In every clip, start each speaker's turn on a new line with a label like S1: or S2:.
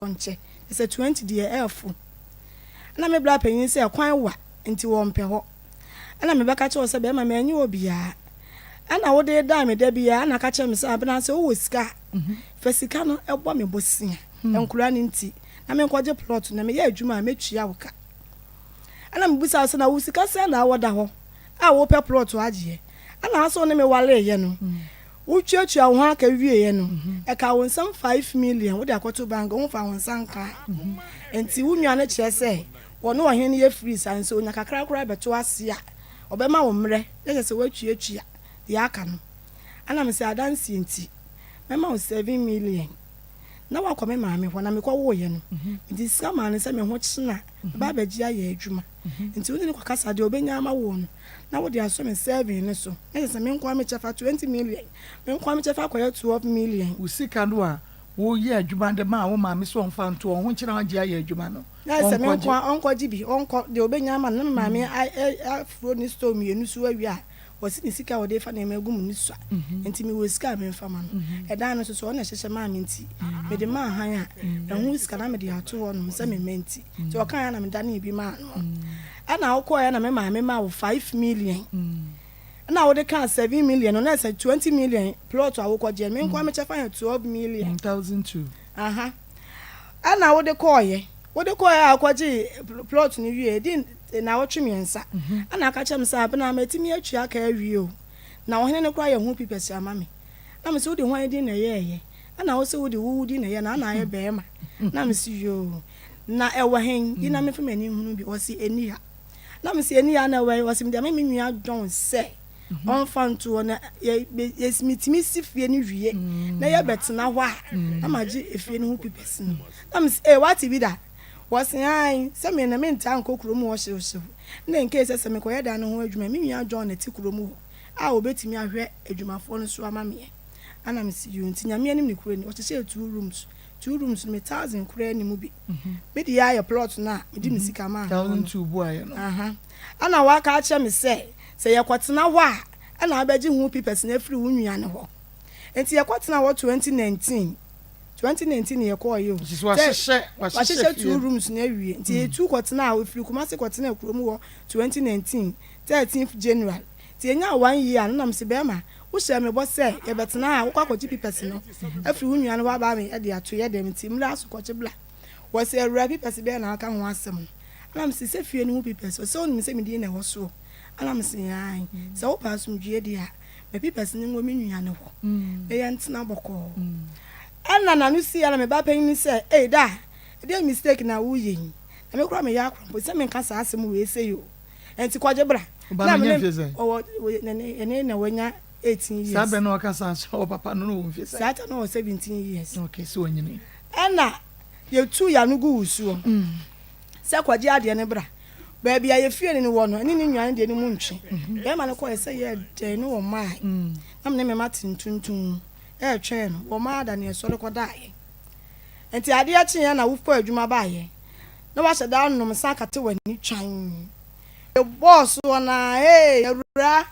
S1: onche se 20 de elfu na me bla panyin se kwan wa nti wo mpe ho ana me baka che wo se be ma manyi obia ana wo de da me da bia ana ka che me se abena se wo sika fa sika no ebo me bosia enkura ni nti na me nkwaje plot na me ya adwuma metua wo ka ana me busa se na wo sika se na wo da ho a wo pe plot agye ana aso ne me wale ye no uchuachu ho aka wie ye no e ka won sam 5 million wo de akoto bank wo fa won sanka enti wunua na kire se wono wo hene ye free san so nya kakra kra beto ase a obema wo mre ye se wachuachu ya aka no ana me se adansi enti mema wo 7 million na wa kome maame ho na me kwa wo ye no enti sika ma ne se me ho china ba bagia ye adwuma enti woni ne kwa kasa de obenya ama wo no na wo de aso me 7 ne so na se me nkwa me chefa 20 million me nkwa me chefa kwa 12 million
S2: usika no a wo ye adwuma de ma wo maame so onfa nto ho kira ho gia ye adwuma no
S1: na se me nkwa onko jibi onko de obenya ama na maame afro ni store mi enu so awi a wasi ni sika wo de fa na magum ni so enti me wo sika me mfa ma no e dan no so na hyehye maame nti me de ma han a ehun sika na me de ato ho no se me menti ti o kan ya na me da na ibi ma no ana wo ko ya na me maame ma wo 5 million na wo de kan 7 million no na say 20 million plot a wo ko je me nkwa me chefa 12 million
S2: 1002
S1: aha ana wo de ko ye akwaji plot ni wie din na wo twemiensa ana aka chem sa abena matimi atua aka awie o na wo hene ne kwa ye hu pipesi ama me na me se wo de hwan din na ye ana wo se wo de wo din na ye na ana ye beema na me se yo na ewo hen ina me fema ni hunu bi wo se eni ha na me se eni ha na wo se me de me nua don se on fanto na ye smitimi sifie ni wie na ye betena ho a na maji efie ni hu pipesi no na me se what bi da was ai se me na me nta nkokuro mu wo hye na nke se me koye da no ho adwuma me nua John na ti kuro mu a obetimi ahwe adwumafo no so ama me ana me si yo nti nyame anim ne kuro ni o hye 2 rooms me 1000 kuro ni mu bi me di ya plot na me di me sika ma
S2: 1002 bu aye no
S1: aha ana wa ka ache me se ye kwotena ho a ana abaji hu pipes na afiri wo nua ne ho enti ye kwotena ho 2019 ye ko yo
S2: wa hye
S1: 2 rooms na awie nti 2 kwotena a ofiri kumase kwotena kuro mu ho 2019 13th January ti enya 1 year na me se be ma wo hye me bo se ye betena a wo kwakoji pipes no afiri wo nua ne wa ba me e de ato ye dem nti mra asokwache bla wo se awura pipes be na aka ho asem na me se fie ne hu pipes so on me se me di na ho so ana me se ai se wo pa sum due dia me pipes ne ngo me nua ne ho e ye ntena boko ana na no si ana me ba pan ni se da e mistake na wo yin na me kura me ya akro se me nka sa asem we se yo enti kwaje bra
S2: na me
S1: o ne na wanya 18 years
S2: sabe no akasa so papa no wo mfie
S1: sa ta no 17 years
S2: okay so onyini
S1: ana ye tu ya no gu usuo se kwaje ade ne bra ba bia ye fie ne wo no ni nwan de ne mu ntwe be ma ne ko se ye de ne wo mai na me matintuntun e twen no wo ma da ne so re ko daaye enti ade a chen ya na wo fo adwuma baaye na wa sheda no me sa kate wani twan e boss na awura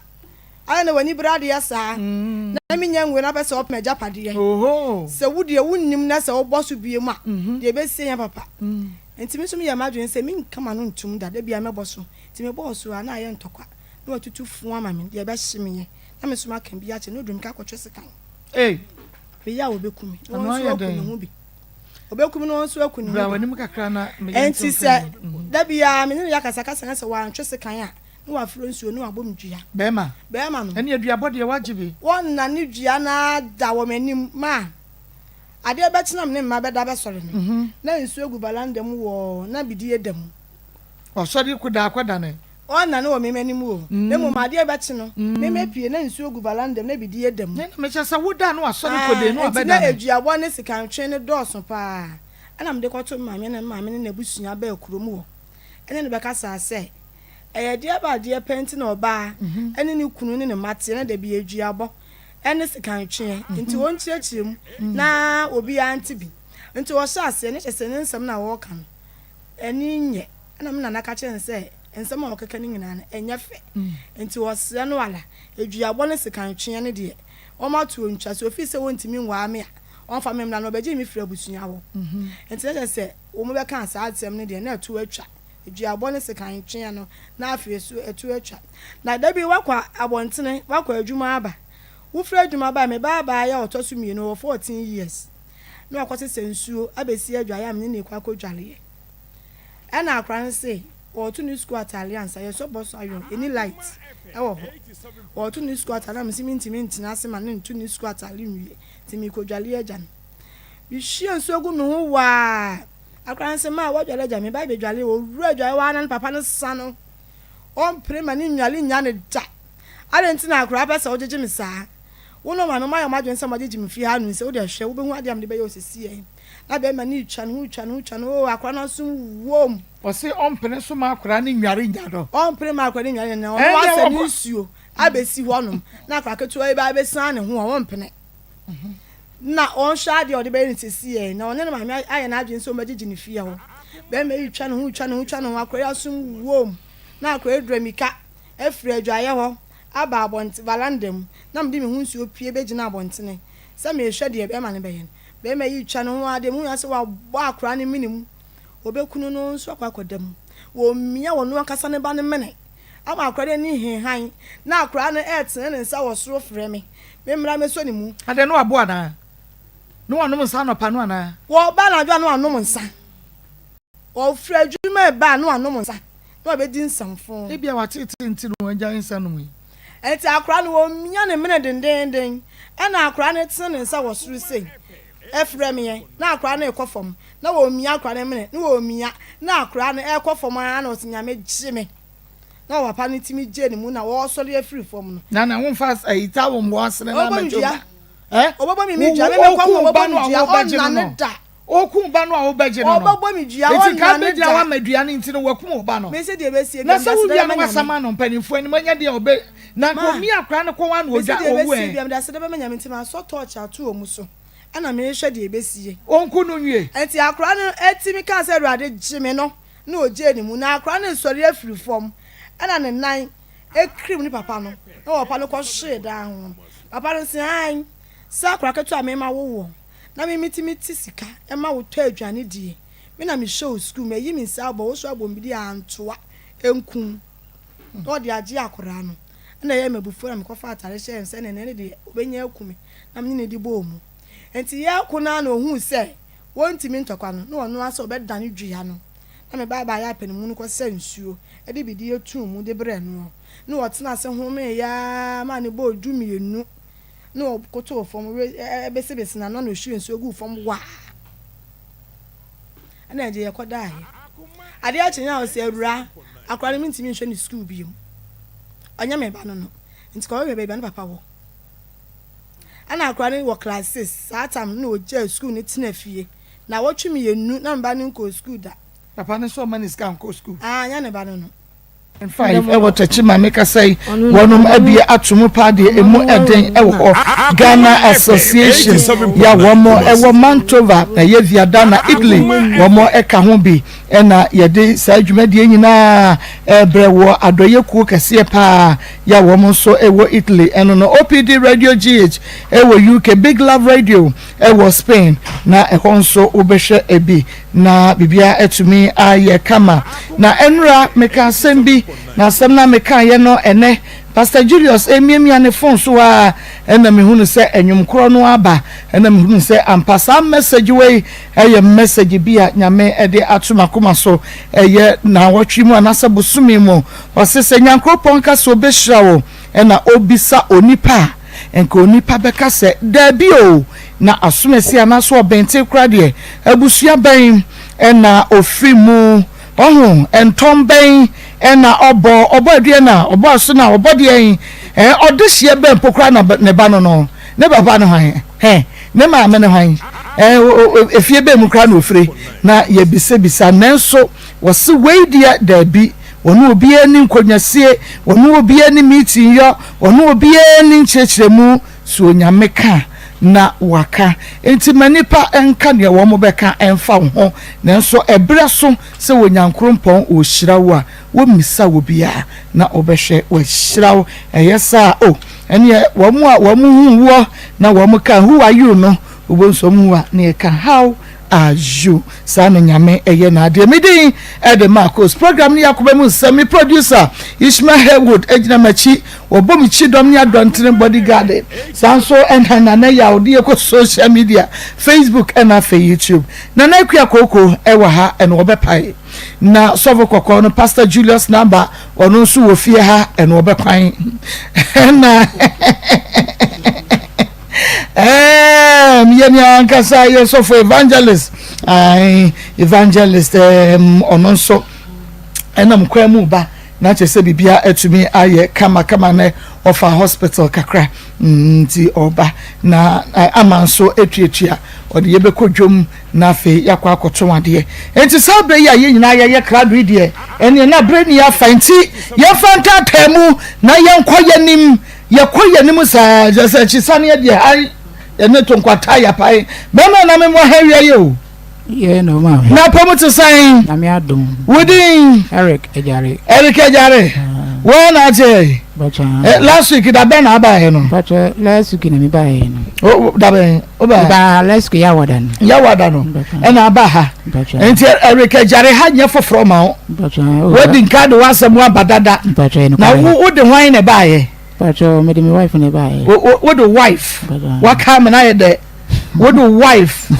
S1: ana na wani brade ya sa na me nya ngwe na pese op meja pade
S2: oho
S1: se wo de wunnim na se wo boss bie mu a de be se ya papa enti me so me ya madwen se me nkama no ntum da bia me boss enti me boss ana ye ntokwa na watutu fu ama me de be hye me na me so ma kan bia che no dum ka kwotwe sekan me ya obekumi no so akunu hu bi obekumi no so akunu
S2: bra wani mukakra na
S1: me enti se da bia me ne ya kasa na se wa ntwe sekan a no wa fro nsuo no abom dua be ma no
S2: ene adua bode wajibi
S1: won na ne dua na da wo manim ma ade be chena me ma be da be sore no na nsuo gu balandam wo na bidie dam
S2: o sori ku da akwada ne
S1: ona na wo memanim wo me mo ma ade be che no me mepie na nsuo gu balandam na bidie dam
S2: na me chesa wo da no asori ko de no abeda
S1: na adua bo ne sika ntwe ne doso pa ana me de kwato maame na busua ba akurom wo ene ne be kasa se dia ba dia penti na oba ene ni kunu ne mate na da bi adua bo ene sika ntwe nti won chiachim na obi anti bi nti wo sha ase ne chese ne nsam na wo kan eni nye ana me na naka chen se ensam a okeka ni nyina na enya fe nti wo se no ala adua bo ne sika ntwe ne de o ma tu ntwa so fi se won timi nwa ame a on fa memla no beji mi fira busua wo enti na se wo mo be kan sa atem ne de na atu atwa edua abone se kan twen no na afie so atu atwa na da bi wakwa abontene wakwa adwuma aba wo fira adwuma ba me ba ya otoso mienu 14 years no akwose sensuo abesi adwa ya me ne kwa kodwale e na akran se otu ni school alliance ya so boss ayo any light ewo otu ni school alliance minti na se ma ne tu ni school alliance timi kodwale agya bi hie nso egu me ho wa akran se ma wadwale agya me ba be dwale o wura dwale wa na papa no sano on prema ni nwale nya ne da arenti na akra pesa ojeje me saa wono ma no ma ya madwen se ma jeje me fi ha nu se wo de hwe wo be hu ade am de be yo sesi en na be ma ni twa no akra no so wom
S2: o se ompene so ma akra ni nware nya do
S1: ompene ma akra ni nware nya o wa se ni suo abesi honum na akra ketu e ba be san ne ho ompene na on sha de o de be ni sesi en na one ma aye na adwen se o ma jeje ni fi ho be ma yi twa no akra ya so wom na akra edramika efre adwaye ho aba abonti valandem na mdi me hu nsuo pie begina abontene se me hwe de be ma ne beyen be ma yi twa no ho ade mu ase wa bo akra ne minim obekunu no nso akwakodam wo mia wo no akasa ne ba ne mene ama akra de ni han na akra ne etene ne nsa wo soro frɛ me mra me so ni mu
S2: ade no abo ana no anom nsa no pa no ana
S1: wo ba na dwa no anom nsa wo frɛ adwuma ba no anom nsa no be di nsamfo
S2: e bia watete ntino wanja nsa no mu
S1: enti akra no wo mia ne mene dendenden na akra ne tene ne nsa wo soro sei efre me na akra na ekofom na wo mia akra na mene na wo mia na akra na ekofom na otinyame gye me na wo papa ne timi gye ne mu na wo sori afiri fom no
S2: na wo fast ayita wo mo asene na majoba
S1: obobo mi dua me kwa wo obobo mi dua on na ne da
S2: okun ba no a wo beje no
S1: obobo mi dua on na ne da
S2: wa madua ne ntino wakum oba no
S1: me se de be sie
S2: na se wo bia no wasama no mpanimfo ani manya de obe na ko mi akra ne ko wa no oja owu
S1: e bia me da se de be manya ntima so torch atu o mu so ana me hwe de ebesie
S2: onku no nwie
S1: enti akra no etimi ka se ruade gime no na oje ni mu na akra no sori afiri fom ana ne nan ekrim ni papa no na wo papa no ko hwe da ho papa no se han sa akra ketu amema wo na me mitimi sika e ma wo to adwane die me na me show school me yi mi sa bo wo so abom bi di antoa enkun no de age akra no na ye mabufu na me ko fa atare hye nse ne de obenya akume na me ne di bo mu enti ya kuna na ohun se wontimi ntokwa no na ono ase obeda ne dua no na me baba ya panimu no ko se nsuo e de bidi etu mu de bre no na wotena ase ho me ya ma ne bo du mienu no koto fom besi na no hwe nsuo gu fom wa ana je yakoda ahe ade a chenya o se awura akwa ne ntimi hwe ni school bi mu anya me ba no nti ko we be ba no papa wo ana akwa ne wo classes satam na oje school ni tina fie na wo twimi yenu na mba ne ko school da
S2: papa ne so mani ska ko school
S1: anya ne ba no
S2: in 5 ewo tachi ma make say wonum abie atomo pa de emu eden ewo Ghana Association ya womo ewo Mantova na ye viada na Italy womo eka ho bi na ye de sa dwumade nyina brewo adoye ku kase pa ya womo so ewo Italy eno no OPD Radio GH ewo UK Big Love Radio ewo Spain na ehonso obehwe ebi na bibia etumi aye kama na enra meka sembi na semna meka ye no ene Pastor Julius emiemia ne phone so a ena me hunu se enwum kro no aba ena me hunu se ampasa message we eye message bia nyame ede atomakoma so eye na wotwi mu anasa bosumi mu osese nyankropon ka so behira wo ena obisa onipa enko onipa beka se da bi o na asomesi anaso obente kra de abusua ban ena ofimu ohun entomben ena obo adue na obo aso na obo de odehye ben pokra na ne ba no ne baba no han ne ma me ne han efie be mu kra na ofire na ye bisa nanso wose weidia da bi wonu obi ani nkonyasie wonu obi ani meeting yo wonu obi ani nchechiremu so nyame ka na waka enti manipa enka ne wo mo beka enfa ho nanso ebre so se wonyankrompon o hyirawo a wo misa wo bia na obehwe wo hyirawo eyesa ene wo mo hu wo na wo mo ka who are you no ubonsomuwa ne ka how are you sana nyame eye na ade medin the Maa Akos program ni yakoba mu semi producer Ishmael Haywood ejina machi obomi chidom ni adontin bodyguard sanso enhana na ya odi ko social media Facebook and YouTube na na akua koko ewa ha eno obepai na sovo kokko no Pastor Julius Namba ono nso wo fie ha eno obekwan na miyeni ankasa yeso for evangelist ononso enam kwemu ba na chese bibia etumi aye kama na ofa hospital kakra nti oba na amanso etuetua ode yebekọ dwom na fe yakwa akoto ade enti sabe ya ye nyina ye krado de ene na breni ya fanti ye fanta temu na ye nkoyanim ye koyanim sa jese chisane de ai ene to nkwata ya pai bema na me mo hawia ye o
S3: ye no ma
S2: na pomoto sign
S3: na me adom
S2: wodin
S3: Eric Ejare
S2: when I say last week da ben aba no
S3: but last week na me ba he no
S2: oh da ben
S3: ba last week ya wada no
S2: and aba ha enti Eric Ejare ha nya foforo ma wedding card wasam wa badada na wo de hwan na ba ye
S3: but me de my wife na ba he
S2: wo the wife what come na ye de wo the wife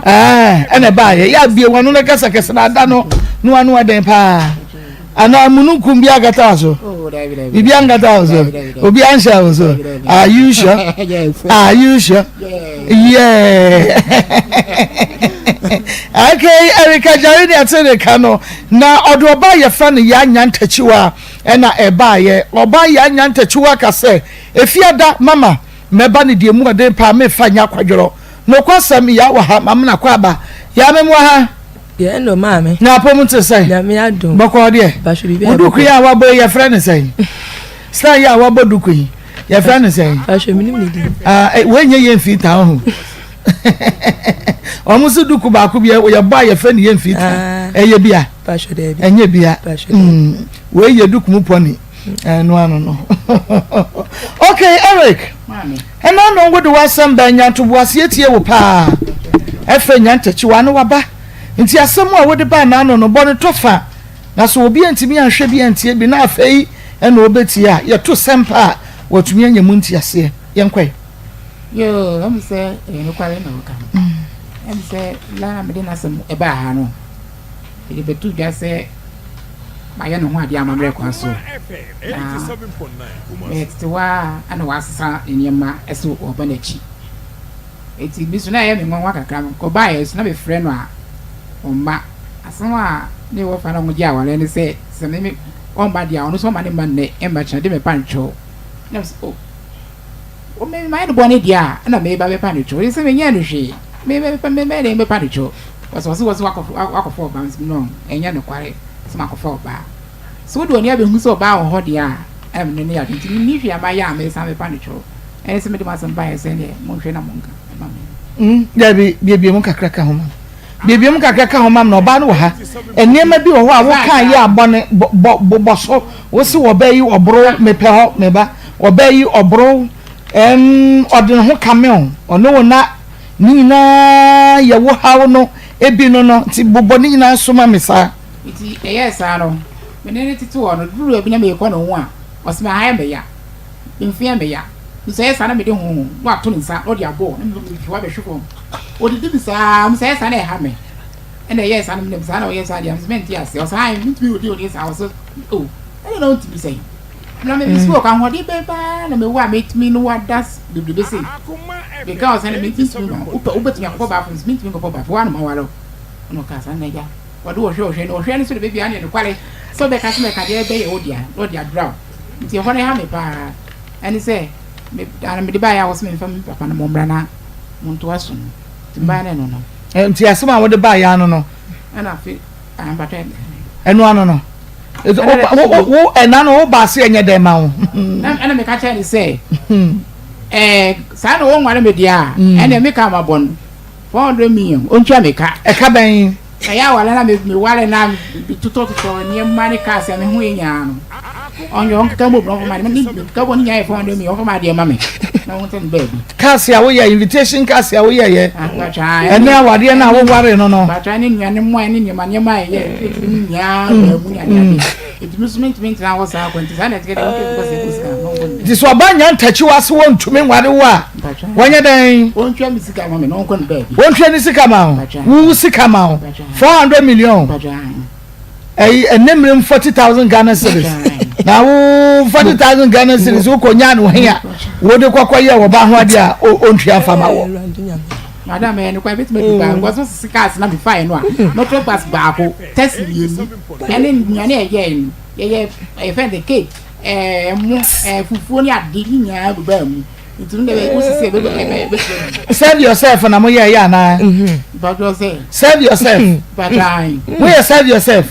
S2: and ba ye ya bie wanu na kasa na da no anu aden pa ana mununkum bia gata so bibi angata so obi ansha so are you sure are you sure yeah okay Erika Jari atene kano na odo ba ye fa ne ya nyantachiwa na eba ye oba ya nyantachiwa kase efiada mama meba ne die mu ade pa me fa nya kwadworo no kwasam ya wa ha mamna kwa ba ya memwa ha
S4: ye no mame
S2: na pomoto say
S4: na me adom
S2: bako de oduku ya wa bo ye friend say sta ya wa bo duku ye friend say
S4: basho minim ni di
S2: wenye ye mfita ho omusu duku ba ku bia ye ba ye friend ye mfita eye bia
S4: basho de bi
S2: enye bia we ye duku mu poni no ano no okay Eric ena no ngodo wasam ba nyanto boase etie wo pa efe nyantachiwa no waba nti asemu a wode ba na no bo ne tofa na so obi antimi anhwe bi antie bi na afei ena obeti a ye to sempa watumi anya mu nti ase yenkwai
S3: yo am say no kware na oka am say la me de na sem e ba ha no e betu dwa say ma ye no ho ade amamre kwa so it's wa ana wasasa enyema eso oba na chi eti bisu na ye me nwa kakra ko ba ye so na be frɛ no a omba asama ne wo fa na ngo dia wale ne se me omba dia ono so ma ne man ne emba cha de me pancho na so o me ma ne bone dia na me ba be pancho se me nya no hwe me pancho was wakofo ba no enya ne kware se makofo ba so do oni abe hu so ba ho dia em ne ya tinti ni hwe ama ya me sa me pancho ene se me de masam ba se ne mo hwe na monka mama
S2: ya bi mu kakra ka ho ma bibium kakra ka ho mam no ba no ha enema bi wo ho a wo kan ye abone boso wo si wo ba yi obro mepe ho meba wo ba yi obro odin ho kameo ono wona ni na ye wo ha no ebi no ti bobo ni na so ma mesa
S3: iti eyesa no menene titu ono duru ebi na me ko no ho a osima ha me ya mfia me ya so eyesa na me de ho no ato nsa no de abo na me wa be hwefo odi bisa msa esa na ha me ene yes ana me bisa na o yes adi amsment yes o sa mi odi yes I so oh I don't know to be saying na me bispo kan hodi be ba na me wa meet me no what das be say because ana me tintu no ubetumi akọ ba from meet me ko ba for one ma walo no ka sa na ja wadu o hwe no hwe ni so de be bia ne kware so be ka se me ka de be ye odia draw nti ho na ha me pa ani say me ana me de ba ya wo se me fam papa na mo mbra na mo nto aso timbane no
S2: nti asema wo de ba ya no
S3: ana fi ambatwe
S2: eno ano no wo enano wo ba se enye dem ma wo
S3: ana me ka cha ni say sa no wo nware me dia ene me ka ma bon 400 million ontwa me ka
S2: e ka ben
S3: ya wale na me wale na tuto ni mani ka se me hu enya no on your uncle come over my money, come on, I found me over my dear mammy. No one baby.
S2: Cassia, we are invitation, Cassia, we are, and now I didn't know what I don't know. But I didn't know wine in your money, my it must mean I was out when decided to get this was Banyan touch you as one to me what you are. When you're dying, won't you miss a come on, uncle baby? Won't you miss a come out? Who see come out? 400 million. A name 40,000 Ghana cedis. Now 40,000 Ghana cedis who can here. What do Quaquaya or Bahwadia or Ontria Fama? Madam, and quite bit was cars not fine one. Not to pass Baco, testing and then again. I found the cake. Fufonia digging ya bum. Save yourself and Amoya Yana. But you say, save yourself. But I will save yourself.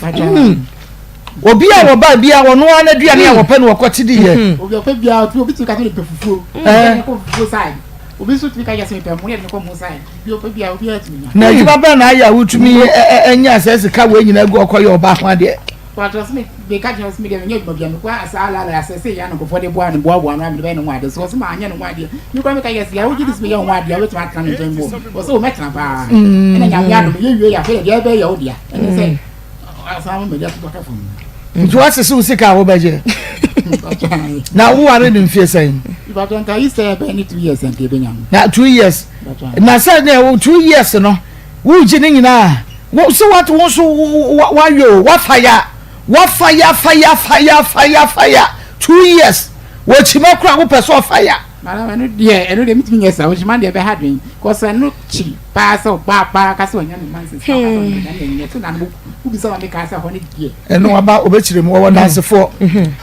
S2: Obia oba bia wono ana duane a wope no wakoti di ye. Obi bia obi tu ka to pe fufu. Ko fufu side. Obi so tu ka ya se pe mo ye ko mo side. Obi bia obi atumi. Na juma ba na ya wutumi enya asese ka we nyina gu okoye oba ho ade. But us me be ka just me dem nye bia me kwa asala la asese ya no ko fode boa no boa no am be no wade. So ma anya no wade. Me kwa me ka yes ya wo gidis me ya wade ya wetu aka no jembo. O so metra ba. Ena nya bia no ye ye ya fe ya be ya odia. Ena say asama me dia to ka fo. You want to see how beje. Now who are in fear saying? But when you say any 2 years and giving him. Now 2 years. Now said there 2 years no. Who jinning na? What so what wants why you what fire? What fire? 2 years. What chimokra who person fire. Madam, I know dear, I know the meeting yes, I was man there had been. Cause I know cheap pass or papa castle and man says, who be so make us a honey year. And no about obituary more than for.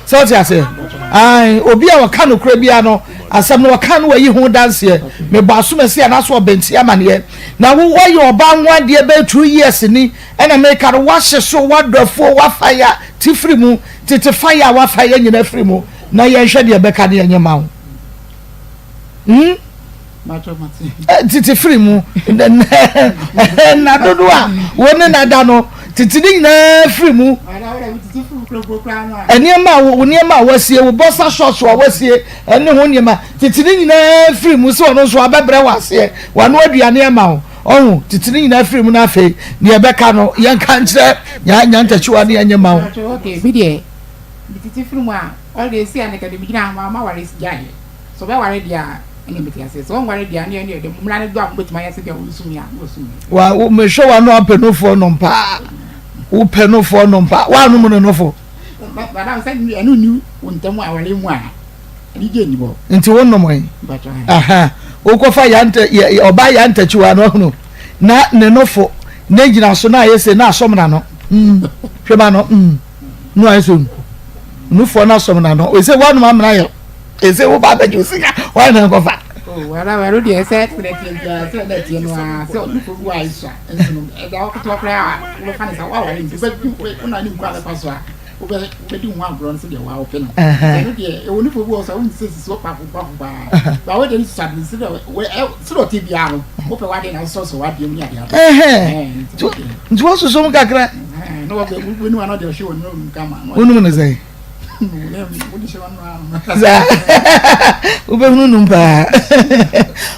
S2: So I say, I obia or cano crebiano, and some no can where you who dance here. Me basuma see and that's what Bentia man here. Now why you about 1 year about 2 years in me, and I make her wash so what the for what fire, tifrimu, titi fire, what fire in your free. Now you shed your back in your mouth. Titi free mu na dodoa woni na da no titi na free mu eniema wasie wo bossa short wa wasie eni ho niema titi na free mu so no so abebre wasie wano aduane ema ho ohun titi na free mu na fe ne ebeka no yen kan kire nya ntachiwa ne anyema ho okay bi de titi free mu a all dey see an ka de bigina ma ware jai so be ware dia any metia so ware dia ne de mumra ne do akobetuma ya se dia usumi wa me show wa no apenofo no mpa wo penofo no mpa wa no mu no fo madam say enu ni wontamu awale mu a ni je ni bo nti wonno mo aha wo ko fa ya nta oba ya ntachiwa no no na ne nofo na gina so na yese na asomna no hweba no no ayeso nufo na asomna no o se wa no amna ye ese wo ba ba jusika wa na ko fa oh wala wala di ese president so that you know so nufo wa isa no e da ko to kra wo fa ni sa wa ni be una ni kwa pa so a wo be di nwa bro no se de wa o pe no no di e wo nufo wo so wo se so pa ba wo de sa bi se de we so do ti bia no wo pe wa de na so wa bi mu ya dia nti wo so mo kakra no wo be we nu ano de show no kama no no say ube hunu numpa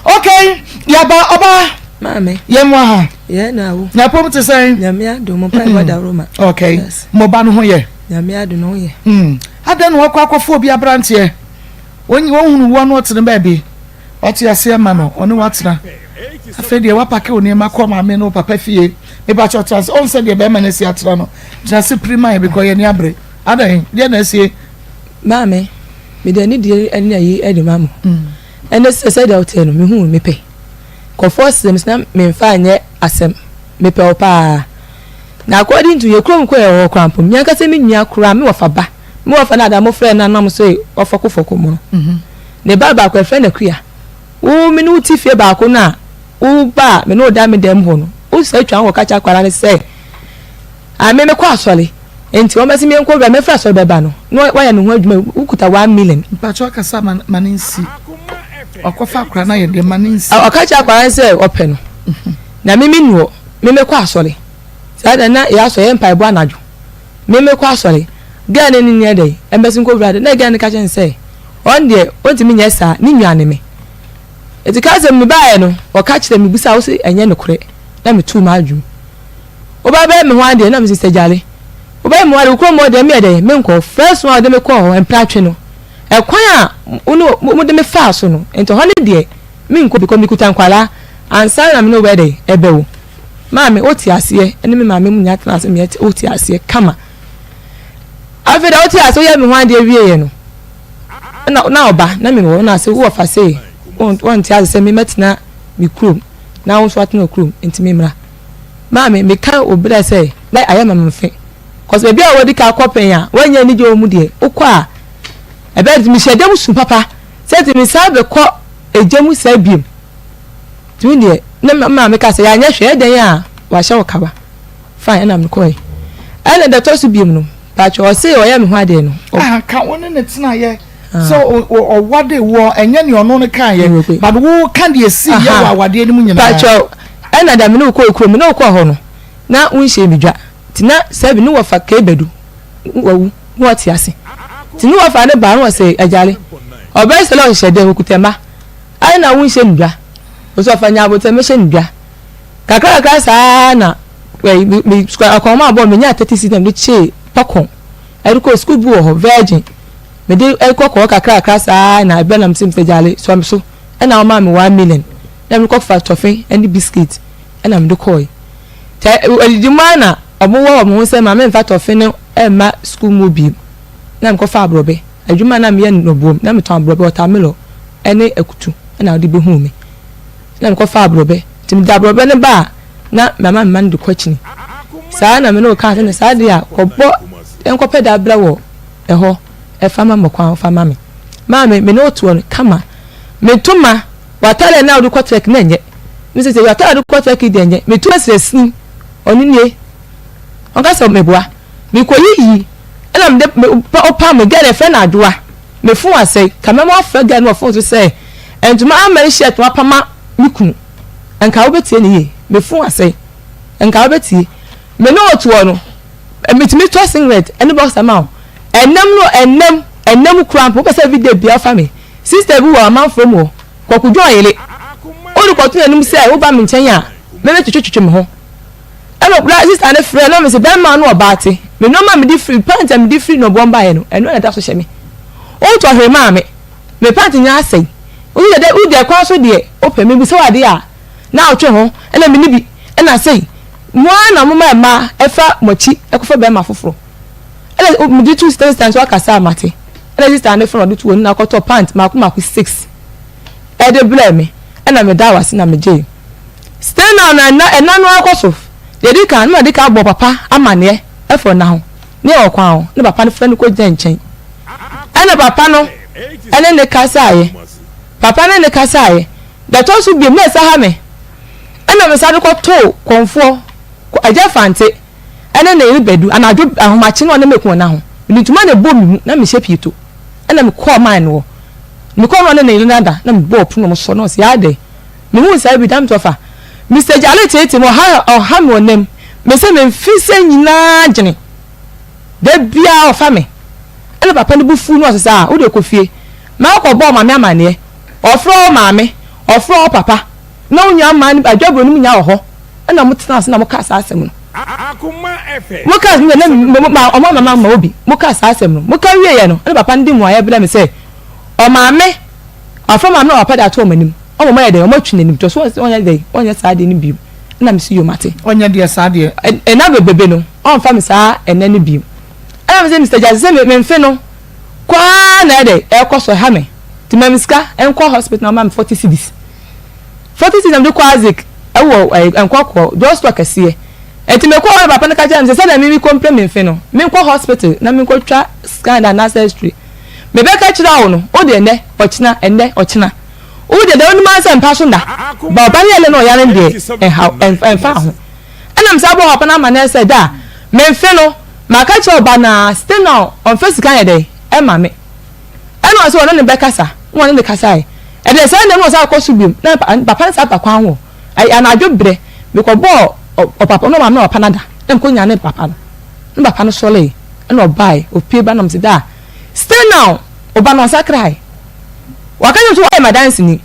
S2: okay yaba oba mame yemwa ha ye na wo na pom te say nyame ado mo pa wada roma okay mo ba no ho ye nyame ado no ye ada no akofo obi abrante onyi hunu wo no tene ba bi oti ase ma no oni watena afa de wa pake oni ma ko ma me no papa fie me ba chotas on se de be ma na si atena no just prima e because ye ni abre adan dia na sie mame me de ni die ani ayi edi mamu ene se de hotel no me hu me pe ko force them na me mfa anye asem me pe opa na according to ye krom ko e wo krampom nya ka se me nua kura me wofa ba me wofa na da mo friend na nam so ofoko mo ne baba ko friend na kuya wo me no ti fie ba ko na wo ba me no da me dem ho no wo se twa wo ka cha kwara ne se a me ko asole enti o mesi me enko be me fra so beba no wa ya no ho adwuma ukuta 1 million mpacho akasa maninsi okofa akra na ye de maninsi okacha akwa se ope no na mimi me ko asole sada na ya so ye mpa ebo anadwo me ko asole
S4: ga ne ni dey embesin ko brade na ga ne ka chen say on de o ti mi nyesa ni nwane me eti ka se mi baaye no o ka kire mi bisa wo se enye ne kure na me tu ma adwum o ba be me ho ade na me sister jale o ba me ho ade ko mo de me dey me nko first one de me ko ho emplatwe no e kwan a mo de me fa so no ento ho ne de me nko biko mi kuta nkwala ansa na me no we dey ebewo maame oti ase ene me maame mu nyatna ase me oti ase kama afeda oti ase ye me ho ade wie ye no na oba na me wo na ase wo fa sei on ti ase me metina mi krom na wo so atna krom enti me mra maame me kan obira sei na ayama mfe cause be bia wo di ka kopen a wanya ni je omu de ukọ a ebe mi shedem su papa say ti mi sabe ko ejemu sabiem tu de na maame ka say ya nya hwe den a wa hye okaba fine na me koi ana da to su biem no pa cho say o ya me ho ade no
S2: ka woni ne tena ye so o wade wo enye ne ono ne kan ye but wo kan de si ye wa wade ni mu nyina
S4: pa cho ana da me no ko ekuro me no ko ho no na unhye bidwa tina sabi no wa fa ka ebedu wawu wo ti ase tinu wa fa ne ba no say ajale obe se lo hye de okutema ai na unhye ndwa o so fa nya abote me hye ndwa kakaka sa na we akoma abo me nya 30 system de che pakon eriko school bu ho virgin me de ekoko kakaka sa na be na msim se jale so am so e na o ma me 1 million na me ko fa toffee and biscuit e na me de koi ta di mana obo mo se ma me fa toffee ne e ma school mu bi na me ko fa abrobe adwuma na me ye no bom na me ton abrobe watermelon ene akutu na odi be hu me na me ko fa abrobe tim da abrobe ne ba na mama man de kwachini saa na me no ka se saa de a kobo enko peda bra wo eho e fama mokwan fama me maame me no to kama me tuma watale na odi kwatrek na nye me se watale odi kwatrek de nye me tuma sresin oni nie onka se me boa me koyi ena me de opa me get a friend adua me fu asai kama mo fa ga no fo to say entuma amari shirt wa pama mikunu enka obetie ne ye me fu asai enka obetie me no to no me to singlet any box amount enam cramp o pese video bia fa me sister bi wa man from wo kokudwo yele o ru kotu enum say wo ba me nchen a me me twetwetwe me ho eno bra sister ne frɛ no me se ben man no obate me no ma me di free pant me di free no bomba ye no eno na da so hye me o to hwe ma me pant nya asai o de kwa so de o pe me bi so ade a na o twe ho ena me ni bi ena sei mo na mo ma efa mochi ekofa be ma foforo ele me di two stands so akasa amate ele sister ne front do two na koto pant ma ko 6 e de blame me ena me da wase na me je stay now na no akoso de di kan ma di ka bo papa amane e for na ho ne okwan ho ne papa ne frɛ no ko gye nchen ena papa no ene ne kasa ye papa ne kasa ye da to so bi me sa ha me ena me sa ko to konfo aja fante ene na iri bedu anadwo ahomachi no na mekun na ho nituma na bo mi na me hyepieto ena me call man wo me call no na iri nada na me bo opuno mo so no se ade me hu sai bi dam to fa Mr. Jale tete mo ha me onem me se me mfise nyina gene da bia o fa me ene papa ne bufu no so sa wo de kofie ma ko bo ma me amane ofro ma me ofro papa na unya man adwabro no nya wo ho ena mo tena ase na mo ka sa asem no
S5: Akoma efe
S4: mo ka na ma o mama ma obi mo ka sa asem no mo ka wie ye no ene papa ndi mo aye bla me se o ma me afro ma me o papa da to manim o mo ye de o mo twene nim to so onya de onya sa de ni bi na me si yo mate
S2: onya de sa de
S4: na bebebe no on fa me sa ene ni bi ana me se Mr. Jazz se me mfe no kwa na de e ko so ha me ti ma miska enko hospital na ma 40 cedis 40 cedis am de kwazik ewo enkwakọ just work asie enti me ko papa na ka jam se na mi complain me fe no me ko hospital na me ko twa scan and ancestry me be ka kira wo no o de ene ochina o de onu man se mpa so nda ba ba ye le no ya ne de fa ho ana msa bo papa na ma na se da me fe no ma ka kira oba na stay now on face kan ye de e ma me ana so no ne be kasa won ne kasa e de se na mo sa ko su bim na papa sa pa kwan wo anadwo bre me ko bo o papa no ma na opanada em ko nya ne papa no papa no sole no buy o pay ba nam se da still now oba no sakrai wakanyo to why my dance ni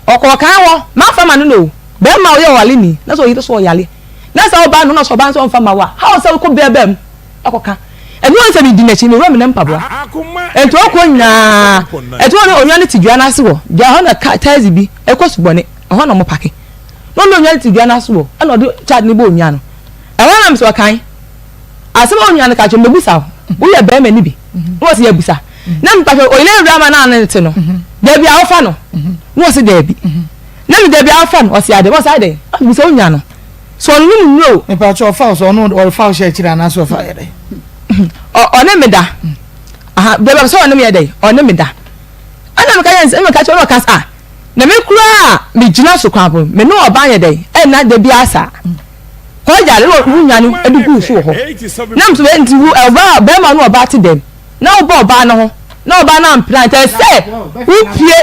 S4: okọ kan wo ma fa ma no be ma o ye wale ni na so yi so yale na sa oba no na so ba so fa ma wa how say ko be bem akoka enu anse bi di na chi ni ro me na mpaboa eto ko nya eto no onwa ne tidua na se wo ja ho na tazi bi ekosubone ho na mo pake no onwa ne tidua na se wo e no de chad ni bo onwa no e wa na me so kan asema onwa ne ka cho mebusa wo ye be ma ni bi wo se ye busa na me pake o ile drama na na te no da bi afa no wo se da bi na me da bi afa no o se ade wo se ade busa onwa no so no no
S2: me pa cho fa so no or fa share chira na so fa yede
S4: one me da aha beba so one me dey one me da ana me ka yan me ka cho no kasa na me kura me gina so kwa bo me no oba ye dey e na da bi asa ko ja le wo nya no edugu so ho na mso be ntiwu oba be ma no oba ti dem na oba no ho na oba na plant say upie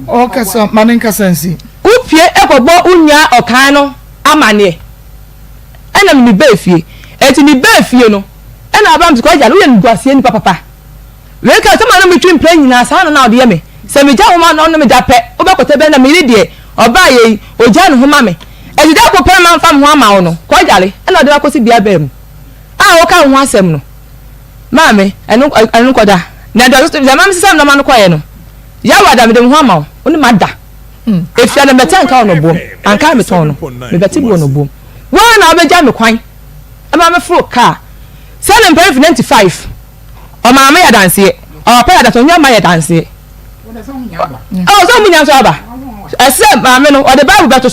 S2: o kasa manin kasansi
S4: upie ekogbo unya okan no amane ana me be fie eti me be fie no na abam ko ja no ye nguasie ni papa we ka sama no between plan nyina sa na ode ye me se me ja ho ma no me ja pe obekote be na me de oba ye oja no ho ma me e de ko pe ma fam ho ama wo no ko jale na ode akosi bia ba mu a wo ka ho asem no ma me enu ko da na da so ma me sisam na ma no ko ye no ya wa da me de ho ama wo oni ma da e fia na metan ka no bom anka me ton no me beti bo no bom wa na obeja me kwan e ma me fro car selling pay for 95 o ma me ya dance o pa ya da so nya ma ya dance o so munya so aba ese ma me no o de bible beto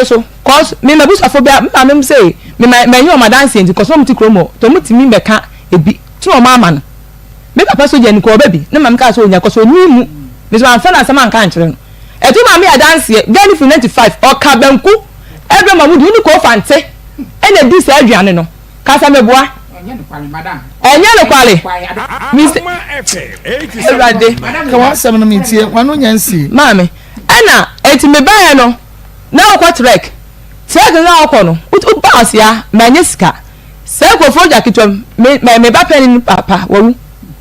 S4: so cause me mabusa fo bia ma me say me nyo ma dance nti cause mo ti kromo to mo ti mi beka ebi ti o ma ama no me papa so je ni ko baby na ma me ka so nya cause oni mu me so an fa na sama nka nkyere no e tu ma me ya dance gani for 95 o ka banku ebe ma mu di ni ko fante ene di sa aduane no kasa meboa enye no kwale Mr. Everade
S2: ka wa sam no metie wano nyansi
S4: mame ana eti me ba no na okwa trek trek na okọ no u pass ya manye sika se ko fo jakitom me ba pen papa wawu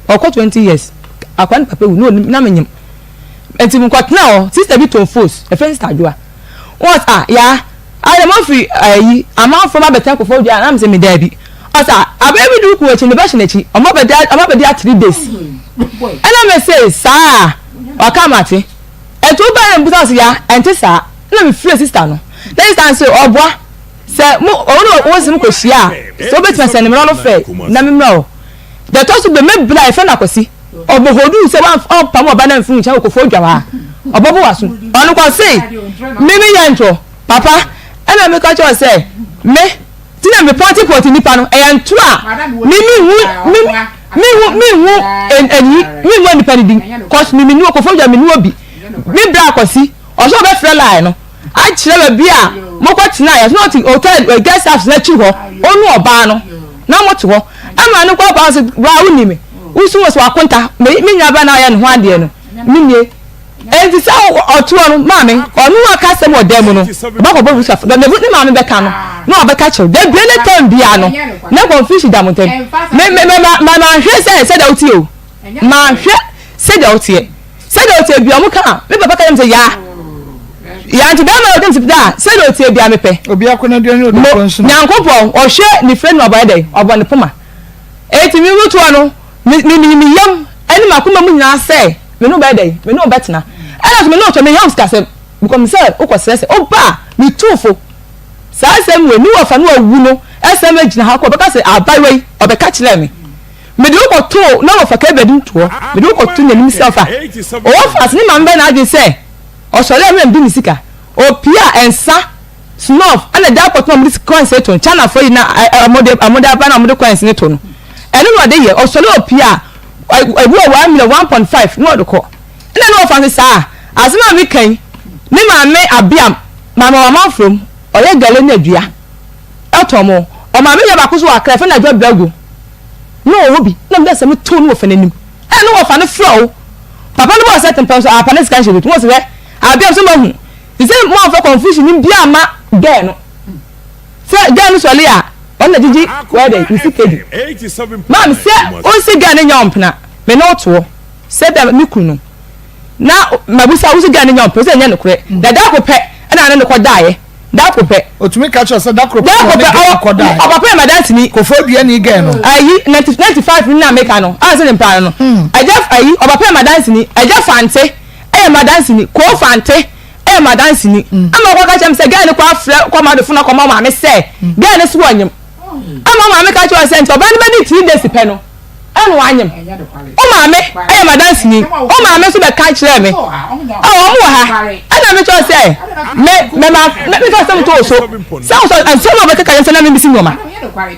S4: okọ 20 years akwan papa wu no na menyim eti mu kwatna o sister bi ton force e friend stadua what ya I am free amount from my better for dia na me say me da bi asa abebi du ku echi ne ba shinachi amabeda 3 days and me say sa wakamati eto ba en busa ya enti sa na me free sister no next time say oboa say mo ono wo sim ko hia so bet me say ne no fe na me mro the to so be me bla e fe na kwasi obohodu say wan pam oba na mfu ncha ko fo dwa wa obobo waso onu ko say mimi yanto papa ana me ka cho say me tina me poti nipa no e yanto a mimi hu eni nipa ni din cause mimi nu ko fo dwa me nu obi mi bla kwasi o so be frɛ line no a kyerɛ ba bia mo ko tina ya no ti hotel guest house na chi ho onu oba no na mo to ho ama no kwa ba so wa uni me usu wo so akonta me nya ba na ya no ho ade no minnie enti sa otuo no maame onu aka sem odem no ba ko bobu saf na ne maame be ka no na obeka chew de bi ne time bia no na confusion da montem me ma hwe se da uti o ma hwe se da uti bi o mo ka me baba ka dem se ya nti da na odem se da se da uti bia me pe
S2: obi akona duane o do konsu
S4: nyankopon o hwe ni friend no oboyde obone poma eti mi rutuo no mi yam eni makoma mu nyina se me no bede me no betna ela so me no to me yam skasem because me say o kwesese o ba me tufo sa asem we ni wo fa no awu no asem agina ha ko beka se abaiwe obeka kire me de ko to na wo fa ka bedin to me de ko to nanim selfa o fa ni man be na age se o so le me bi ni sika o pia ensa snuff ana da ko to me coins to chana for you na amode ba na amode coins ni to no eno no de ye o so le o pia ebu 1 million 1.5 no de ko ina no fa sa asema mi kan ni ma me abiam mama from oye gale na dua etomo o ma me ya ba ko so akra fa na dwa blago no obi na me se me to no fa nanim e no fa ne flow papa no bo set tempo so apa ne scan she to mo se we abiam so ma hu is it more of a confusion in bia ma girl no so girl no so le a on the Gigi, where they see Kedi. Mam said, oh, see, Ganny Yompna, me not to, said that Mikuno. Now, my busa was a Ganny Yomp, and Yanocre, that will pay, and I don't know what die. That will pay. Or to make catch us a dark will pay. I'll pay my dance me, go for the any again. I 95 minna mecano, as an empire. I just, I'll pay my dancing, I just fancy, I am my dancing, call Fante. My dancing. I'm a worker. I'm saying, "Get a come out the phone. Come on, I say, get a swan. I'm a make a center. But many 3 days depend. I'm one. Oh, mamma, I am a dancing. Oh, mamma, so that catch me. Oh, I never just say, let me got some toast. Sounds and some of the can send me missing woman.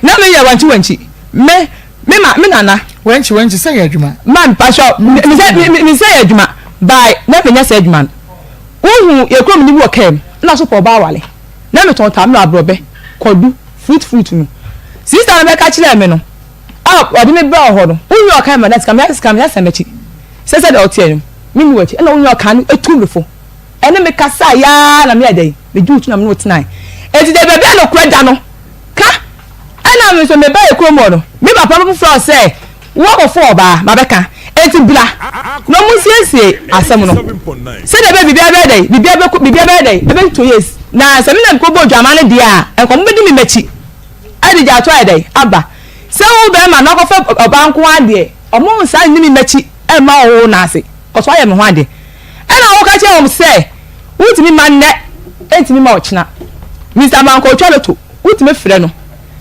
S4: Now, me, I want you when she me, Nana, when she say, man, Pasha, me say, by never said, man. Who you come to work him? Not so for Bawale. Never told time, no, brobe. Could fruit no. Sister, I catch them. Oh, I didn't bow hold. Who you are coming? That's come, yes, and Betty. Says I don't tell you. Meanwhile, and only your can a tool before. And then make a say, and I'm day. The Jew to know tonight. And the baby no credano. Ka? And I'm so me buy a comodo. Me, my papa for say, walk of 4 bar, Mabeka. It's black. No more say, as someone. Say the baby be birthday, be 2 years. Now, some of them go Jamani dear, and come with me, Betty. I did your try day, Abba. So, them are not of a bank 1 day, or more sign me, Betty, and my own Nancy, or so I am 1 day. And I will catch you say, would me man net, ain't me much now. Mr. Manco Choloto, would me friend.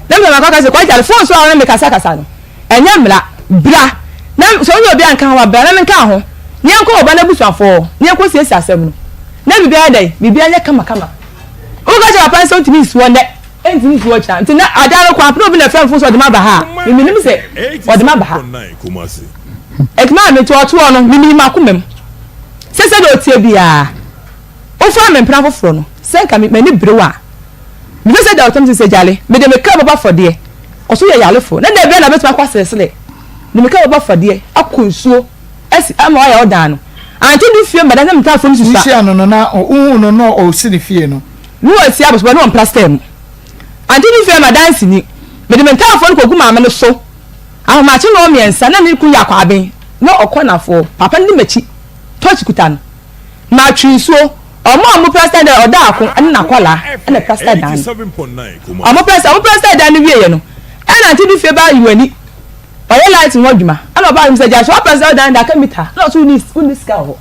S4: Then my cock has a quite a phone, so I make a sacasano. And Yamla, blah. Now, so you'll be uncovered, but I'm in Caho. Near call Banabusa for, near Cosia 7. Never be a day, be a come. Oh, got your person to miss one day, and to miss watch time. Tonight, I don't know, probably a friend for the Mabaha. You mean, say, or the Mabaha. Ekman to our 2 on Mini Macumem. Says I don't tell oh, farm and Bravo Frono. Send me many brewer. Because I don't say Jolly, but they may come about for dear. Or so yellow for. Then they bear a bit my question. They may come about for dear. I could so. As I'm all done. I didn't feel, but I don't tell from you. No, or silly fear. No, I see I was one plus 10. I didn't feel my dancing, but the mental phone could go, mamma, so. I'm matching on me and son and Kuyaquabe. No, or corner for Papa Nimechi. Touch Kutan. My tree so, or more president or dark and Nakola and a president. I'm a president than the year, and I didn't feel about you any. Or a light in Wodima. I'm about him said, just what president than that can meet her. Not who this cow.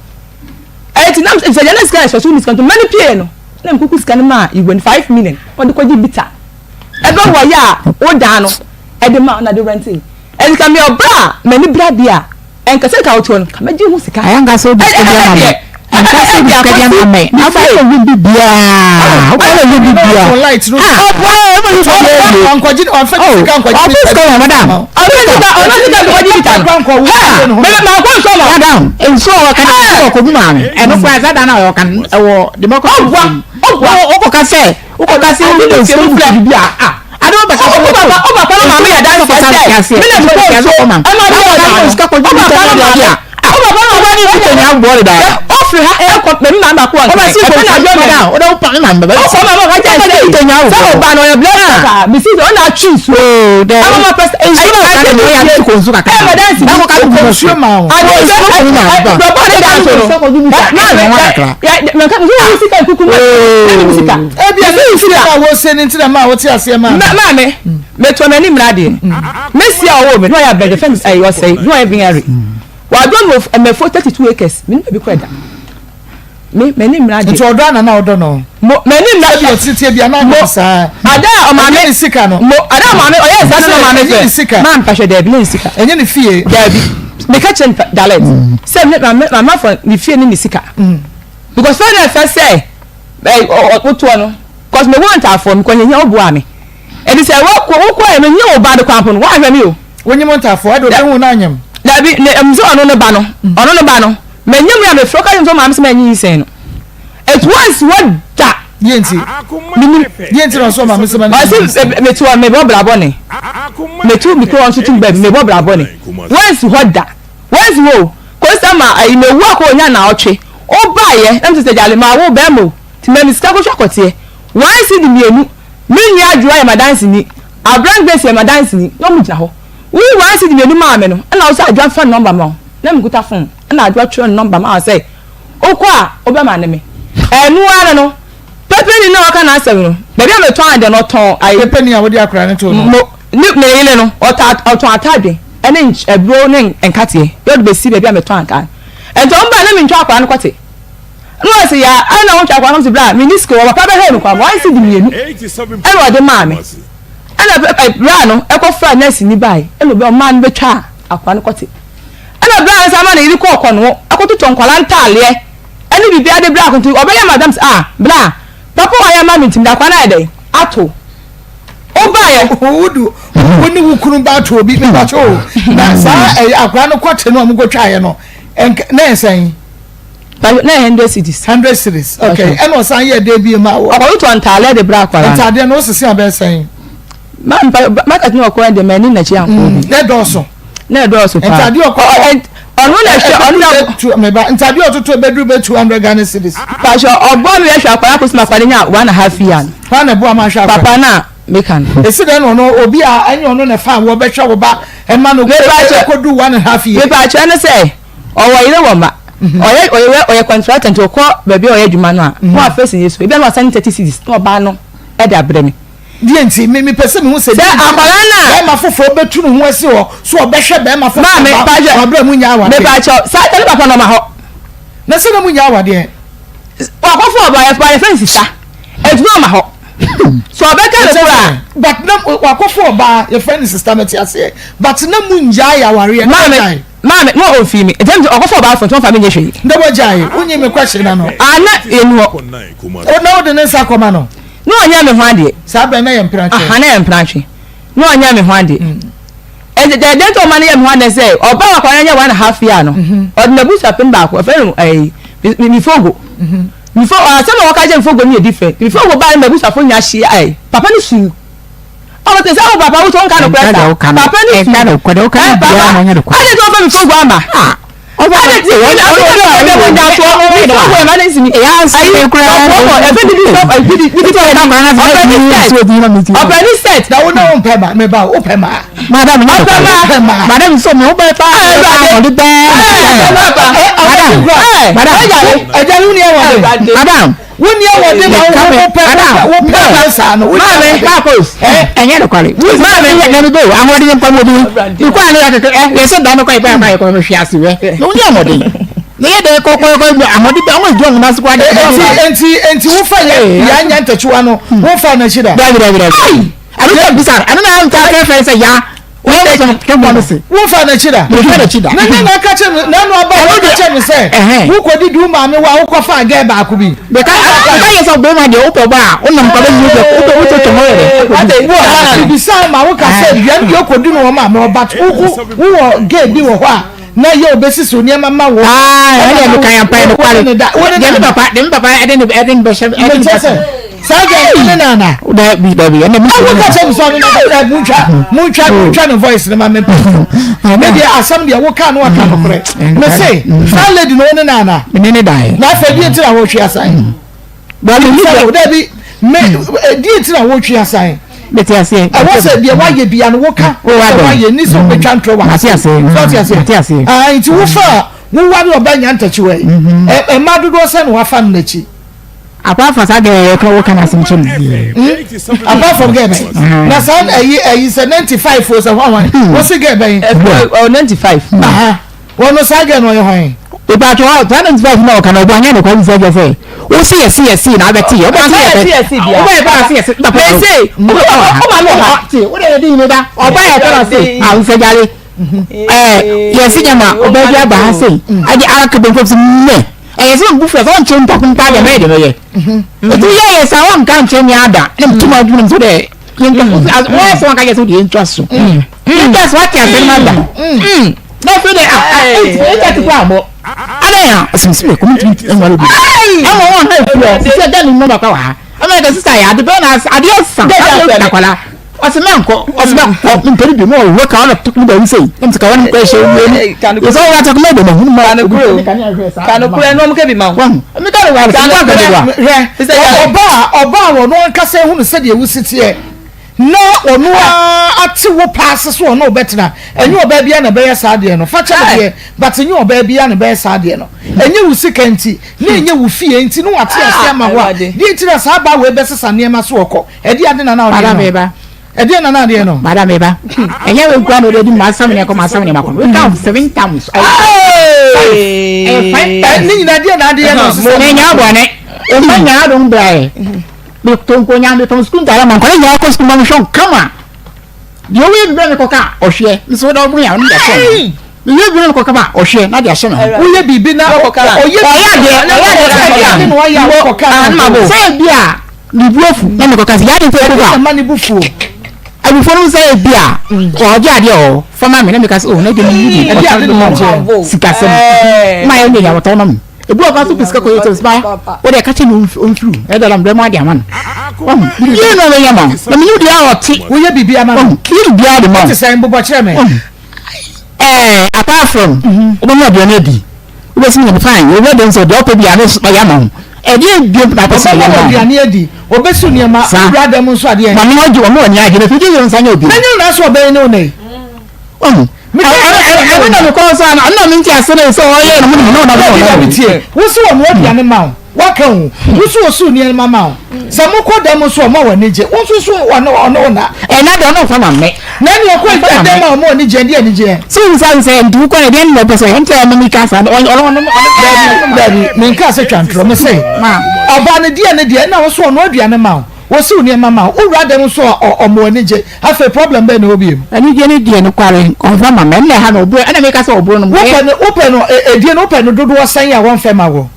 S4: I think it's a jealous guy for soon come to many piano. Then Cuckoo's Canama, you win 5 million on the Quadi bitter. Ever were ya, or Dano, at the mountain at the renting. And come your bra, many blood beer, and Cassette out one. Come and do music. I am so bad. And Cassie be a man. I will be beer. I will be beer. Lights, no. Uncle, madam. I well, I don't know if I'm 32 acres. Maybe quite that. Me, many mad. It's all done and I don't know. Many mad city be another. I don't mammy sick. I don't mammy. Oh, yes, I don't mammy sick. Man, Pasha, there be sick. And then if you make a change dialect. Say, my mother, if you're in the sick. Because first say, what one? Because me want our phone when you're boy. And he said, what, I mean, you about the company. Why have you? When you want our phone, I don't know. There be so on the banner. Many of the focus on Mam's many saying it was what that Yancy. Yancy also, Mamma. I said, me to a Mebobra Bonnie. Me too, because you to bed, Mebobra Bonnie. Where's what that? Where's woe? Costama, I may walk on your now, oh, buy it, and to say, Alima, oh, Bamo, to make me scapo chocolate. Why is it the me? Me, I dry my dancing. abran base ma dance ni no mu gina ho we wan see the ma me no na also adwa phone number ma na me guta phone na adwa tro number ma say okwa obema ne me enu ara no pepe ni na waka na asem no be me to ande no ton ai
S2: pepe ni a wo di akra ne to no
S4: ni me yele no oton atade ene ebro ne enkate yo de be si be me to anka ento mba na me ntwa akwa no kwate no say ya ana wo ntwa akwa no se bra minister wo papa be he no kwa wan see the mienu e wo de ma me ana bra no ekofra nurse ni bai eno be o man be twa akwa no kwate ana bra sa ma na iri ko no akoto tonkwala ntale eni bibi ade bra kontu obele madam bra papa wa ya mami tim da kwa na ede ato oba ye
S2: wudu woni wukuru ba to obi me ba cho na sa akwa no kwate no omgo twa ye no na ensan
S4: na 100 cities
S2: okay eno san ye de bi ma wo
S4: akoto ntale de bra kwa
S2: ntade no sisi abensan
S4: market no ko de mani na chi anko
S2: na doso
S4: pa
S2: ntade ko
S4: onu na hwe onu
S2: me ba ntade ototo bedru be 200 Ghana cedis
S4: pa sho ogbo mi hwe akwara ko sima kwade nya 1.5 year
S2: pa na bo ma hwe
S4: papa na mekan
S2: esi de no obi a anyo no na fa wo be hwe wo ba e ma no ko du 1.5 year
S4: me pa che na say owo ire wo ma oye contractor to ko be oye adwuma no a mo afese yesu e be no 30 cedis no ba no e da bre me
S2: dienti me pese me hu se
S4: akwara na
S2: e ma fofo betu no ho ase ho so obehwe be ma fofo
S4: ma me pa je
S2: abra mu nya awade
S4: me pa cho sa tele papa no ma ho
S2: na se na mu nya awade
S4: wakofo oba ya pa fence sa eduma ma ho so obeka le kura
S2: but na wakofo oba your friend systematic ase but na mu nya ya ware
S4: ma me no o fi mi dem wakofo oba fo ton fa me nyehwe
S2: ndebo jai unyi me question na no
S4: ana enu
S2: o na o de ne sa Akoma no
S4: no anya me ho ade
S2: sa be na ye mpranche
S4: aha na ye mpranche no anya me ho ade e de to man ye me ho ade say oba wakwa nya 1.5 year no o de na busa pen ba ko fe no mi fogo mi fo asema waka je fogo ni e different mi fogo ba na busa fo nya hie ai papa ni su o te say o papa wo ton ka no pressa papa ni su
S3: ka no ko do ka bia mo nya do ko
S4: ade to fa mi fogo ama o ba de ti won o nya so o ma na si mi ya si
S3: kura
S4: e fe di stop I did to na ma na so di na mi ti o ni set
S2: na wo na o pema me ba o pema
S3: madam nya madam so me o ba pa o di ba
S2: madam aja nu ni e wo
S3: madam
S2: woni e wo de wo pema sa no
S3: ma me Akos enye do kwale ma me na mi do amodi ni pa modi ni kwa ni ya se da no kwa ipa ma ko me hwe ase we no ni amodi ni ye de ko amodi ba won jo na squad
S2: enti wo fa ya nya ntachiwa no wo fa na shida
S3: ai ani ta bisa ani na nta ka fa se ya wo de ke mo no se
S2: wo fa na shida na ka che na no aba wo ka che me se wo ko di du ma me wa wo ko fa ga ba ku bi
S3: be ka ye so be ma de o pe ba o nam ka be ni o to mo re
S2: wo bisa ma wo ka se yan yo ko di no ma me o bat wo ga bi wo ho a na ye obesi so ni mama wo
S3: ene me kan pa no kwale dem papa eden be chef eden
S2: saga na
S3: da bi ene mi
S2: wo ka che so ni na mucha no voice na ma me me dia asam dia wo ka no aka no kore me say fa lady no na
S3: ne dai
S2: na fa bi tira wo hwe asan ba mi da bi me di tira wo hwe asan
S3: beti ase
S2: e wo se dia wa ye bia no wo ka wa ye ni so betwa ntro wa
S3: ase ase
S2: nti wo fa wo wari oba nya ntachi we e ma dodo se no wa fa no nachi
S3: apart from that they wo kana sim chim
S2: apart from game na san ayi 95 for so one wo se game
S4: 95
S2: aha wo no sa game no yo hwan
S3: ipa to 95 na kana obo anya ne kwa nse je say wo see na abeti o ba see o ba ba see na pa
S4: say
S3: o ma lo ha ti o de di ni da o ba ya tara say a nse jare yes nyama o ba bia ba ha say ade araka be ko me yes mo bufa so nche mpa kumpa de me de me ye tu ye sa won kan che ni ada nem tuma du nem so de yen ka wo so kan ye so de ntwa so that's what you say mother no fe de e ti kwa mo ada ya asimsime ko mti enware bi awo won ha fu se da ni no ba kwa ha ama ka sister ya de be na ade osan da kwala osimenko mperi bi mo wo ka na tukun da nsei nem tika won ko she wi yo so wa takuma de mahunu ma
S4: kanukure no mke bi ma
S3: wa mi ka wa
S2: oba wo no ka se hunu se de ewusitie no onu ati wo pass so no better enye oba bia na be yesa de no fa che but enye oba bia na be yesa de no enye wo sikanti na enye wo fie nti no wate ase ama ho di ntira sa ba we be sesa ne ma so okọ edi ade na o de edi na na de no
S3: madam eba enye we gwa no de ma sam ne ko ma sam ne ma ko we count 7 times
S2: ni nyina de na de no
S3: mo ne nya bo ne o ma nya do mbrae me ton ko nya me ton skun dara man ko nya ko skun ma shon kama de we bi me ko ka o hwe so da obu ya no ya so ni bi me ko ka ba o hwe na de aso no
S2: wo ye bibi na o ye de no ya ko ka
S3: na bo say bia ni buofu na me ko ka ya de ko ba
S2: ma ni bufu
S3: abi fonu say bia o ja de o fama me na me ka so na de ni
S2: e dia de no
S3: sika sem ma ye ne ya wato na me ebu aka so piska ko yoto sba o de ka che no onfuru e da lam de ma de ama no ye no me yama na me yudi a oti
S2: wo ye bibi ama no
S3: kiri bia de ma
S2: ti say mbo kire me
S3: apart from o mo bia na di o be sin me fine o be dem so de o pe bia na so yama e de bi na person yama
S2: bia na di o be su niema brother mo so ade en
S3: ma me oju o mo nya age na fi je nsa nya obi
S2: na nyu na so be no nei
S3: me na me ko so na me nti asere so o ye no mo na
S2: wusu wo no aduane ma wo waka hu wusu wo su niema ma wo samu ko dem so mo wani je wusu so ono na
S3: na de no fa ma me
S2: na ni ko dem ma mo ni je ndi ani je
S3: so nsa ndu ko na de no be so enta ma mi ka sa ono
S2: daddy me nka se twantro me say ma oba ne die ne die na wo so ono aduane ma wo wosu niema ma wo wura dem so omo ani je afa problem be na obi em
S3: ani die ne die no kware confirm ma me ha no obro na me ka sa obro no
S2: wo pe no edie no pe no dodo wasan ya won fe ma wo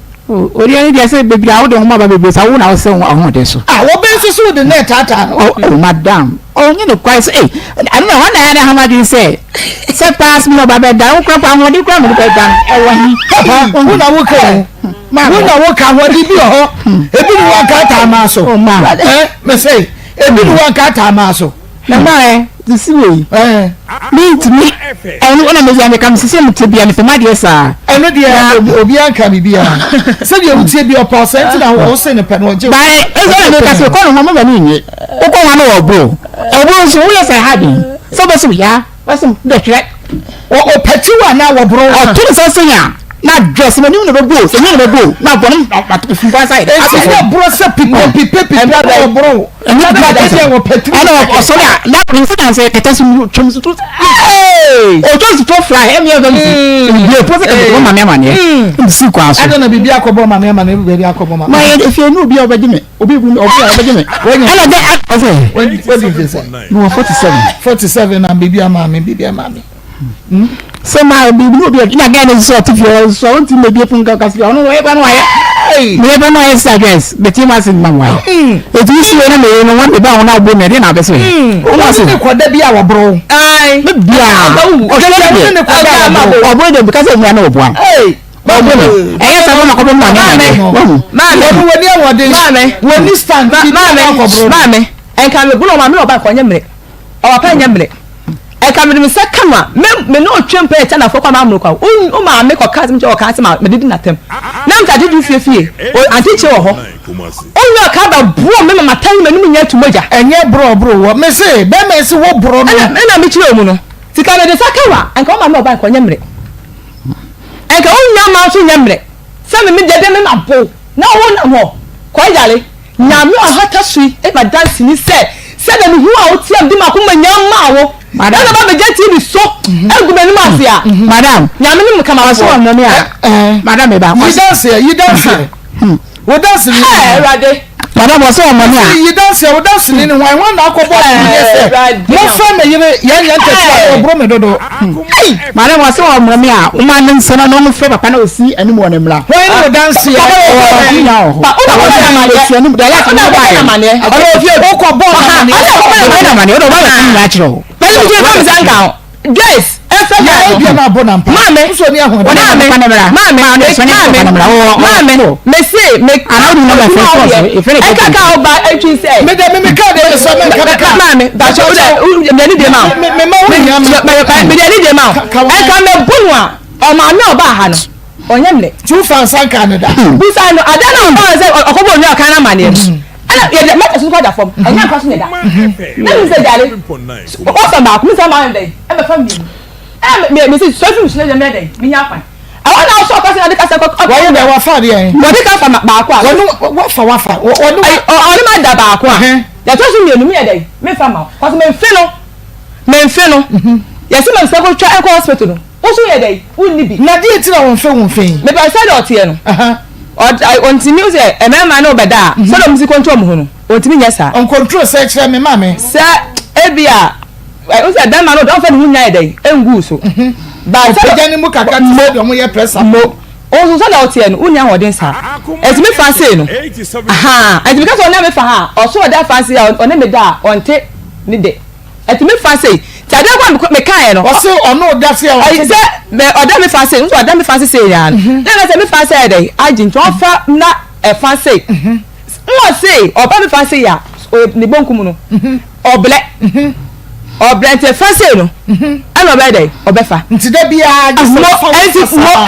S3: ori ani dia se bebi awo de ho ma ba bebi sa wo na wo se ho de so
S2: wo be so de net ata
S3: madam onye no kwai say ani na wana ya na ha ma di say pass me no ba be da wo kra pa ho di kra me be dan e wo hi
S2: wo na wo ka ma wo na wo ka ho di bi ho ebi ni wa ka ta ma so me say ebi ni wa ka ta ma so
S3: na ma the see me to me enu ona me ya me kam sisi me tebia ne fema de sa
S2: enu de obi anka bibia se de o tie bi o percent na o se ne pe no je
S3: ba e me ka se ko no mo ba ni nyi o ko wa no wo bro e bro so wo ye say ha bi so be so ya wa so de tire
S2: o peti wa na wo bro
S3: o tu so so ya na dress me ni no be go so ni no be go na bon na to fi kwa side
S2: e se na bro se pipe na bro
S3: and you brother say
S2: wo peti
S3: o so na ni se kan say tete so chum so to o just to fly em ye dem bi po se ka ma me ma ne si kwa so
S2: ada na bibia akobo ma me ma na bibia akobo ma
S3: ma ye if you no bi obaji me obi bu obi obaji me ala de
S2: what did you say
S3: no
S2: 47 na bibia ma me
S3: so ma bi no bi na ga na so to fi so unti me bi fun ka kasi ono we ba no aye me ba no aye suggest the team has in my way e ti si na me no wan be ba ona bo me de na be so
S2: o ma se ko da bia wo bro
S3: ai me bia o se ne ko da ma o bo de because me na obo am ba bo me e ya sa ma ko bo ma me
S2: woni awode woni stand
S4: ma me enka me bu no ma me oba ko nyemre o pa nyemre eka me se kama me no twempe e na fokwa ma amro o ma me ko kasim che o kasim me didi natem na mta didi fie o anti che wo ho o nya ka ba buo me mama tan me no nya tumoja
S2: enye bro wo me se be me se wo bro no
S4: na me chire mu no tika me de sakawa enka o ma me oba ko nyemre enka o nya ma so nyemre se me de me na bo na wo na ho ko yale nya me o hata sui e ba dance ni se da me hu a o tiam di ma ko ma nya ma wo madam ba me get ni so egu me ni ma fia
S3: madam
S4: nya me ni kama so no me a
S3: madam me ba
S2: you dance wo dance ni
S4: rade
S3: madam was so money
S2: you dance ni ni wan na akobo mo fa me yire ya ntete o bro me dodo
S3: madam was so money a o ma nin sana no mo fe papa na osi ani mo nemla
S2: when you dance ya
S3: pa o na ma le si ani da ya na ba ya
S2: o fi o ko bo
S3: na mani o do ba na chiro
S4: pẹ̀lú je ba mi zanka guys efe
S2: ya bi na bo na mpa so ni ahun
S4: mame me say me
S3: around no ba first if any
S4: e ka ka oba etwi say
S2: me ka de so me ka
S4: mame ba so me ni de ma
S2: me ma wo nya
S4: me de ni de ma e ka me bunu a o ma me oba ha no onyemle
S2: tu fan san Canada
S4: bisa no ada na o say okobo ni aka na mane ya mata so kwa da fom anya kwa so ne da na mi se jare o fa ba ku mi se ma ndai e be fa mi me se so fi mi se le me dai mi nya kwa awon na so kwa se na de ka se kwa
S2: wo ye wa fa de yen
S4: wo de ka fa ba kwa
S2: wo fa wo
S4: oni ma da ba kwa ya to so mi enu mi ye dai me fa ma kwa so me mfe no ya se me se ko twa e ko hospital no wo so ye dai unni bi
S2: na die ti na won fe
S4: me ba se de otie no on music e me ma no beda so do music control mo no on timi nya sa
S2: on control se kire me ma me
S4: se ebia o se dan ma no don fa ni nya dai engu so ba
S2: se jani mu kaka ti se do mo ye pressure
S4: mo o so da otie no unya hodin sa etimi fa se no aha etimi ka so na me fa ha o so da fa se on me da on te ni de etimi fa se tade kwa me kan no
S2: o se ono da se o
S4: se me oda me fa se so oda me fa se ya na se me fa se dai agin to fa na e fa se no se oba me fa se ya ni bonkum no oble te fa se no ana oba dai obefa
S2: nti da bia
S4: mo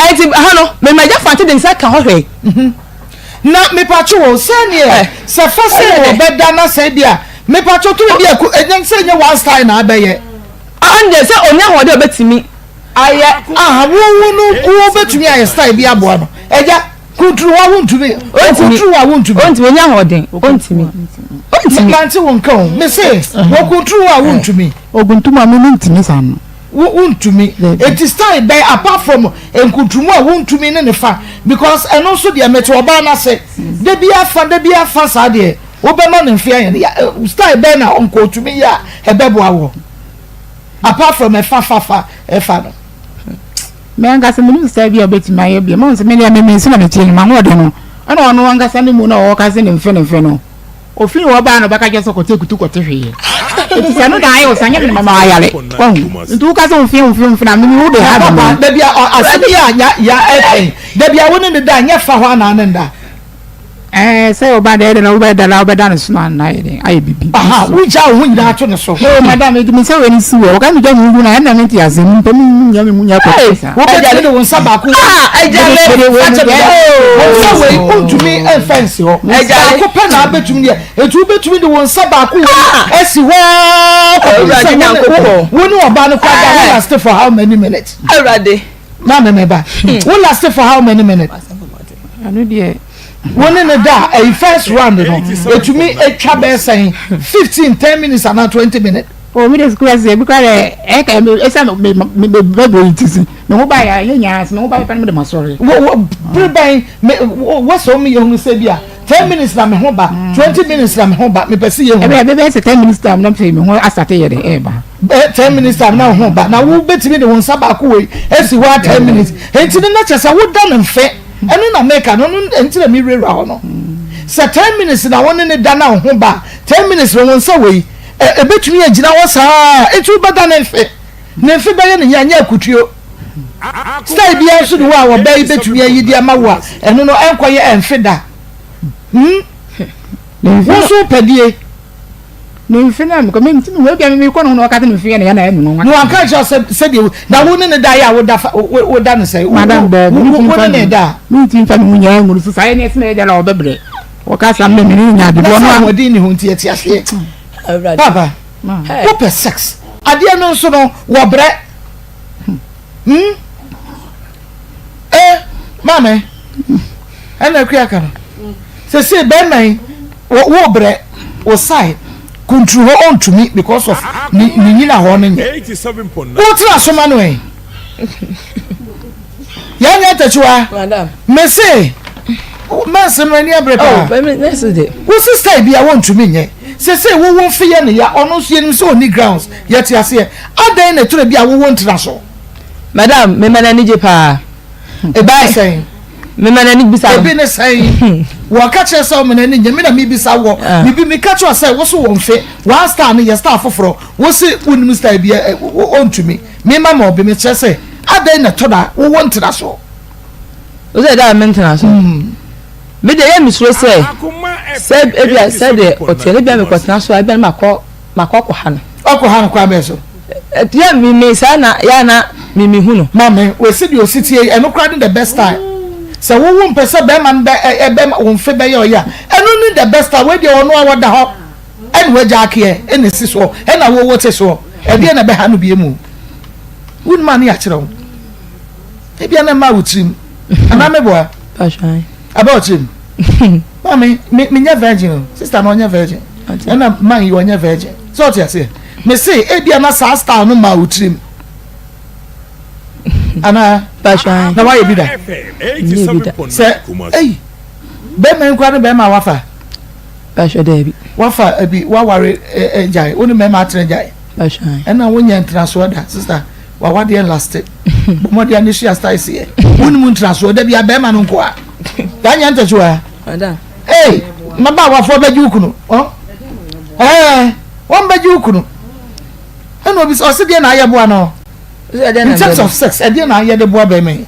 S4: enti ha no me ma ja fa te den sa ka ho hwe
S2: na me pacho wo se ne se fa se obeda na se bia me pacho to bia ku enyan se nye one style na abeye
S4: ande se onya ho de obetimi aye
S2: wo no ku obetumi aye style bia bo no eja kutru wa wontumi ontimi
S4: onya ho den ontimi
S2: planti won kan me say wo kutru wa wontumi
S3: oguntuma me ntimi san
S2: wontumi it is style by apart from enkutrumu a wontumi ne fa because eno so de meto oba na se de bia fa sa de obema ne mfia yen style by na onkotumi ya ebebo awo apart from fa no
S3: me angasa me style bia obetimi aye bia mo se me me se na me tie ma ho de no ana ono angasa ne mu na o ka se ne mfe no ofin wo ba no baka je so kote kutu kote hwe eti se no da ayo sanya me mama ayale ntu ka so ofin na me wo de ha
S2: da bia asebia ya da bia woni ne da nya fa ho ana ne nda
S3: se o ba de na o ba da no suna na ye aye bibi
S2: aha wo ja wo nya ato ne so
S3: madam e mi se we ni si wo ka mi ja mu na na me ti ase mu pe mi nya me mu nya ko
S2: wo be de won saba ku
S4: ajale
S2: wo we untumi fence ho ko pe na betumi de etu betumi de won saba ku esi ho wo ni oba no kwa da last for how many minutes
S4: already
S2: na me ba wo last for how many minutes
S3: anu de
S2: one in the da a first round no etumi etwa be say 15-10 minutes and 20 minutes
S3: o mi de school say because ka me esa me be itisi me ho ba ya nya me ho ba pa me de masori
S2: wo pre wo so me you say bia 10 minutes na me ho ba 20 minutes na me ho ba me pese ye ho
S3: be say 10 minutes time na me me ho asate ye de ba
S2: 10 minutes time na ho ba na wo betimi de won saba ko we esi ho 10 minutes enti na chesa wo da na mfe enu na make no enti na mi rera ho no se 10 minutes na won ne da na ho ba 10 minutes won sa we ebetumi agina wo saa etu bada na mfe be ye ne nya akutuo style bia so de wo a wo be betumi ayidi ama wo a enu no enkoye emfe da wo so pedie
S3: ne mfe na me ko me ntimi wo bia me ko no no ka te mfe na ya na enu no
S2: no aka jo se de na wo ne da ya wo da no say
S3: madam be
S2: wo ne da
S3: mi tin fa mu nya mu so sai ne se me da la obebre wo ka sa me ni nya de bo no
S2: odi ni ho nti ati ase baba papa sex ade no so no wo bre mame ana kria kana se be man wo bre wo side control on to me because of ni nyina ho no 87.9 wo ti asoma no ya nya tachiwa
S4: madam
S2: me say Master mani abrepa.
S4: Oh, next day.
S2: Wo sister bia won to me nye. Se wo won fe ye ne ya ono so yenim so ni grounds. Yet ya se adan na ture bia wo won tra so.
S4: Madam, me manani je pa.
S2: E ba say.
S4: Me manani bisa.
S2: E bi ne say. Wo ka che say o manani nye me na me bisa wo. Me bi me ka che say wo so won fe. One star ne ye star foforo. Wo se unim star bia on to me. Me mama obi me che say adan na toda wo won tra so.
S4: O say that maintenance. Me dey me sure say ebia say de hotel bia me kwatena so abia makọ ha no
S2: ha no kwa be so
S4: ya me say na ya na me hu no
S2: mama we see the city and no crowd the best time so wo won pese be man be won fe be yo ya eno ni the best way dey ono awada ho ene we jaake e na si so e na wo te so e de na be ha no bie mu won man ya kire wo e bia na ma wutrim ana me boa
S4: passion
S2: about him mami me nya virgin sister no nya virgin ena man you nya virgin so what you say me say e bia na sa star no ma wutrim ana
S4: passion
S2: na why you be that say hey be men kwa no be ma wafa
S4: passion there bi
S2: wafa abi wa ware enjai oni me ma tre enjai
S4: passion
S2: ena wonya ntraso da sister wa wade last mo dia ni share style see woni mu ntraso da bia be ma no nko a da nya ntacho a
S4: ada
S2: hey ma ba wa fo beji ukunu won beji ukunu ena obi so se dia na aye boa no in terms of sex e dia na aye de boa be me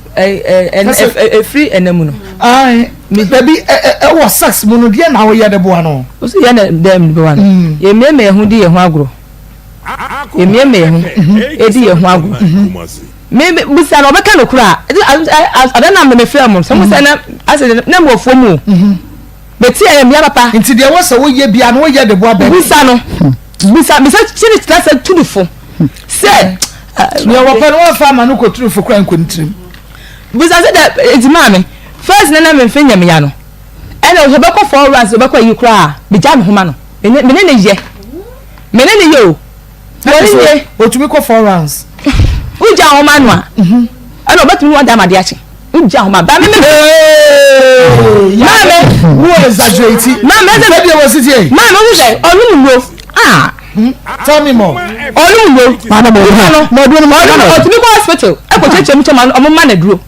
S4: free enemu no
S2: ai me baby e was sex mu no dia na wo ye de boa no
S4: o se ya na dem be wa no ye me hu di ye hu agro ye me hu e di ye hu agro me busa no be ka no kura ada na me free am so mo se na ase na mo fo mu beti e me papa
S2: nti dia wo se wo ye bia no wo ye de boa be
S4: busa no busa me se chiri tira se tudufo se
S2: me wo pe no wo fa ma no ko tudufo kra nko ntrim
S4: busa se da enti ma me first na me mfe nyam ya no ene o be ko for runs o be ko yi kura bi jam homa no me ne ye o ye
S2: o tumi ko for runs
S4: uja homa no a ene o betumi wanda ma de achi uja homa ba me mame
S2: wo exaggerate
S4: mame se
S2: be wo sitie
S4: mame o se olumulo
S2: tell me more
S4: olumulo
S2: mama mo do no
S4: o tumi ko hospital e ko cheche mu chema o mo ma na duro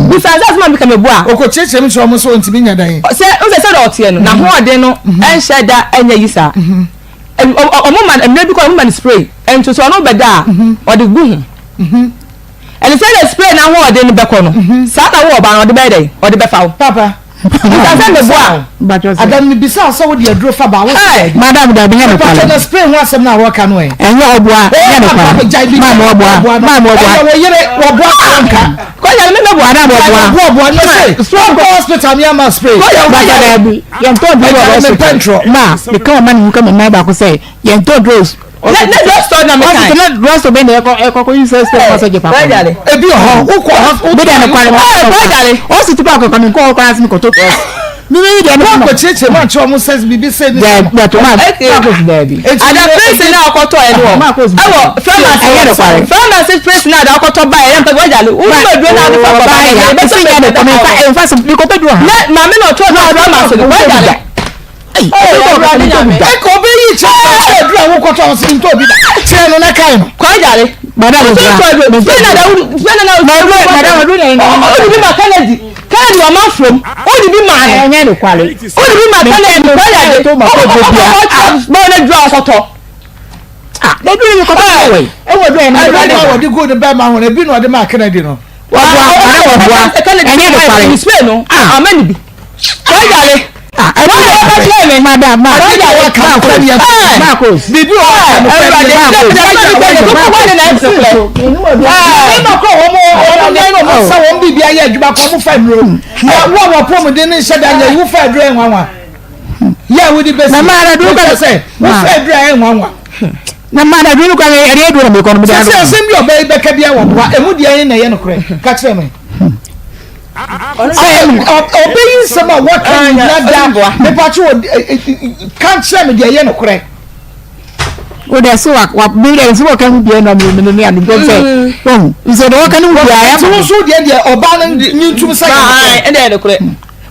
S4: busa za ma bika me bua
S2: o ko cheche mu choma so ntimi nya dan
S4: se do otie no na ho ode no en sheda enya yisa o mo man emre bi ko mo man spray en to so no beda o de gu and say the spray na ho ode no be ko no sa na wo ba no de be dey o de be fa wo
S2: papa
S4: busa za me bua
S2: adam mi bisa so wo de aduro fa ba wo
S5: madam da binya no
S2: papa na spray ho asem na wo ka no
S5: enye obua nya no kwa mama obua
S2: wo yere wo bua kanka
S4: ko ya me bua na
S2: bua no say strong hospital mi ama spray
S4: ko ya ba
S5: da bi yen to do
S2: me pentro
S5: ma the come man nka me ba ko say yen to dose
S4: let just start na me
S5: kan let rest of be ko use spray message papa
S2: ebi ho wo ko
S5: be da no kwale o si tipa ko kan ko ko asin ko to mi de no
S2: ko cheche man cho mo says bibi say ni
S5: da to ma ko da bi
S4: ada place na okoto e no ewo pharmacy place na da okoto ba e npe wajale wo me duro na ni fa ko ba e be se me da
S5: en fa mi ko to duro ha
S4: ma me no to na pharmacy wajale
S2: ko be yi che duro wo ko to sin to bi da che no na kai no
S4: ko wajale
S5: madam
S4: na da madam
S5: do ni
S4: o bi ma Kennedy wa man from o di bi ma na
S5: enye no kwale
S4: o di bi ma Kennedy ko ya
S5: to ma ko do bia
S4: bo na duro soto
S5: they do ni ko to we e wo do na
S2: wo di go de ba ma ho na bi no de ma Kennedy no
S5: wa enye no kwale
S4: Spain no amani bi ko wajale
S5: madam ma
S2: Akos bibi o sa won bibi aye adwuma ko mo fa mro na wo pom de ne sheda nya wu fa adre nwanwa ya wo di besi
S5: na ma do ka
S2: say wo fa adre nwanwa
S5: na ma da do ka ere do na me ko no
S2: say sem bi obey be ka bia wo boa emu de yin na ye no kre ka kire me obey some what can not damn me pachu can't share me de ye no kre
S5: o de so wa bi de so kan bi na me ni ani go say so do kan bi ya
S2: so de oba na ni ntum say
S4: e de no kre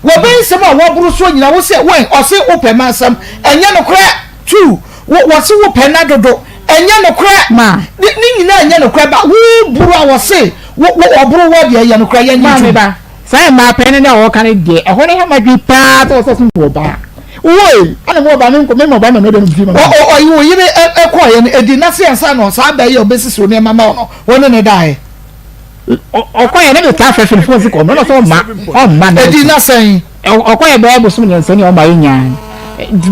S2: wo be some wo buru so nyina wo say when o say open man sam enye no kre two wo say wo pen na dodo enye no kre
S5: ma
S2: ni nyina enye no kre ba wo buru a wo say wo buru wo de ye no kre ye nyi
S5: ba sai ma pen na wo kan de e ho ne ha ma dwi pa to so wo ba woi ana mo ba nko me mo ba no de nfi ma
S2: o yi wo yire ko ye no edi na se ansa no sa ba ye obesi so ne mama no won ne dai
S5: o ko ye ne ta fa fin fo si ko no so ma o ma na
S2: edi na sen
S5: o ko ye ba bo sum ne nsani o ma nya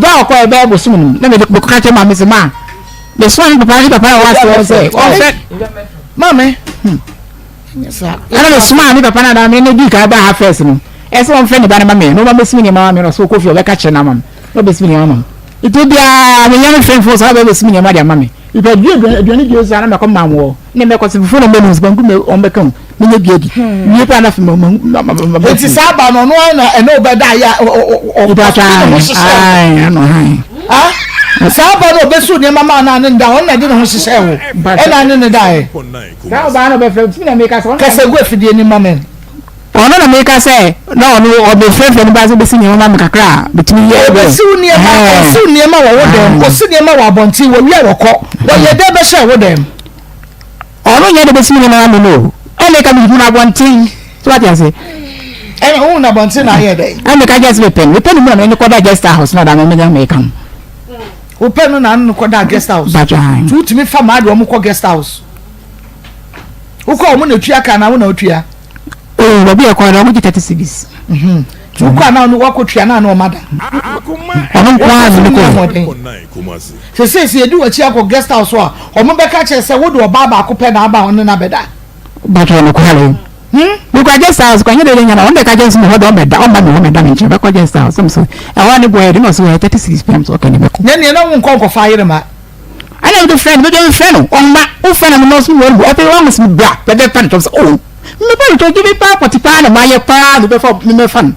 S5: ba o ko ye ba bo sum ne me ko ka che ma me se ma the son papa wa say o fe
S2: mame
S5: ana le suma ni papa na da me ne bi ka ba ha first no ese on friend ba na mama no mama besimi ni mama me no so kofi obeka che na mama no besimi ni mama ito bia me yam friend for so ba besimi ni mama dia mama ibe aduani bi oza na me ko mamwo ne me ko se fufu no menus bangu me on beka me nye biedi ni pa na fi mama
S2: eti saba no no na eno obeda ya
S5: o ba cha ai no hai
S2: saba no besu ni mama na ne nda on na di no hihye wo e na ne dai
S5: ka ba no be fe ti na me ka so
S2: ka se go afidie ni mama
S5: ono na me ka say no no o be fe no ba so be si ni mama me kakra betimi ye be
S2: besu ni ma wo dem ko si ni ma wa bonti wo wi awoko wo ye de be hye wo dem
S5: ono ye de be si ni mama me no ele ka mi na bonti so what you say
S2: e na bonti na ye dey
S5: ame ka just be pen we pen mu na me ko da guest house na da me kam
S2: wo pen no na no ko da guest house tu timi fa ma de o mu ko guest house wo ko mo na tua ka na wo na otua
S5: we be ko na mo 30 cities
S2: tu ko na no wako tua na na o mada
S5: ono kwa ni ko
S2: se edu wa chi akọ guest house o mo be ka che se wo de oba ba ko pe na aba on na beda
S5: ba to no ko hale we ko guest house ko nyede nya na on be ka just me ho do beda on ba me ho me da me nche be ko guest house so e wa ni boy de no so 30 cities pm so okay ni be ko
S2: ne na wo nko fa yire ma
S5: ana do friend on ma o friend no so wo e pe wa mo so bra be de fan to so oh me ba to give pa poti pa na ma ye pa do be for me fan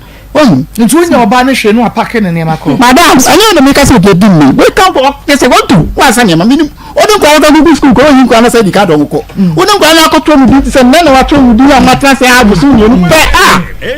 S2: ntu nya oba ne hwe no apake ne nema ko
S5: madam anya na me ka se de dim me we come for say want to wa sa nyama minim odun kwa ga gugu school ko yin kwa na say di ka do ko odun kwa na ko to mu bi se me na wa to mu di wa matra say abusu ni pe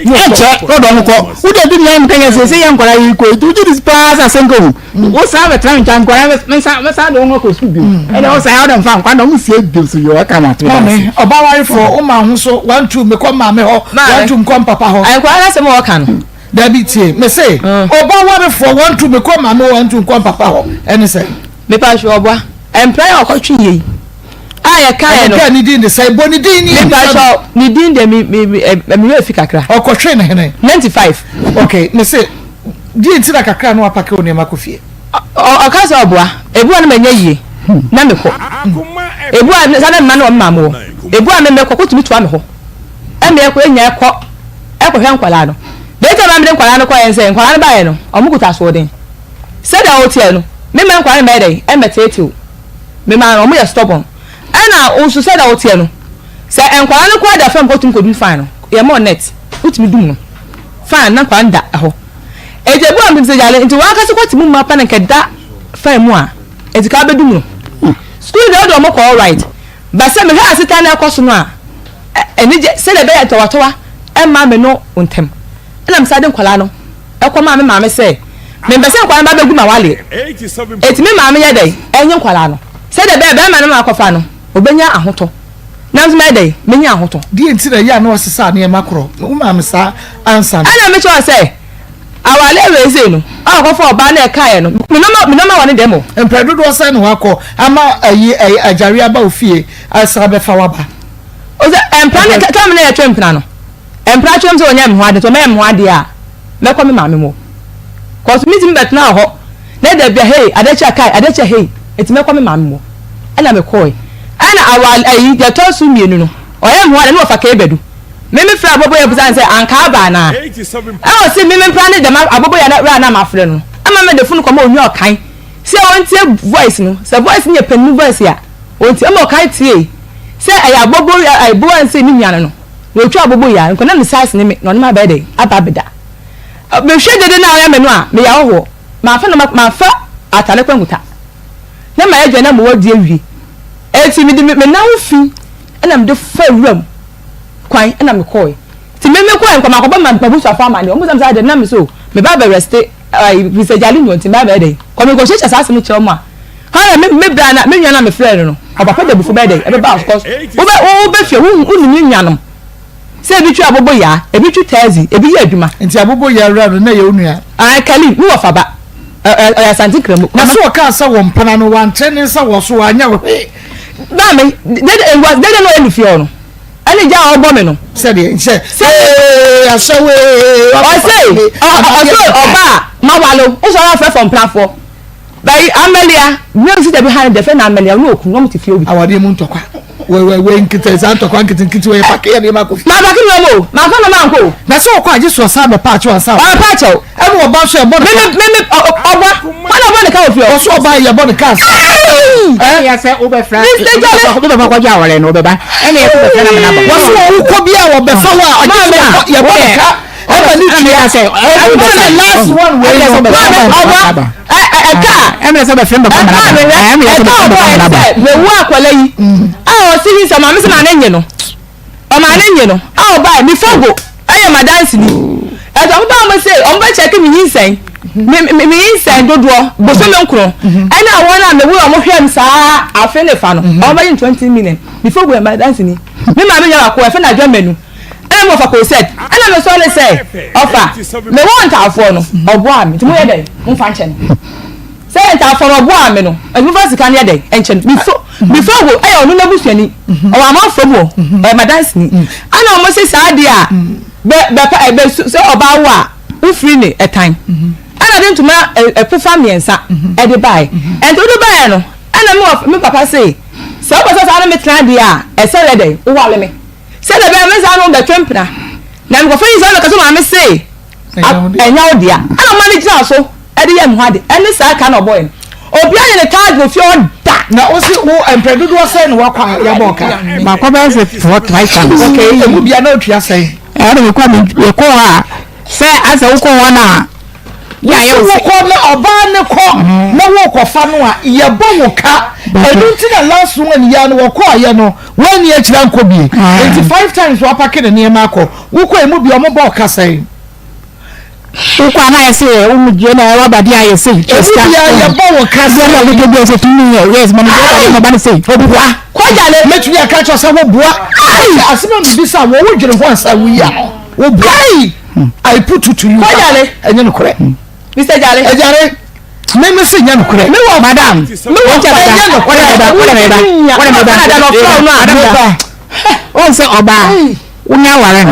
S5: ye che ko do ko u de dim na me ka say yan kwa yi ko tu ji dis pass asengo wo sa be tran chan kwa me sa do ko school bi e na wo sa ya do fa kwa na mu sie bi so yo ka ma to
S2: mame oba wari for o ma hu so 1 2 me ko mame ho 1 2 ko papa ho
S4: ai kwa na se mo ka no
S2: Dabitie me say oba wari for 1 2 me ko mame 1 2 ko papa ho eni say
S4: me pa hwe oba employer okotwe yi aya kai no
S2: ka ni din de say boni din ni
S4: me pa so ni din de me we fi kakra
S2: okotwe ne hene
S4: 95
S2: okay me say din tira kakra no apake oni ma kofie
S4: o ka so oboa ebu na manya yie na me ko ebu na sa na ma na o ma mo ebu na me ko kotumi to ame ho e me ko enya ko e ko hwe nkwala no beta ma mde nkwala no ko yen se nkwala no ba ye no omukuta so den se da hotel no me ma nkwala me dey e metete me ma no mo ye stubborn ana unsu se da hotel no se nkwala no ko da fam potum ko dum fan no ye mo net utimi dum no fan na kwa nda ho eje bu am se jale nti wa ka se ko timu ma pa na keda fan mu a eti ka be dum no school dey do mo ko all right ba se me ha asita na ko so no a eni je se le be ya towa e ma me no untem na msade nkwala no ekoma me maame se me mbese nkwala ba begu ma wale eti me maame ye dey enye nkwala no se de be ma no makofa no obenya ahoto na nzuma dey menya ahoto
S2: di enti na ya no osesa na e makro wo maame sa ansa
S4: ana me cho se awale weze no akofa oba na ekaye no me no ma wone demo
S2: empredo do sa no akọ ama ayi ajari aba ofie asa be fa waba
S4: o se empana ka me na ye twempna no empra twem se onya me ho ade to me ho ade a me ko me maame mo cause me tim bet na ho na da bia hey adecha kai adecha hey eti me ko me maame mo ana me koi ana awal ayi de to su mienu no oya me ho ade no fa ka ebedu me fra abobo ya busan se anka ba na e o se me fra ne de ma abobo ya na ra na ma frɛ no ama me de funu ko ma onyu okan se on tie voice no se voice ne penu voice ya on tie ma okan tie se aya abobo ya ai buan se ni nyan no we twa abobo ya nko na me size ne me no ma ba dey ababeda me hwe dede na ya me no a me ya ho ma fa na ma fa atale kwanguta na ma ya na mo wadi awie eti me de me na wo fi na me de fa ram kwan na me koi ti me koi nko ma ko ba ma busu afa ma le o mo sam sa de na me so me ba reste ai bi se jali nyon ti ba ba dey ko me ko checha sa se me che o ma ha me bra na me nwa na me frɛ no obapa de bufu ba dey e ba of course wo be fie wo ni nwanom se bi twa abobo ya e bi twa tazi e bi ya adwuma
S2: nti abobo ya ra na ye onua
S4: ai kali ni wo fa ba ya santi kremu
S2: na so ka sa wo mpana no wan training sa wo so anya wo
S4: ba me de no enu fie ono ani ja obo me no
S2: se de se asawe
S4: o se oba ma walo o so ra fe from platform by Amelia music dey behind the fe na Amelia no okun no mti fie obi
S2: awade mu ntokwa we nkita santo kwa nkiti we pake ne ma kofi
S4: ma pake no mo ma fa no ma nko
S2: na so kwa je so sa be patch wa sa
S4: patch o
S2: e mo ba so e bo me
S4: oba mana bo ne ka ofi o
S2: so oba ye bo ne ka
S5: ya say obe fra obe ba kwa ja wale no obe ba ene e ko be na ba
S2: wo so ko bia wo be fa wa ye bo ne ka eba ni
S5: ya say
S2: last one we
S5: oba emre so be friend ba na ba
S4: me wo akwala yi o si hi sama me se na nye no o ma nye no ba mi fogo aye ma dance ni e do ba mo say o ba check mi hinsen mi hinsen dodo bo so me nkro e na wona me wo mo hwem saa afi ne fa no o ba yin 20 million mi fogo e ma dance ni mi ma me ya ko e fa na dwa menu e mo fa ko set e na me so le say ofa me want afo no obo ami ti mo ye dey mo fa nche say ta for obo ami no e mi fa sika ne dey enche before go ayo no nabusuani o ama fomo e ma dance ni ana mo say saa dia be so oba wa ufri ni etan ana de ntuma e pefa miensa e de bai and do bai no ana me papa say so oba so ana me tran dia e say le dey o wa le me say le be me say no be twempna na me go fa yi say no ka so ma me say enya o dia ana ma ni gira so e de yam hade ene saa ka no boy obi anye ne tag go fi o da
S2: na o si wo empredudu o say no wakwa ya boka
S5: ma kwa ba se for try chance
S2: okay emu bia na otua say
S5: e do kwa me ko ha say asa wo ko wana ya ye wo
S2: ko na oba ne ko na wo ko fa no a ye bo wo ka edunti na last one ya no wo ko aye no when ye kira nko bi 85 times wa pake ne ma ko wo ko emu bia o mo bo ka say
S5: ukwa na yese umuje na wabadi ayese
S2: eska ya bawo kaze
S5: na we dey say tunu yes man go ba say obua
S2: kwajale metu ya ka cho say wo bua ai asema mbisa wo dwere ho ansa wi ya wo bua I put to you
S4: kwajale
S2: enye no kore
S4: Mr. Jale
S2: ejare me se nya no kore
S5: me wo madam me wo cha
S2: nya no kore
S5: ba on say oba unya ware no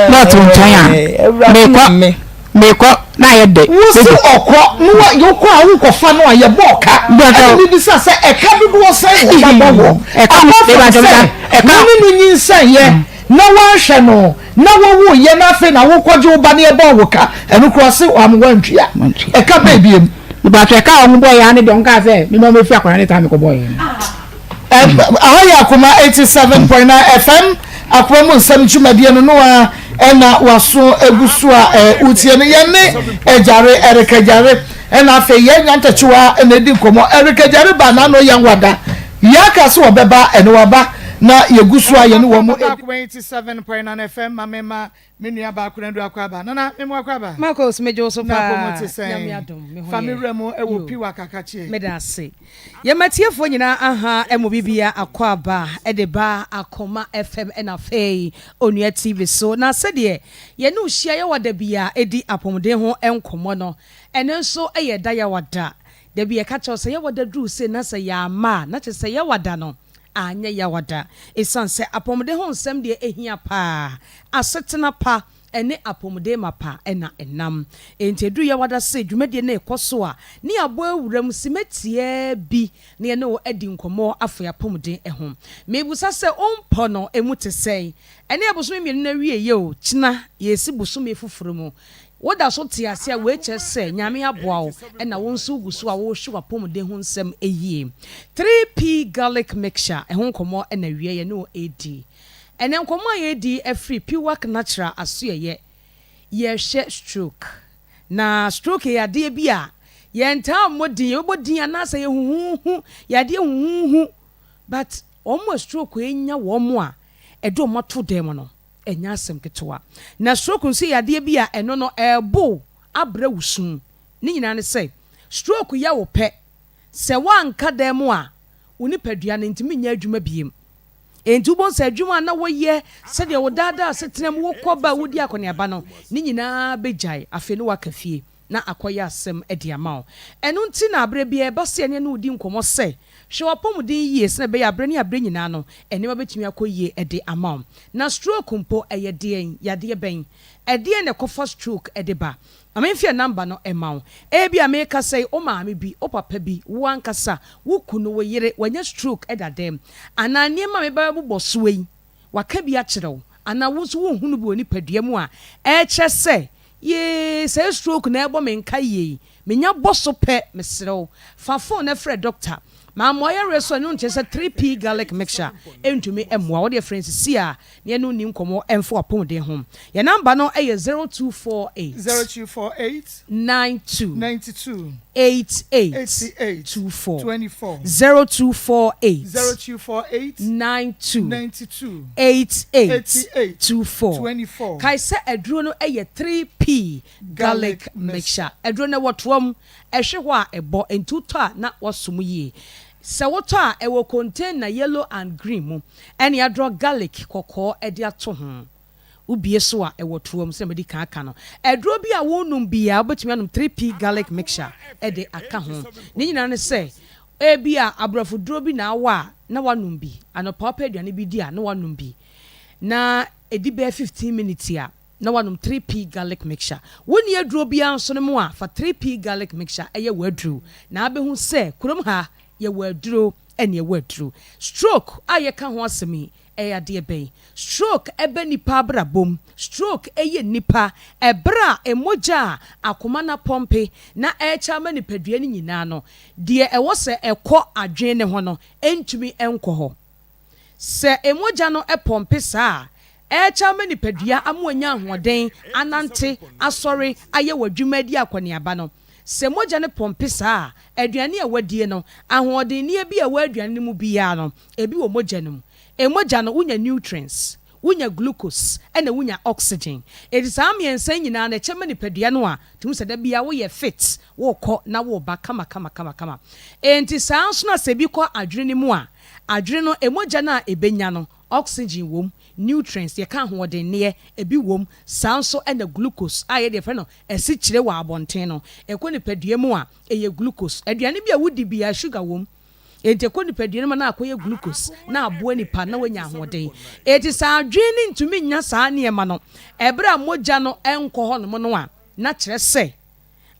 S5: not nchanya meko na ye de
S2: wo si okọ no yo ko a wo ko fa no a ye boka e bi sa se e ka bi wo sai wo ba bo e ka be ba jama e ka ni nyin san ye na wa hwe no na wo wo ye na fe na wo kwaje wo ba na e bo wo ka enu kro se wa mo wantua e ka ba biem
S5: ba fe ka o mo boy ya ne de nka se mi ma me fi akwara ne ta me ko boy
S2: ahaya Akoma 87.9 FM akwamu nsam twumade no no a ena waso egusu a utie no ye ne ejare erekejare ena afa ye nyantachiwa ena di nkomo erekejare ba na no ye nwada yaka so obeba ena waba na yegusu a ye no wo mu 87.9 FM mamema menua ba akunadu akwaba nana memu akwaba
S6: Maa Akos mejo so pa
S2: nyame adom family mu ewo piwa kakachie
S6: medase ye matiefo nyina aha emo bibia akwaba edeba Akoma FM na fei onua TV so na sede ye no hia ye wada bia edi apomden ho enkomo no ene nso eye da ya wada da bia ka cho se ye wada dru se na se ya ma na che se ye wada no anya ya wada esanse apomden ho nsem de ehia pa asetena pa ene apomden mapa ena enam enti edu ya wada se dwumade na ekoso a ne abo awuram simetie bi ne ne o edi nkomo afo apomden ehom mebusa se ompo no emute sei ene aboso mi na wie ye o kina yesi boso me fufuru mu woda so te ase a we che se nyame aboa wo na wo nso gusu a wo hwe apomden ho nsem eyie 3p garlic mixture ehon komo na wie ye no edi ene nkomo ayedi free pure natural asoye ye hwe stroke na stroke ya de bia ye nta modin ye bodin anasa ye huhu ya de huhu but omo stroke enya wo mo a edo moto dem no enya asem ketewa na stroke nsi ya de bia eno no ebo abra wusun ni nyina ne say stroke ya wo pe se wanka dem a oni padua ne ntimi nya adwuma biem enti bon sa adwuma na wo ye se de wo dada asetenam wo koba wodi akoneaba no ni nyina bejai afe no wakafie na akoya asem edi ama enu nti na abre bia eba se ene no di nkomo se hwe wapomuden yie se be ya abre ni abre nyina no enema betumi akoyie edi ama na stroke mpo eyede yade ben ede ne kofa stroke ede ba amemfia number no emaw ebi ameka say o maame bi o papa bi wo ankasa wo kunu wo yire wanya stroke edadem ana niema me ba bobɔ so yi waka bi a kyerɛw ana wo so wo hunu bi oni padua mu a ɛkyɛ sɛ ye say stroke na ɛbɔ me nka ye menya bɔ so pɛ mesrew fa phone na frɛ doctor ma moya reso no nche 3p garlic mixture entumi emwa wo de friends si a ne no ni nkomo emfo apon de ho ya number no eye 0248 92 88 24 0248 92 88 24 kai se aduro no eye 3p garlic mixture aduro no wotwom ehwe ho a ebo entuto a na wosom yie se woto a ewo container yellow and green mu ene adro garlic kokko ede ato ho ubie so a ewo tuom se medi kan aka no edro bi a wonum bia obetumi anum 3p garlic mixture ede aka ho ni nyina ne se ebi a abrafo dro bi na awa na wanum bi anopa pa aduane bi di a na wanum bi na edi be 15 minutes a na wanum 3p garlic mixture woni adro bi anso ne mu a fa 3p garlic mixture eye wadru na abehu se kurom ha ye wadru ene ye wadru stroke aye ka ho asemi eya de ben stroke ebe nipa bra bom stroke eye nipa ebra emoja akoma na pompe na echa ma nipadua ni nyina no de ewo se ekọ adwen ne ho no entumi enko ho se emoja no epompe saa echa ma nipadua amoanya ahoden anante asori aye wadwumadi akoniaba no se moja ne pompe saa aduane a wadie no ahoden ne bi a waduane mu bia no ebi wo moja no emoja no unya nutrients unya glucose ena unya oxygen it is amiensa nyina na chema nipadua no a tum se da bia wo ye fit wo kọ na wo ba kama enti sanso na se bi kọ adwene ni mu a adwene no emoja na ebenya no oxygen wom nutrients ye kan hoden ne ebi wom sanso ena glucose aye de fe no esi kire wa abonten no ekọ nipadua mu a eye glucose aduane bi a wudi bia sugar wom enti ekọ nipadua no na akoye glucose na aboa nipa na wanya hoden eti sa adwene ntumi nya saa ne ma no ebra moja no enko ho no no a na kire se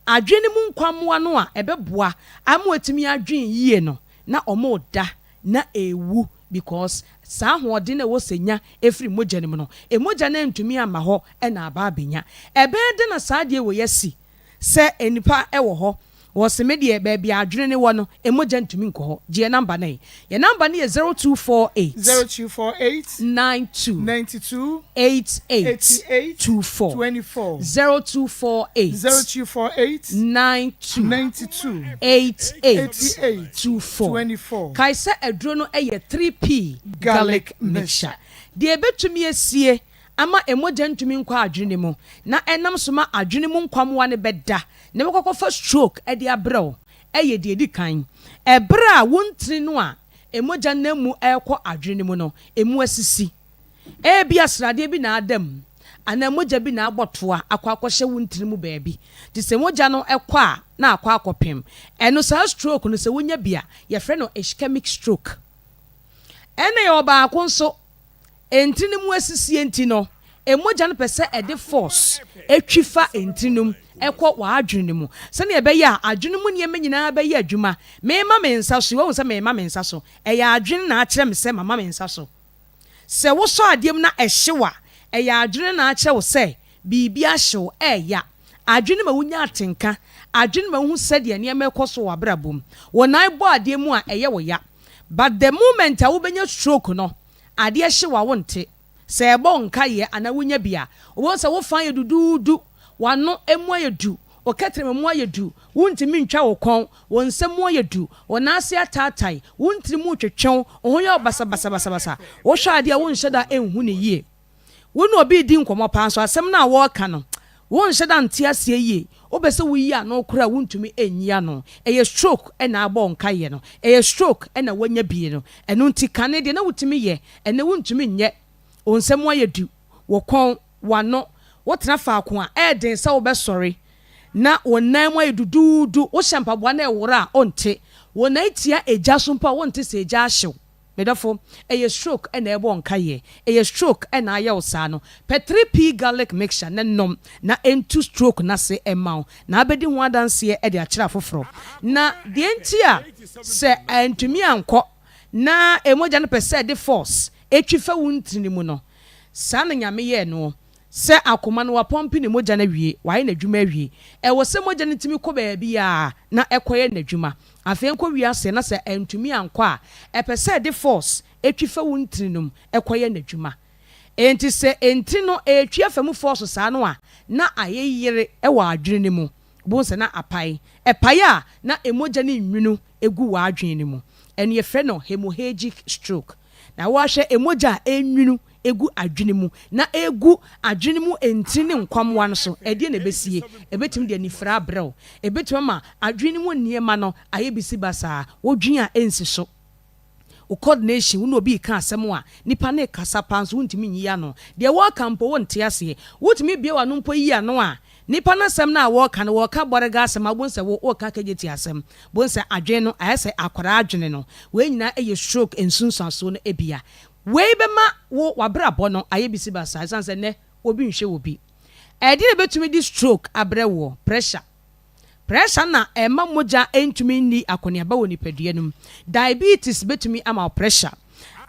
S6: adwene mu nkwamoa no a ebeboa amo etimi adwen yie no na omo da na ewu because saa hoden na wosenya efri moja ne mu no emoja na ntumi ama ho e na aba abenya ebe de na saa de wo yesi se enipa ewo ho wosemedie ba bia adwene ne wo no emoja ntumi nko ho je number na ye number na ye 0248 92 88 24 0248 92 88 24 kaisa adro no eye 3p garlic mixture de betumi asie ama emoja ntumi nkwa adwene mu na enam soma adwene mu nkwamwa ne beda ne bekokofo stroke e de abrɛw eye de edi kan ebra wontri no a emoja na mu ekɔ adwene mu no emu asisi bi asrade bi na adam ana emoja bi na abotoa akɔ akɔhye wontri mu baabi de se emoja no ekɔ a na akɔ akɔpem eno sa stroke no se wonya bia ye frɛ no ischemic stroke ene ye oba akonso entini mu asisi enti no emoja no pese ede force etwifa entinum ekọ wa adwene mu se ne ebe ya adwene mu ne nyina be ya adwuma me ma me nsa so wo se me ma me nsa so ya adwene na akere me se mama me nsa so se wo so adiem na ehyewa ya adwene na akere wo se bibia hyew ya adwene ma wunya atenka adwene ma hu se de ne mekoso wa brabom wo nan bo adiem mu a eye wo ya but the moment a wo benya stroke no ade hyewa wonte se ebo nka ye ana wunya bia wo se wo fan ye dududu wano emu ayedu oketre memu ayedu wuntimi ntwa wo kon wo nsemu ayedu wona ase atatai wuntiri mu twetwen ohoye basa wo hwa ade a wo nheda enhu ne yie wonu obi di nkomo pa so asem na wo ka no wo nheda nte ase yie obese wo yi a no kura wuntumi enyia no eye stroke na abo nka ye no eye stroke na wanya bie no enu nti kane de na wutimi ye ene wuntumi nye onsemu ayedu wo kon wano wotena faako a den sa wo be sorry na wonan mu edududu wo shampaboa na ewora onte wona itia eja so mpa wonte se eja ahyew medafo eye stroke na ebo nkaye eye stroke na aye osano pe 3p garlic mixture na nom na entu stroke na se emaw na abedi ho adanse e de akira foforo na de entia se antumi anko na emoja no pese de force etwifa wuntini mu no sa na nyame ye no se akoma no wapompi ne moja na wie waye na dwuma wie e wo se moja ne timi ko baabi a na ekoye na dwuma afen ko wi ase na se antumi anko a epese de force etwifa wuntrinum ekoye na dwuma enti se enti no etwi afamu force sa no a na ayeyere e wa adwene mu bo se na apai epai a na emoja ne nwunu egu wa adwene mu ene ye fre no hemorrhagic stroke na wa hwe emoja enwunu egu adwene mu na egu adwene mu enti ne nkwamwa no so ede na besie ebetim de nifra brew ebetim ma adwene mu niema no ayebisi basa wodwen a ensi so o coordination wo no bi ka asem a nipa na kasa panso wontimi nyi ya no de wo kampo wonte ase wotimi bia wa no mpo yi ano a nipa na asem na wo ka no wo ka borega asem abonse wo ka kageti asem bonse adwene no ayese akwara adwene no we nyina eye stroke ensunsanso no ebia we be ma wo wabrabo no ayebisi basa sanse ne obi nhwe obi edi na betumi di stroke abrewo pressure na ema moja entumi ni akoniaba woni peduanum diabetes betumi ama pressure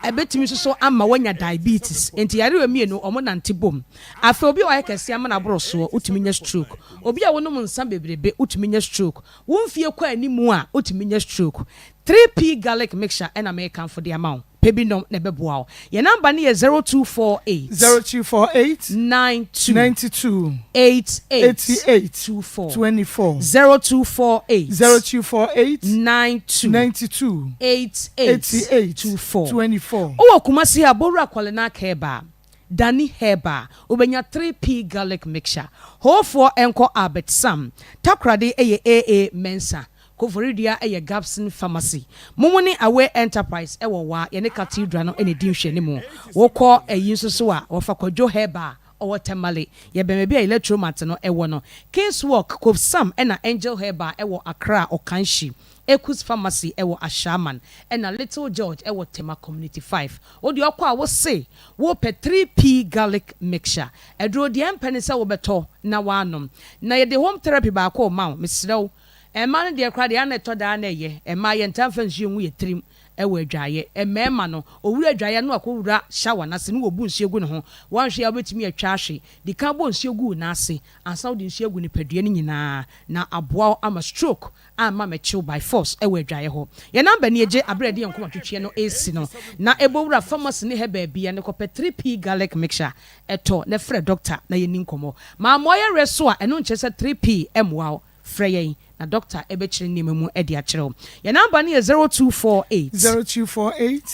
S6: ebetumi so ama wanya diabetes enti yare we mienu omo nante bom afa obi wa yakase ama na boroso utumi nya stroke obi a wonum nsa bebrebe utumi nya stroke wonfie kwa animu a utumi nya stroke 3p garlic mixture and American for the amount Pebinom nebeboa. Your number ni 0248 92 88 24 0248 92 88 24 Owo Kumasi aboru akwalena keba Danny Heba, ubenya 3p garlic mixture. Ho for enko Albert Sam. Takrade eye AA Mensa. Kovoridia eye Gabson Pharmacy. Mumuni Away Enterprise ewo wa yene cathedral no ene dinhwe ne mu. Wo ko eyinso so a wo fa Kojo Heba owo Temale. Ye be me bia electromat no ewo no. Kings Walk Kov Sam ena Angel Heba ewo Accra Okanshi. Ekus Pharmacy ewo Ashaman and a Little George ewo Tema Community 5. Odi okwa wo say wo pe 3p garlic mixture. Edro di empenisa wo beto na wanom. Na ye de home therapy ba ko ma mesrew. E ma no de kra de aneto da na ye. E ma ye ntamfa nsu wu ye trim ewo adwaye. E mema no owura adwaye no akowura shower na se no obu nsu egu ne ho. Wanhwe ya betimi atwa ahwe. Di kan bo nsu egu na ase. Ansa wo de nsu egu ne padua ni nyina na aboa ama stroke ama mechill by force ewe dwaye ho ye number ni eje abrede yankoma twetwe no AC no na ebowura pharmacy ne he ba bia ne kope 3p garlic mixture eto ne frɛ doctor na ye ninkomo ma moye reso a eno nche se 3p emwa frɛ ye na doctor ebechire ni memu edi akire ye number ni 0248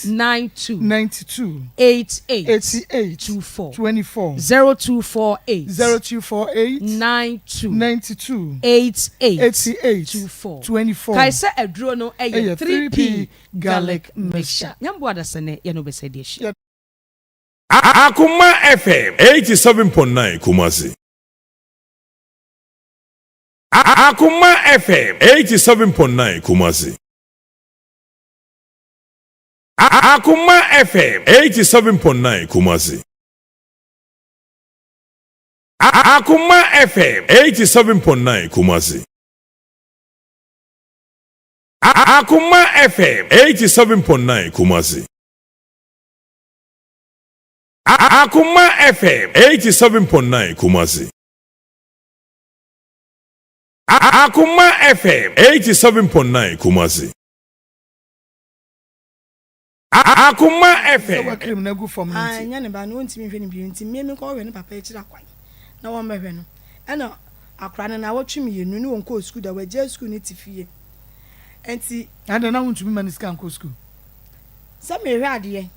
S6: 92 88 24 0248 92 88 24 kaise edro no eye 3p garlic mixture nyambo adasene ye no besedi ehia
S7: Akoma FM 87.9 Kumasi. Akoma FM 87.9 Kumasi. Akoma FM 87.9 Kumasi. Akoma FM 87.9 Kumasi. Akoma FM 87.9 Kumasi. Akoma FM 87.9 Kumasi. Akoma FM 87.9 Kumasi. Akoma FM.
S1: Anya ne ba no ntimi hwe ne bi ntimi me ko hwe ne papa ekira kwan. Na wo mehwe no. Ena akra ne na wotwe mienu ne won ko school da waje school ne tifie. Enti
S2: ade na wontumi maniska nko school.
S1: Sa me hwe ade.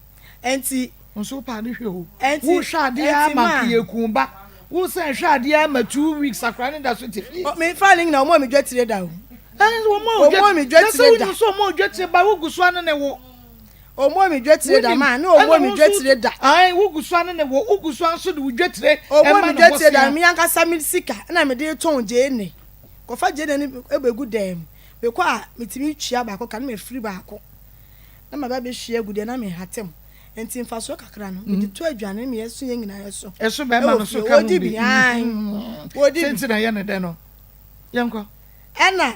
S1: Enti
S2: nso pa ne hwe o. Wo hwe ade ama yekunba. Wo se hwe ade ama 2 weeks akra ne da so tifie.
S1: Me falling na mo me dwatire da o.
S2: Wo mo me dwatire da. So mo dwatire ba wo guso ane ne wo.
S1: Omo mi dwetire da ma na omo mi dwetire da
S2: ai wugusu ane ne wo wugusu anso de wudwetire
S1: omo mi dwetire da mi ankasa mi sika na me de ton je ne kofa je na ni ebegu dem be kwa metimi twia ba ko kan me free ba ko na ma ba be hwia gude na me hatem enti mfaso kakra no me to adwane me yeso ye nyina yeso
S2: eso be ma no so ka
S1: wodi bi wodi
S2: senti na ye ne de no yenko
S1: ena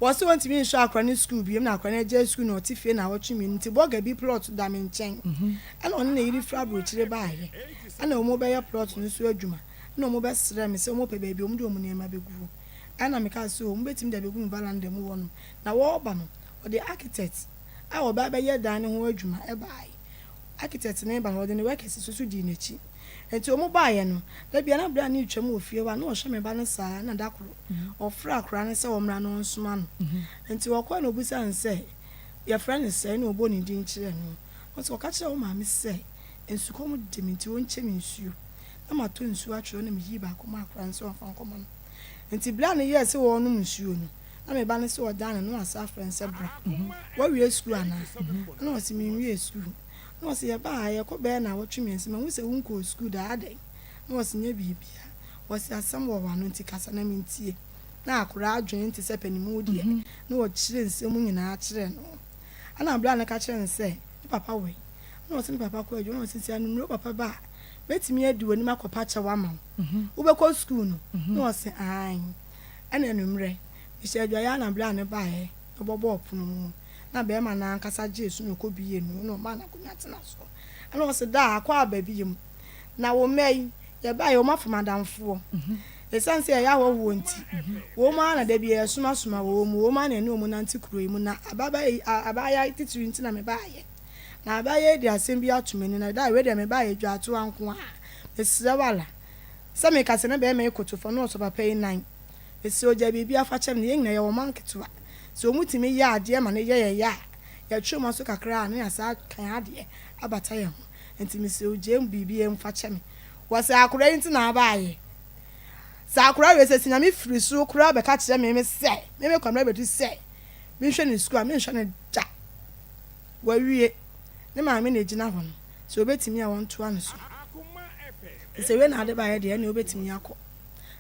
S1: wose want me show akra ni school bi na akra na je school na otifie na watch me nti boga bi plot da me nchen ena on na yiri fra bro chire ba ye ena omo be ya plot no so adwuma ena omo be sere me se omo pe ba bi omo de omo ne ma be gu ena me ka so omo betim da be gu me balanda mu wono na wo ba no o the architect a wo ba be ye dan ne ho adwuma e ba ye architect ne ba ho de ne work susu di nechi enti omo ba ye no da bia na bra ne twam ofie wa na o hye me ba ne saa na dakoro ofra akra ne se wo mra no nsoma no enti wo kwa na obusa nse your friend is say na obo ni din kire no o so ka kire wo ma me se ensu komo de me nti wo nche me nsuo na ma to nsuo atwero na me yi ba akoma akra nse wo fa nkoma no enti bra ne ye se wo no nsuo no na me ba ne se wo dan no asa friend se bra wo wie school ana na o si me wie school no se ya ba ya ko be na wo tweme nse ma wo se wonko school da ade no se nya bibia wo se asam wo wa no nti kasa na mentie na akura adwen nti se panimu die na wo kire nse mu nyina kire no ana bla na ka kire nse papa we no se papa ko adwo no se sia no papa ba betimi adi woni makopa cha wa ma wo be ko school no no se an ana enumre ise adwa ya na bla na ba he obobo opono mu na be ma na nkasa Jesu no ko biye no ma na kunya tena so ana wo se da akwa ba biyem na wo mei ye ba ye wo mafa madamfo esanse ya wo nti wo ma na da biye suma wo ma na ne o mu na ntikuro yi mu na abaya titiri nti na me ba ye na abaya di asem bi atumeni na da we de me ba ye dwa to anko a esira wala se me kase na be me kotofo no so papa yi nan esi oja bibi afa chem ne yin na ye wo manketo so omutimi ya ade ma ne ye ya twoma so kakra na ya sa kan ade abata ye ho enti mi se oje bibi em fa chem wase akura yin ti na ba ye sa akura we se sinya mi firi so kura be ka kire me se me kwamra be tu se mi hwe ne school mi hwe ne ja wa wie ne ma me na gina ho no so obetimi a won to anu so se we na ade ba ye de na obetimi akọ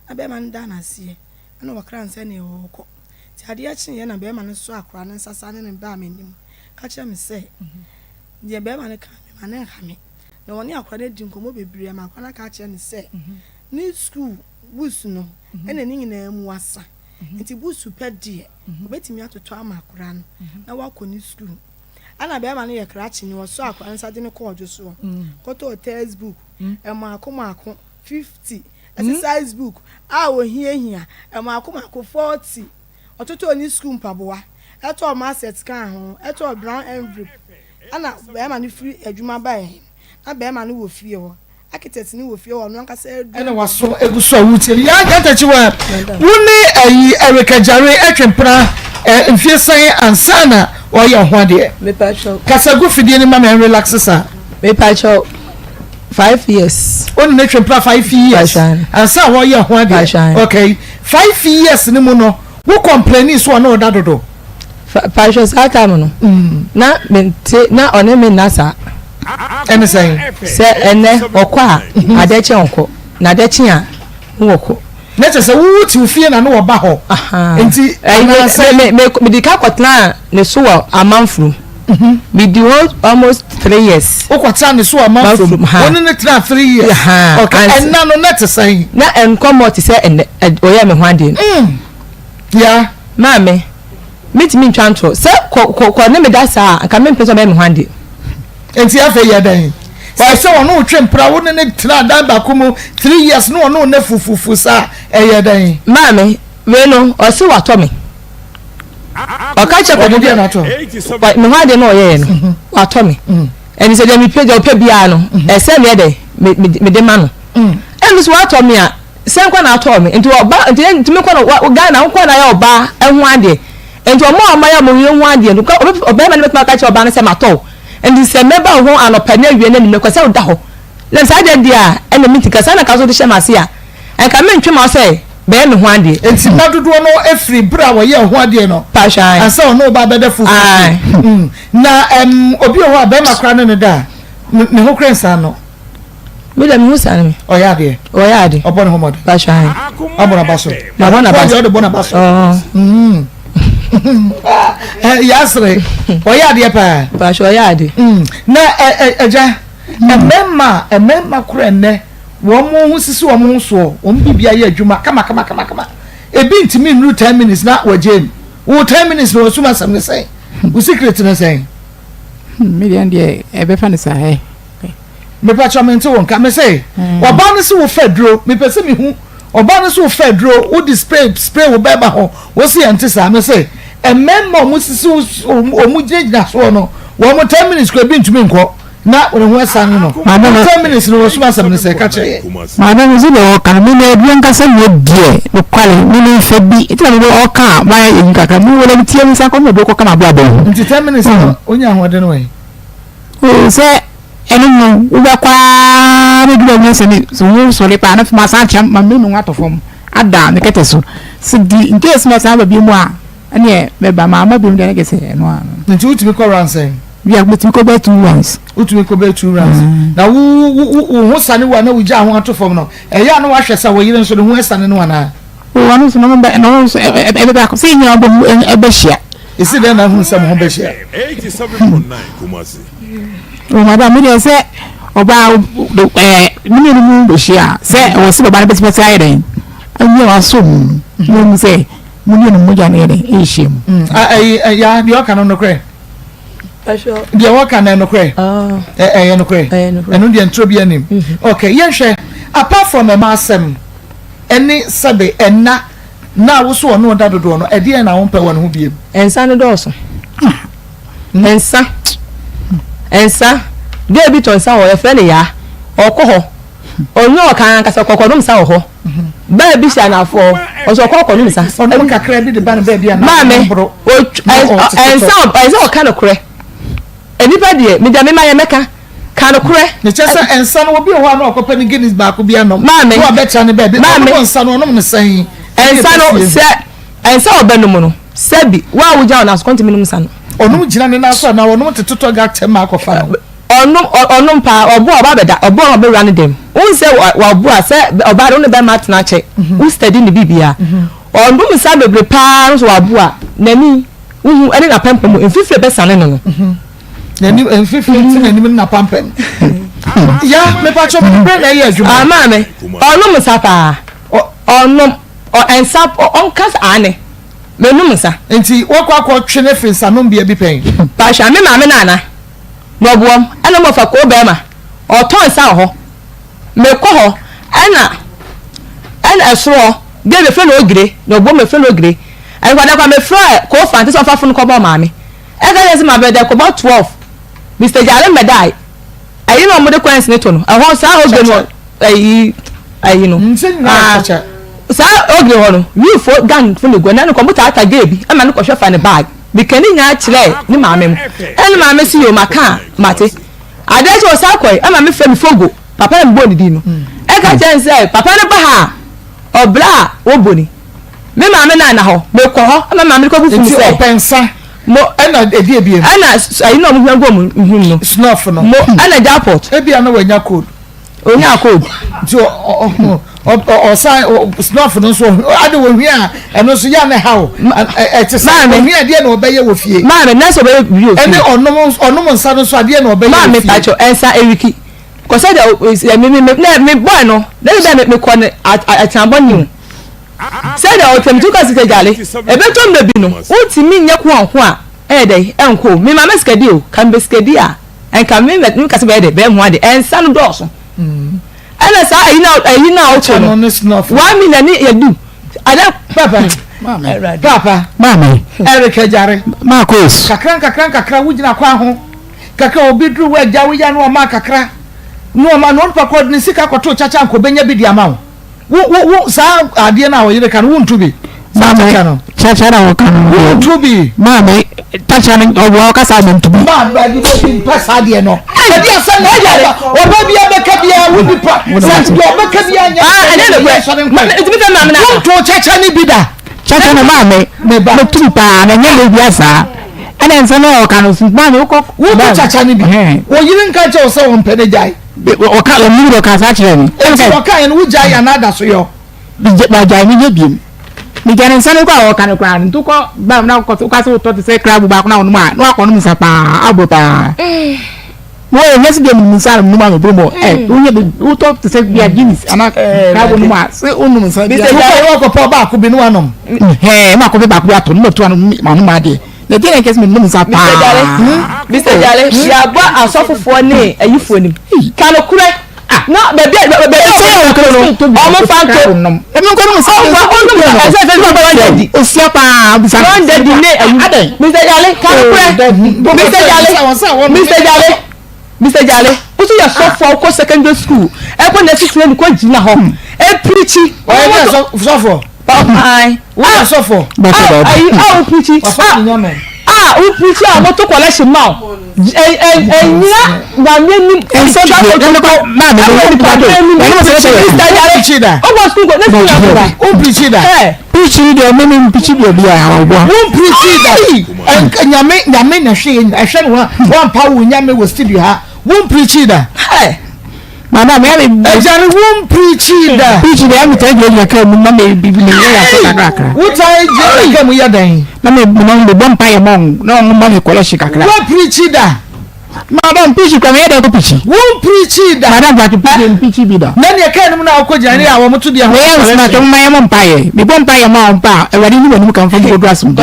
S1: abe ma nda na sie ana wakra nse ne wo kọ ti ade a chin ye na be ma ne so akura ne nsasa ne ba menim ka kire me se de be ma ne ka me ma ne ha me na woni akura ne di nkomo bebre ma akura na ka kire ne se ni school bus no ene ni nyina mu wasa nti bus pe de obetimi atoto ama akura no na wakọ ni school ana be ma ne ye krachi ni wo so akura nsa de ne ko ojo so koto textbook ma akoma 50 exercise book a wo hia ma akoma 40 ototo ni school mpaboa eto ma set kan ho eto brown envelope ana be ma ne free adwuma bae na be ma ne wo fie ho architect ni wo fie ho no nkasa
S2: ene waso eguso awuti ya gatachi wa wuni ayi Erika Jare atwempra mfie san ansana oye ho de
S4: me pacho
S2: kasagu fidie ni mama relax sa
S4: me pacho 5 years
S2: on na twempra 5 years ansa oye ho de okay 5 years ni mu no wo complain so na oda dodo
S4: pacho sa time no na mente na one me nasa
S2: ene say
S4: se ene okwa adeche onko na adeche a nwoko
S2: na se wo ti fie na no wo ba ho enti
S4: me dika kwatna ne so amanfru me di almost 3 years
S2: o kwatna ne so amanfru woni ne 3 years okay and na no net say
S4: na enkomo ti se ene oya me hwande
S2: ya
S4: mame mitimi ntwanto se ko ne me da sa aka me mpeso me hwande
S2: enti afa ya dan wa se wono otwempra wo ne tra dan ba ko mu 3 years no wono na fufufu sa ya dan
S4: mame we no o se wato me o ka che ko de na to me hwande no ye no wato me eni se de mi page o pe bia no e se me de me de ma no eni so wato me a se nkwa na ato me enti oba enti me kwa no ga na nkwa na ya oba ehun ade enti o ma ya mo ye hu ade no oba ma ne metma ka che oba ne se mato enti se meba ho anopane awie na ni kwese oda ho le sa de dia ene mi tikasa na ka so de shemase a enka me ntwe ma se be me hu ade
S2: enti madodo no efri bra wo ye hu ade no
S4: pasha
S2: asa no ba beda fufu na obi ho aba ma kra ne da ne ho krensa no
S4: Me dem hu san me.
S2: Oyade.
S4: Oyade.
S2: Obon homod.
S4: Bashan.
S2: Abona baso.
S4: Na bona baso.
S2: Oyade bona baso. Yasre. Oyade pa.
S4: Basho oyade.
S2: Na eja. Emema kura enne. Wo mo hu sisi wo mo so. Wo bibia ye adwuma kama. Ebi ntimi nru 10 minutes na wajem. Wo 10 minutes no suma sam ne say. Wo secret ne say.
S3: Me dey ande e be fa ne sa he.
S2: Me pa cha me nti won ka me say. Oba ne se wo fedro, me pese me hu. Oba ne se wo fedro, wo display wo beba ho. Wo se ante sa me say. Ememma mo sisi o mo gyina so no. Wo mo 10 minutes ko ebi ntimi nko. Na wo ho esa no. 10 minutes no suma sam ne say ka che.
S5: Madam is the can me na bi nka se mo die no kwale me fe bi ita me o ka ma nka ka mu wala tie mi sa ko me do ko kama bua bo
S2: nti 10 minutes no onya ho de no we
S5: se enu mu u ba kwa me du me se ni so wo so le pa na ma sa cham ma me nu atofom ada me kete so se di in case me sa ba bi mu a ene me ba ma bi mu de ne ke se no a
S2: nti utimi ko ran say
S5: we are going to go 2 rounds.
S2: Utumi ko be 2 rounds. Na wo ho sane wa na wo gya ho atofom no. Eya na wa hwesa wo yire nso de ho esane no ana.
S5: O anu so no be no so e be ko se nya e be hia.
S2: Isi de na hu sam ho be hia.
S7: 87.9 Kumasi.
S5: O madam me say oba me mu be hia. Say o se baba na be se ayren. Anyi wa so mu say mu ni mu gya na yere e hiem.
S2: Ya bi o kan no kre.
S4: Basho.
S2: Dia waka na no kre. No kre. Eno dia ntro bi anim. Okay, yenhwe apart from a masem eni sabe enna na wo so no da dodo no e dia na wo mpa wo no ho biem.
S4: Ensa no doso. Ensa. Dey bi to ensa wo e fe ne ya. Okoho. Onyo kan kasa kokko no msa wo ho. Ba bi sha na afo. Oso kokko no msa.
S2: Ono kakra bi de ba na ba bia na.
S4: Mame. Ensa o kan no kre. Enipa de me da me ma ye meka kan kure
S2: ne chesa ensa no obi ho ana okopa ni Guinness ba ko bia no
S4: Mame
S2: wo abecha ne ba bi no ensa no no san
S4: ensa no se ensa obenum no sebi wa wo ja na so konti minum san
S2: onum gina ne na so na onum tetoto ga tem akofa no
S4: onum pa obo oba beda obo oba run dem un se wa obo a se oba no be mat na che u study ni bibia onum sa bebre pa so wa obo a nani uhu ene na pempem enfifre be sane no
S2: nani enfifre nani na pempem ya me pa cho me bre na ye adwuma
S4: mame onum sa pa onum ensa onkas ane menum sa
S2: enti wakwa twene finsa no bia bi pen
S4: pa sha me mame nana no boom ana mo fa ko be ma o ton sa ho me ko ho ana esro de be fe no ogire no bo me fe no ogire ai kwada kwa me fra ko fa nti so fa fun ko ba mame e ga yes ma be de ko ba 12 Mr. Jare medai ayi no mo de kwens ne to no e ho sa ogire no ayi no sa ogire ho no we for gang fun go na no computer ata gebi e ma no ko hwe fa ne bag bikani nya kire ni maame mu ene maame si yo maka mate adaje o sakoi ama me fe mi fogo papa me boni di no e ka chense papa ne ba ha obla wo boni me maame na ho me ko ho ama maame ko bu fu se
S2: opensa mo ena edi ebiem
S4: ana ayi no mo hwan go mu hum no
S2: snuff no
S4: mo ana japort
S2: ebia na wanya code
S4: onya code
S2: ti o sign snuff no so ade wo hia eno so ya na how ti say wo hia de na obeye wo fie
S4: maame na so be bi o fie
S2: ene onom nsa no so ade na obeye
S4: maame pacho ensa ewiki ko say de me boy no dey me ko ne atambo ni say de o tem tu ka sike jale e be to me bi no utimi nye ko anko a e dey enko me maame skadi o kan be skadi a en kan me ka se be de be ho ade ensa no do so ana sa ayi na o cho no 1 million ni yedu ada papa
S5: Mame
S2: Eric Jare
S5: Maa Akos
S2: kakra wugina kwa ho kakra obidru wa gya wo ya no ma kakra no ma no pa ko ni sika kwato chacha nko benya bi dia ma wo sa ade na wo yire kan wo ntubi
S5: Mame chacha na wo kan
S2: wo ntubi
S5: Mame chacha na wo ka sa ntubi
S2: ma ba di ko tin pasa de no ade asa na ya oba bia beka bia wo bi pa sa do beka bia nya
S4: ade no kwe ntimi ka mame na
S2: wo to chacha ni bi da
S5: chacha na mame me tu pa na nya le bia sa ana nsa na o kan so mame wo ko
S2: wo chacha ni bi wo yire nka che o se wo mpene jai
S5: oka o mi do ka sa kire ni
S2: oka yen wo ja ya na da so yo
S5: ba ja mi je biem mi jani nsane kwa oka ne kwa ntu ko ba na ko ka so to se crab ba ko na onu ma no akọ no msa pa abota wo yes biem msa no ma no bro mo onye be wo to se bia guinness ana crab no ma se onu msa bia
S2: wo ko po ba ko bi no anom
S5: ma ko be ba ko ato no to anu ma no ma de na de en kes me no msa pa
S4: Mr. Jale ya ba asofofo ne ayifo nim kanu kure no bebe say o mo fanto
S5: emi ko no say o sia pa bisa
S4: don de di ne ayi Mr. Jale kanu kure Mr. Jale usu ya sofo ko secondary school e ko na sisi ni ko jina ho e preachi
S2: o ya sofo
S4: ai
S2: wo sofo
S4: ai o preachi o preachi a mo to collection ma enya na me ni so da ko
S5: ma me no
S2: preachi da
S4: o go school go na school
S2: o preachi da
S5: preachi da me me preachi da bia ha bo
S2: o preachi da nyame na hwe no pa wo nyame wo studio ha wo preachi da
S5: madam ya me
S2: ejare wo preachi da
S5: preachi da me tell you ka mu na me bibili ya kakra
S2: wo tai je ka mu ya dan
S5: na me mo bon pa ya mon na mo ma me collection kakra
S2: wo preachi da
S5: madam preachi kwa me ya da ko preachi
S2: wo preachi da
S5: madam ba to preachi bi da
S2: na ne ka ni mu na ko jani a wo mutu dia ho
S5: ya na to ma ya mon pa ye me bon pa ya mon pa e wadi ni mo kan fa ko do asum di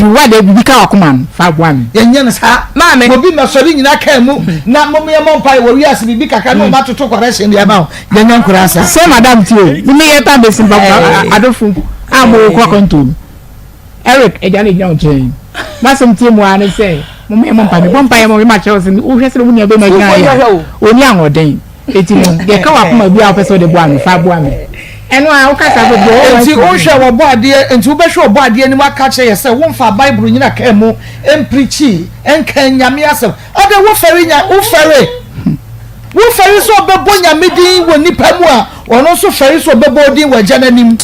S5: wa de bi ka akoma fa bo am
S2: yenye ne sa
S4: maame
S2: obi ma sori nyina ka mu na mo me mon pa wo wi ase bi kaka no ma toto correction dia ma yenye nkura sa
S5: say madam ti o me ye ta be simba adofu amo ko kontum Eric ejani jan chen masem ti mu ane say mo me mon pa me bon pa ye mo ma che se o hwe se mo nya be ma nya ya oni anwoden eti mo ye ka wa kuma bi a person de bo am fa bo am eno a o ka sa bo
S2: enti o hwe wo bo ade enti wo be hwe bo ade ni ma ka che ye se wo mfa bible nyina ka mu em preachi en kan nyame asem ade wo fere nya wo fere so be bo nyame din wo nipa mu a ono so fere so be bo din wo jananim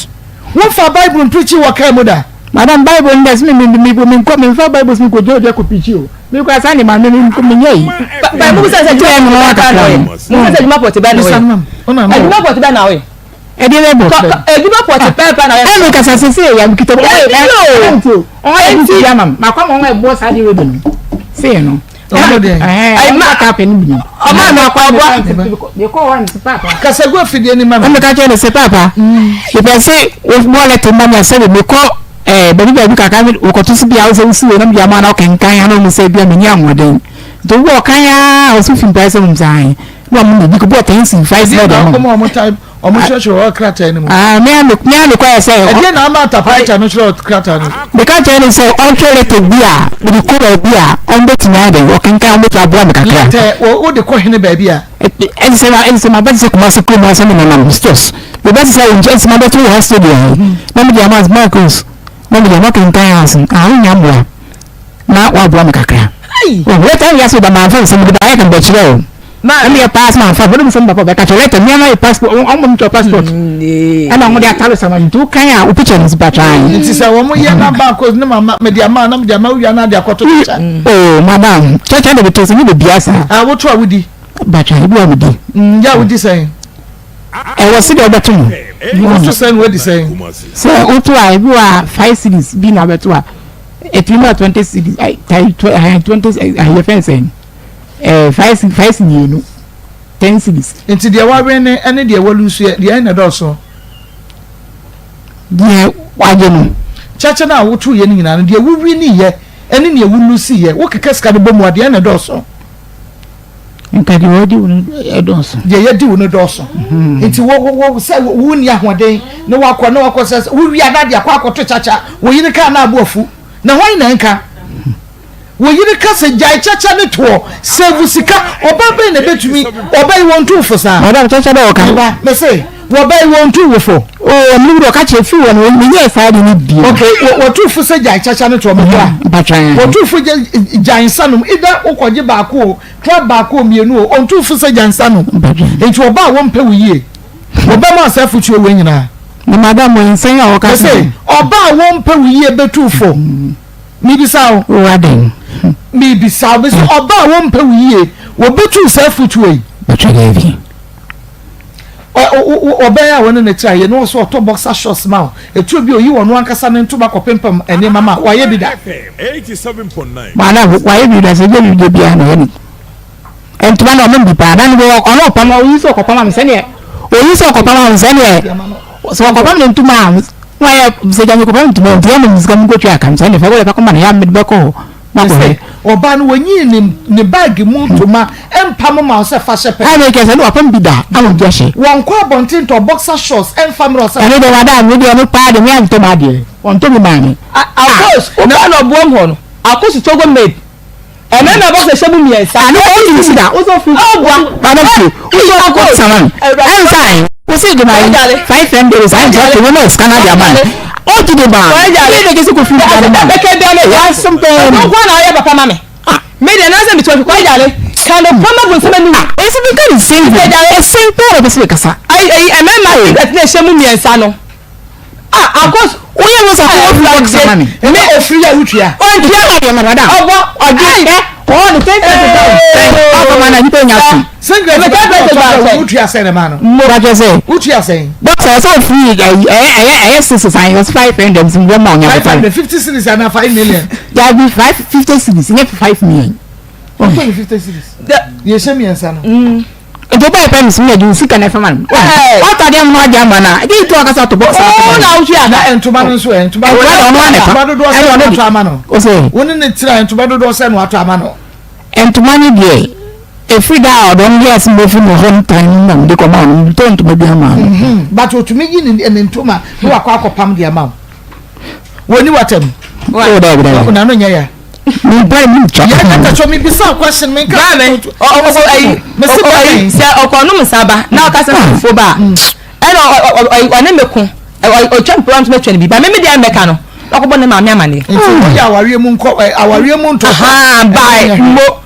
S2: wo fa bible preachi wo ka mu da
S5: madam bible ndas me ko me fa bible me ko jojo ko preachi o me ko asa ni ma me ko me nyai
S4: bible say say tell me no ka no mo say ma port ba no e ma port ba na we
S5: e di le bo
S4: e ma port ba na
S5: e me ka sa se ya mi kito o e ya mam ma kwa mo e bo sa di we bi no se no ai ma ka pe ni bi
S4: o ma na kwa bo
S5: de ko wan se papa
S2: ka se go fidie ni mama
S5: me ka che le se papa e pe se o mo le te ma se me ko baby baby kaka mi o ko to si bia o se usi we na bia ma na o kan ya na o se bia me ni anwoden to wo kan ya o su fin pa se mu sai no mo ni ko bo ten si 5 na da
S2: mo mo type o mo church o krata ni mo
S5: me ko ya say
S2: e na ma ta pa cha no church krata ni
S5: me ka che ni say on kere to bia ni ko bia on be tina de o kan o me to abo me kakra
S2: te o de ko hene ba bia
S5: en se ma ba se ko ma se ko ma se ni na stos be ba se in just ma ba to ho studio na me dia ma Maa Akos na me dia ma kan asin nya mo na wa abo me kakra o we ta ya so da ma fa se me ba ya kan be chire o ma me pass ma fa bo me ba ka chole ta me na passport on mo to passport ana mo dia talo sama ntu kan ya o picture ni ba try
S2: nti se wo mo ye na Maa Akos ni mama me dia ma na me dia ma wi na dia kwato cha
S5: oh madam chacha de beto se ni be biasa
S2: wo to awudi
S5: ba try bi awudi
S2: ya wudi say
S5: e wo si de obeto no
S2: wo to say we di say
S5: so o to ai bi wa 5 cities bi na beto a e prima 20 cities ai 20 ai fence 5 ni no 10 cities
S2: nti de wa we ne ene de wa lusu de na do so
S5: de wa je no
S2: chacha na wo to ye ni nyina no de wo wi ni ye ene ne wo lusu ye wo keka ska de bomu de na do so
S5: nka de wo di wo do so
S2: de ye di wo no do so nti wo say wo ni ahoden ne wakọ say wo wi ana de akọ to chacha wo yi ne ka na abofu na hwan na nka wo yiri ka se jai chacha ne to save sika oba be na betumi oba yi won to fo sa
S5: madam chacha ba o kan
S2: ba me say wo ba yi won to wo fo
S5: o mi do ka che fi won mi ye sa de ni bi
S2: okay wo to fo se jai chacha ne to mo
S5: ba try
S2: wo to fo jai sanum ida ukoje ba ko club ba ko mienu o on to fo se jai sanum enti oba won pe wo yie oba ma sa futu we nyina
S5: na madam mo nsen ya o ka
S2: say oba won pe wo yie betu fo mi bisa o
S5: wa den
S2: mi bisa be so oba won pe wo yie wo betu sa futu we
S5: heavy.
S2: Obey when in the try, you know, so to boxer shots now. It will be you on one cassan and tobacco pimpum and your mamma. Why you be that?
S7: 87.9.
S5: Mana, why you be as a baby to be an and to one of them be bad and walk on up and we saw Copama Senior. Or you saw Copama Senior. So Copama to mounds. Why, said I'm going to mount the enemies come go to your consent if I will come and have me backo. Or ban when you in the bag moved to my and Pamma fashion. I make as an open be that. I'm just one quab on tint or boxer shorts and family. I know that I'm really a part of me and to my dear. Want to be money.
S4: Of course, no one. Of course, it's all made. And then I was a shabu me. I know all you see that. Also, I don't see. Of course, I'm fine. We see the money. 5 days. I'm just the woman is Canada man. All to the bar. Why are you going to feel that? Something. Don't want to have a mammy. Made another between quite a kind of come up with somebody. It's because it's simple. I remember that they show me and Sano. Of course, we was a whole flock of money. And they are free out here. Oh, yeah, madam. Oh, the thing
S5: saying, but I saw free. I was 5 randoms in 1 month.
S2: 50 cities and 5 million.
S5: There will be 50 cities, 5 million.
S2: 50 cities. You send me a son.
S5: The boy parents me do sick and man. What are them not Yamana? I didn't talk us out to box. Oh, now she and to Manus and to Mano. Wouldn't it try and to Bados and Watamano? And to money day. A free down, don't get more from the home time, the command, don't to be a man. But to me in and Tuma, who are quack pam the amount. When you at him, oh, there. Me buy me chocolate. Show me bizarre question. Me come.
S4: Oh, say Okono Saba. Now kasa fo ba. I name me ko. I champ plant me twen bi. Ba me dey make no. Okobo ne ma me amane.
S2: Nti ya aware mu nko aware mu nto.
S4: Ha bye. Mo.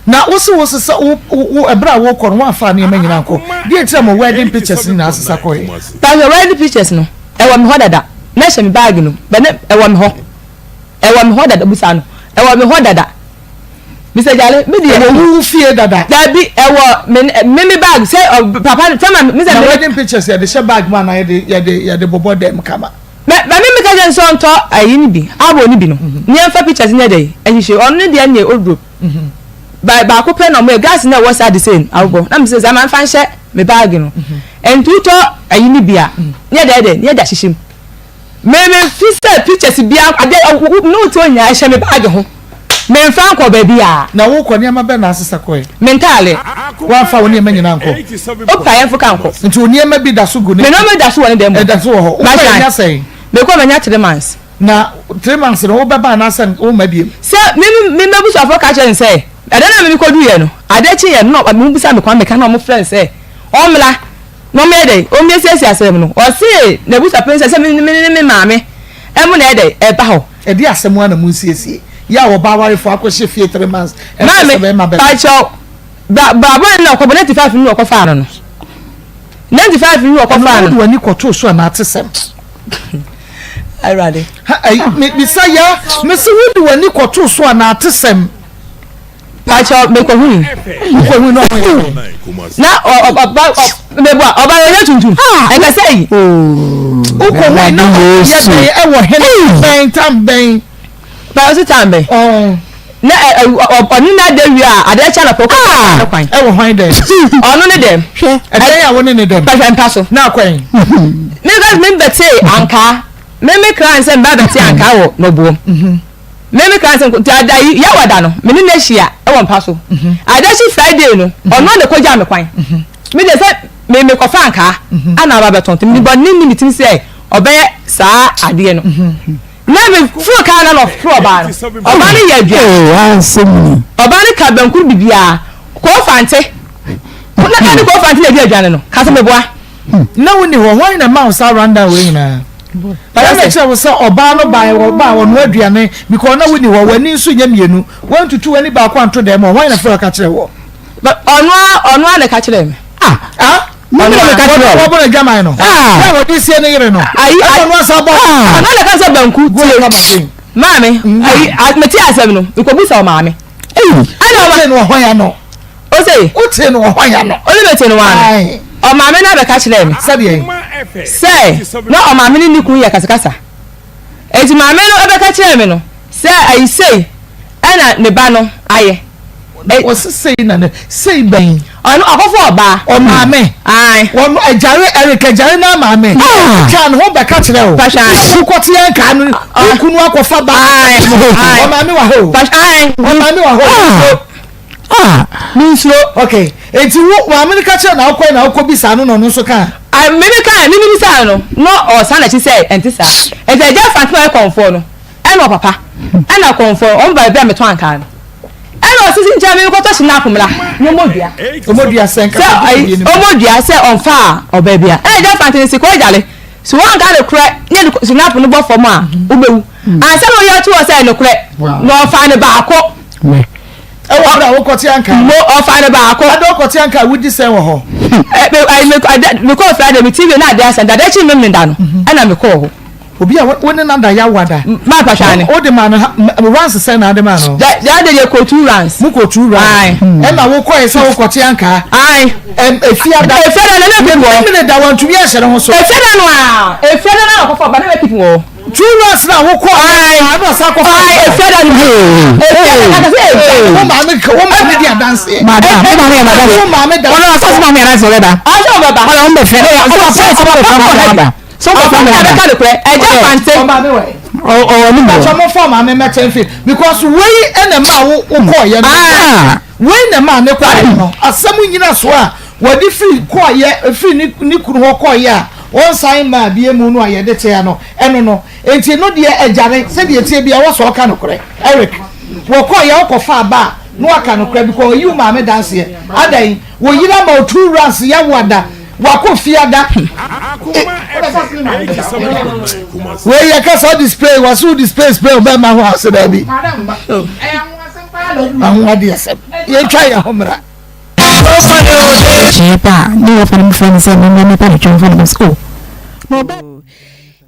S2: Na wo se wo ebra wo ko no afa ne nyina nko. Dey tell me wedding pictures ni na asesa ko.
S4: Ta wedding pictures no. E wa me ho dada. Na she me bag no. Be ne e wa me ho. E wa me ho dada busa no. Ewa me ho dada. Mr. Jale, me dey
S2: wo fie dada.
S4: Da bi ewa me bag say papa tell me say
S2: wedding pictures ya the share bag man ya the bobo dem kama.
S4: Me ka je so nto ayi ni bi. Abo ni bi no. Ni enfa pictures ni dey. Ehihye onu ni dey na old group. Ba ko pe no me gas na was the same. Abo. Na me say zaman fa nhye me bag no. Entuto ayi ni bi a. Ni da hihim. Me fisa pictures bia ade no to nya hye me bag ho me mfa nko ba bia
S2: na wo ko ne ma be na asesa ko
S4: mentale
S2: wa fa woni ma nyina nko
S4: o pa yan fuka nko
S2: nti oni ma bi da so go ne
S4: me no me da so woni dem
S2: da so ho o pa nya sei
S4: me ko manya 3 months
S2: na 3 months no wo be ba na san o ma biem
S4: se me bu so afọ ka chen sei ade na me ko du ye no ade chi ye no me bu sa me kwa me ka na mo friends sei o mla no me dey o me sesi asem no o se na bu sa princess me maame emu na dey e ba ho
S2: e di asem na mu siesie ya wo ba ware fo akọ fie 3 months
S4: e se ma ba cho ba na ko 95 ni ko fa no 95 ni ko fa no
S2: wani ko to so na atesem
S4: ai rade
S2: me say ya me se wudi wani ko to so na atesem
S4: Pacho me ko hu no na me bo oba ye tuntum e ka say
S2: o ko hu na ye be e wo hen ben tam ben
S4: ba o tam ben na oni na de wi a ade cha na poko kwan
S2: e wo hwan dem
S4: onu ne dem
S2: e dey ya woni ne dem
S4: pa fan so
S2: na kwan
S4: me guys me bete anka me kran se mba bete anka wo no bo me kan se nti ada ya wada no me ne hia e won pa so ada shi Friday no ono ne koja me kwan me de se me ko fa anka ana ba beton me bo ni tin se obe saa ade no na me fro ka na no fro ba no oba ne ya dua
S5: ansem
S4: oba ne ka bankur bibia ko fante na ka ne ko fante ya dua no ka se me boa
S2: na woni ho hwan na mouse around that way na para me che wo se oba no ba wo no aduane because na woni wo wani nso nya mienu won tutu wani ba kwa nto dem hwan na fro ka kire wo
S4: ono na ka kire me
S2: ono na ka kire wo bo na jaman no ya wo di sie ne yire no ono sa bo
S4: ono na ka se banku
S2: go na ba tin
S4: mame ai meti asem no ikobusa o mame
S2: ana wa no hwan ya no
S4: o o say
S2: uti no ho ya no
S4: only me ten one o ma me na be ka kire me say no o ma me ni kun ya kasa enti ma me no be ka kire me no say I say ana ne ba no aye
S2: o say na ne say ben
S4: onu akofo oba
S2: o ma me
S4: ai
S2: won ejare erika jare na ma me kan ho be ka kire o ku kwoti yan ka no kunu akofa ba o ma me wa ho
S4: ai
S2: o ma me wa ho Minslo okay enti wo America che na akọ na akọ bisa no no so kan
S4: me ka ni bisa no o sa na chi say enti sa e je just Fatima e confo no e no papa e na confo on ba be me to anka no e no sisi nja me ko to snap mla no modua
S2: senka
S4: omodua se on fa oba bia e je Fatima si ko jale so wan ga le kure ne snap no bo form a ubewu an se no yo to o say no kure no fa ne ba akọ
S2: Ewabra wo kwoti anka
S4: mo ofare ba akọ
S2: ado kwoti anka wudi sen wo ho
S4: me call Friday me TV na dia send that chi me da no na me call ho
S2: obi a woni na da ya wada
S4: ma pa hwane
S2: o de man runs sen na de man no
S4: da de ye ko 2 runs
S2: mu ko 2 runs e na wo kwoi so wo kwoti anka
S4: ai
S2: efia da
S4: na me pe wo
S2: me da wan tumi a shere ho so
S4: efia na no a efia na ko fa ba na me pick wo
S2: 2 runs na wo ko ai na sa ko fa
S4: efia na no
S2: wo ma me dia dance
S5: madam
S2: wo ma me da
S5: wala so ma me ran so da
S4: ajo baba
S5: wala on be fe
S4: so ko fa me da ka kure e ja fante
S2: o ni mo so mo form am me ten fit because we ene ma wo ko ye no we na ma ne kwa no asamu nyina so a wadi free ko ye free ni kunu ho ko ye a on sign ma bie mu no aye de te ya no eno no enti no de ejare se de tie bia wo so ka no kure Eric wo ko ye ko fa ba no aka no kure because you ma me dance here adan wo yira ma 2 runs ya wada wako fiada we ye ka so display wasu display be ma ho ase da bi
S3: madam
S2: ahun ade ase ye twa ya homra
S5: chepa ni fa ni friend say me pa ni chon for school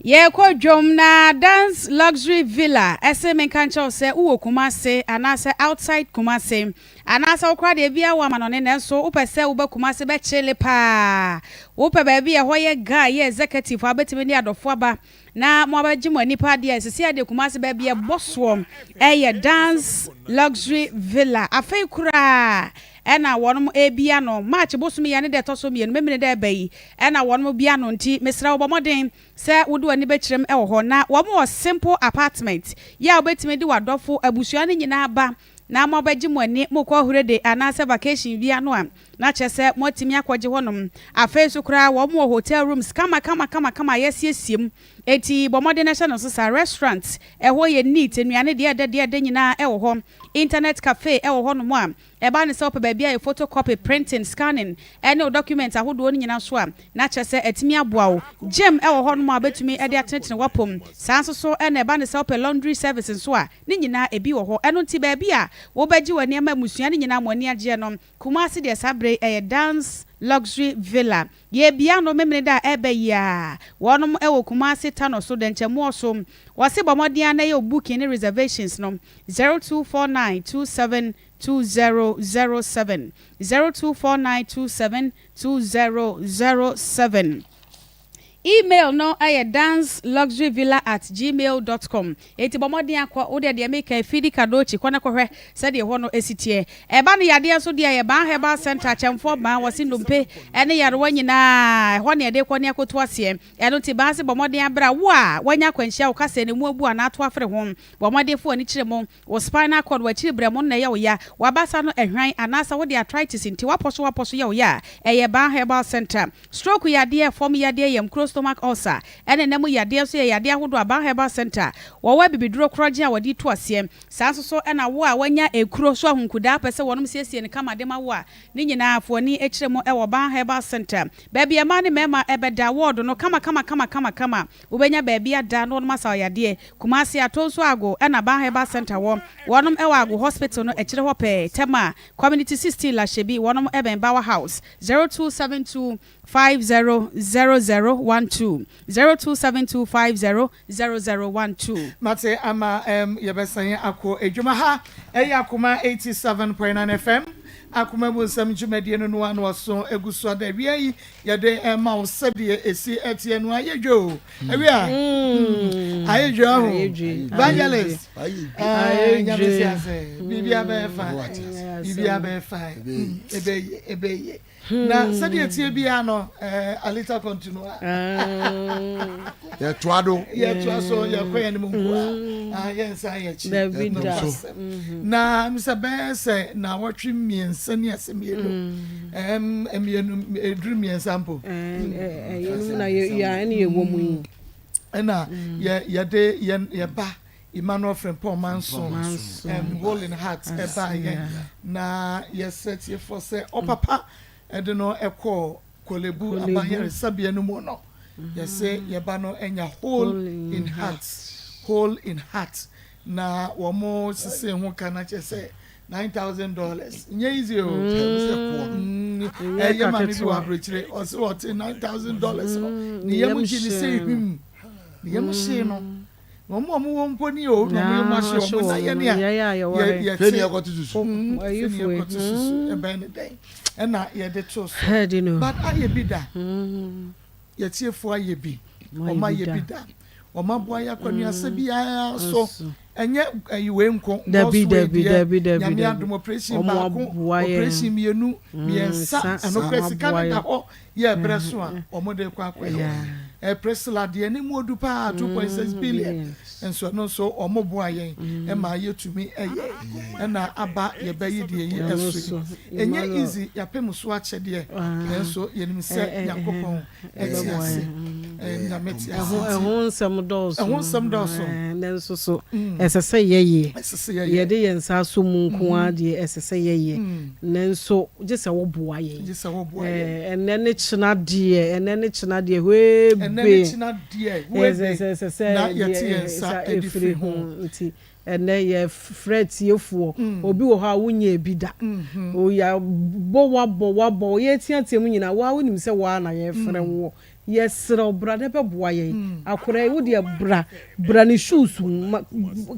S6: ye ko dwom na dance luxury villa ese men kan cho se uwo Kumase anase outside Kumase anase okra de bia wa manone ne so upese wo be Kumase be chele pa wo pe ba bia ho ye guy ye executive abetime ni adofo aba na mo abaji mo nipa de sese de Kumase ba bia bosom ye dance luxury villa afei kura ena wonom ebia no match bosumi ya ne de toso mi no memene de bayi ena wonom bia no nti mesra wo bomoden se wodo ani be kirem e wo ho na wo mo simple apartment ya obetime di wadofo abusua ne nyina ba na mo baji mo ani mo ko hurede anase vacation bia no a na chese mo timi akwaje honom afesu kra wo mo hotel rooms kama yesiem eti bomoden na no so sa restaurant e ho ye neat enuane de nyina e wo ho internet cafe e wo ho no mo a eba ne se opa ba bia e photocopy printing scanning any document ahodo nyina so a na chese etimi aboawo gym e wo ho no mo abetumi e de atenetene wapom sanso so e na eba ne se opa laundry services so a ne nyina ebi wo ho eno nti ba bia wo baji wani ama musua ne nyina mo ani age no Kumase de sabre e dance luxury villa ye bia no memene da ebe ya wonom e wo Kumase tano so de nchemo so wase bomodian na ye booking reservations no 0249272007 0249272007 email no danceluxuryvilla@gmail.com eti bomodi akwa wo de make fidi kadochi kwana kohwe se de ho no esitie eba no yade so de ye ban herbal center chemfo ban wasi ndompe ene yare wanyina ho ne de kwani akoto ase eno ti ban se bomodi abra wo a wanya kwanhia wo kase ne mu abu ana ato afre ho bomodi fo ani kiremo wo spinal cord wa kiri bremo na ye wo ya wabasa no ehwan anasa wo de arthritis nti waposo ye wo ya eye ban herbal center stroke yade form yade yem stomach ulcer ene nemu yade so yade ahodo aba herbal center wo wa bibiduro kroje a wadi to asem sanso so ena wo a wanya ekuro so ahunkuda pese wonom siesie ne kama de ma wo a ne nyina afoni ekiremo e wo ban herbal center baby ama ne mema ebeda ward no kama ubenya baby ada no masa yade Kumase atonso ago ena ban herbal center wonom e wa ago hospital no ekire ho pe tema community 16 la shebi wonom eben Bower House 0272500012 0272500012
S2: mate ama yebesan ako ejuma ha eya Akoma 87.9 FM Akoma bu nsam dwumade no no ano so eguso ada wi yi ye de ma wo sede esi etie no ayedwo awi a ayedwo ho evangelist ayedwo bibia be fa ebe na sede etie bia no a little continua
S5: ya tuado
S2: so ya kweye ni mungu yensa ya chi na misa bese na watwi miensa ni asemielo emienu edru miensa mpo
S6: na ya ni ewo mu yi
S2: na ya de ya ba Emmanuel Frempong Manson Rolling Heart eba ye na yeset ye for say opapa ede no ekọ kolebu abahye sabia no mu no yese yeba no enya hole in heart na womo sise ho kana chese $9,000 nye easy o ye mami bi wa brechire o se what $9,000 no ni yemu ji ni say him ni yemu she no womo wo mponi o no mo ma she o na ye ne ya
S5: feni akotusu
S2: e ben dey na ye de to so but aye bi da ye tiefo aye bi o ma ye bi da o ma bo ya kwanu asabia so enye ayiwe nko
S6: dabi
S2: nyame adom operation ba ko operation mienu miensa anokwesi Canada ho ye breso a omode kwa akoya presla de ni modu pa 2.6 billion enso no so omobo ayen e ma yetumi eye na aba ye bayi de yi esu enye easy ya pemuso a chede enso yenim se yakopon etiase nyameti
S6: ehun sam dos
S2: nenso
S6: so esese yeye ye de yensa so mu nko ade esese yeye nenso gese wo boa ye enene china de we
S2: be na
S6: yeti yensa efiri ho nti ene ye fret yefuo obi wo ha wunye bi da o ya bo ye tiatem nyina wa wonim se wa na ye fere wo yesra obra de be boa ye akora wo de bra ni shoes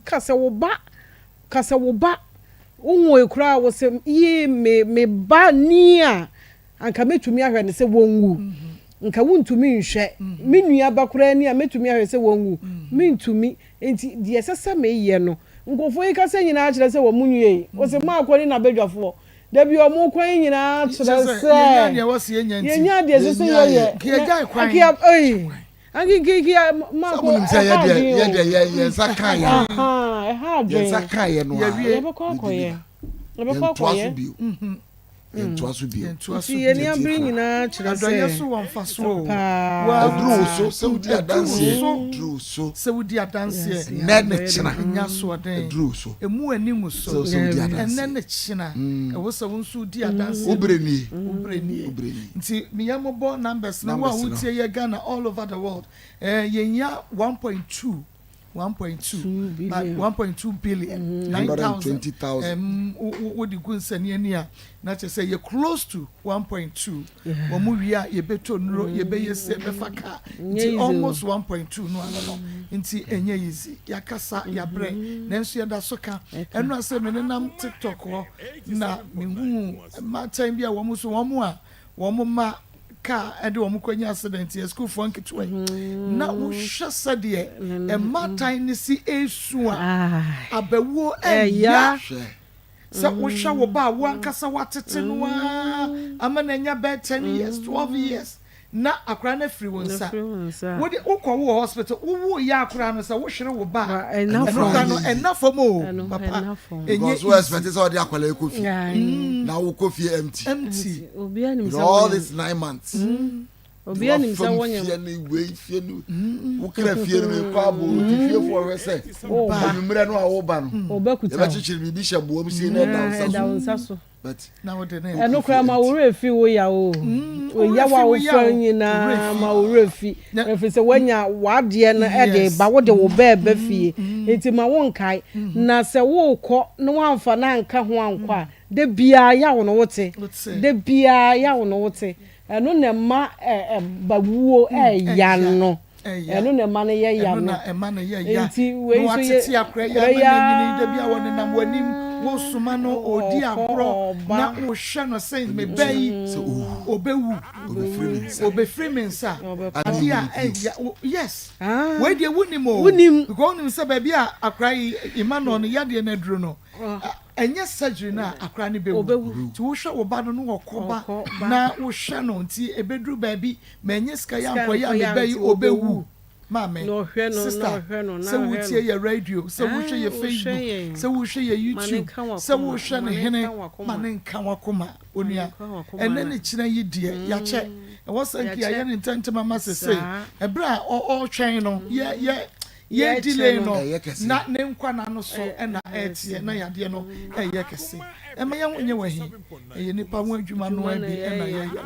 S6: kasa wo ba unwo ekura wo se ye me ba ni a anka metumi ahwe ne se wonwu nka wuntumi nhwe menua bakora ni a metumi ahwe se wonwu mentumi enti de esese me ye no ngofo yi kasa nyina akire se wo munwie wo se ma akori na bedwafo da bi o mu kwan nyina akire se yenya de esese ye
S2: kiya kwan
S6: angi ma ko
S5: ye zakai ye zakai no
S6: ye be ko
S5: Entuasu bio.
S6: Ye ni abri nyina kire se.
S2: Adoye so wonfa so.
S5: Wa dru so se udi adanse. Dru so.
S2: Se udi adanse.
S5: Ne china.
S2: Nya so den.
S5: Dru so.
S2: Emu animu so.
S5: Se udi adanse.
S2: Ne china. E wo se won so udi adanse.
S5: Obreni.
S2: Nti me yamobo numbers na wa wutie ye Ghana all over the world. Ye nya 1.2 billion
S5: 920,000
S2: what the good senior na say you close to 1.2 omu wia ye beto nro ye be yese befaka nti almost 1.2 no ano nti enye easy yakasa ya bre nenso ya da soka eno ase me nam TikTok ho na mehu ma time bia wo mu so wo mu ma ka ade wo mkwanya accident ye school for nketwe na wo hwese de e matan ni si esu a abawo eya se wo hwa wo ba wo ankasa watete no a amana nya be 10 years 12 years na akra na free wonsa wo de ukọ wo hospital wo ya akra no se wo hwere wo ba enough mo papa
S5: enye so expect say odi akwala ekofi na wo kofi empty
S6: obi ani msa
S5: all these 9 months
S6: obi ani msa wonya
S5: fie ni we fie ni wo kra fie ni kwa bo ti fie for we say ba numere no a wo ba no
S6: obakuta
S5: e ba chichiri bi bi shabuo msi na
S6: da unsa so
S5: but
S2: na wo de na
S6: eno kra ma wo refi wo ya o ya wa wo fa nyina ma wo refi refi se wanya wade na e de ba wo de wo ba fie enti ma wo nkai na se wo kọ na wamfa na nka ho ankwa de bia ya wo no wote de bia ya wo no wote eno ne ma baguo ya no eno ne ma ne ya no
S2: eno na e ma ne ya enti we so ye akra ya ma nyini de bia wo ne nam wanim wo suma no odi agro na wo hwe no say me bayi obewu obefiri me nsa ade a yes we dey wunim because wunim say baby a akrai Emmanuel no yade na duro no enye surgery na akra ne bewu ti wo hwe wo ba no no okoba na wo hwe no nti ebedru baby menye ska ya nkoya me bayi obewu mame sister se wo tie your radio se wo hwe your Facebook se wo hwe your YouTube se wo hwe ne hene mane nka wakoma onua ene ne kire yi die ya che e wo sanki ya ye ne ntantama masese ebra o twen no ye delay no na ne nkwa na no so na etie na yade no eye kese e me ye wonye wahi e nipa won adwuma no abi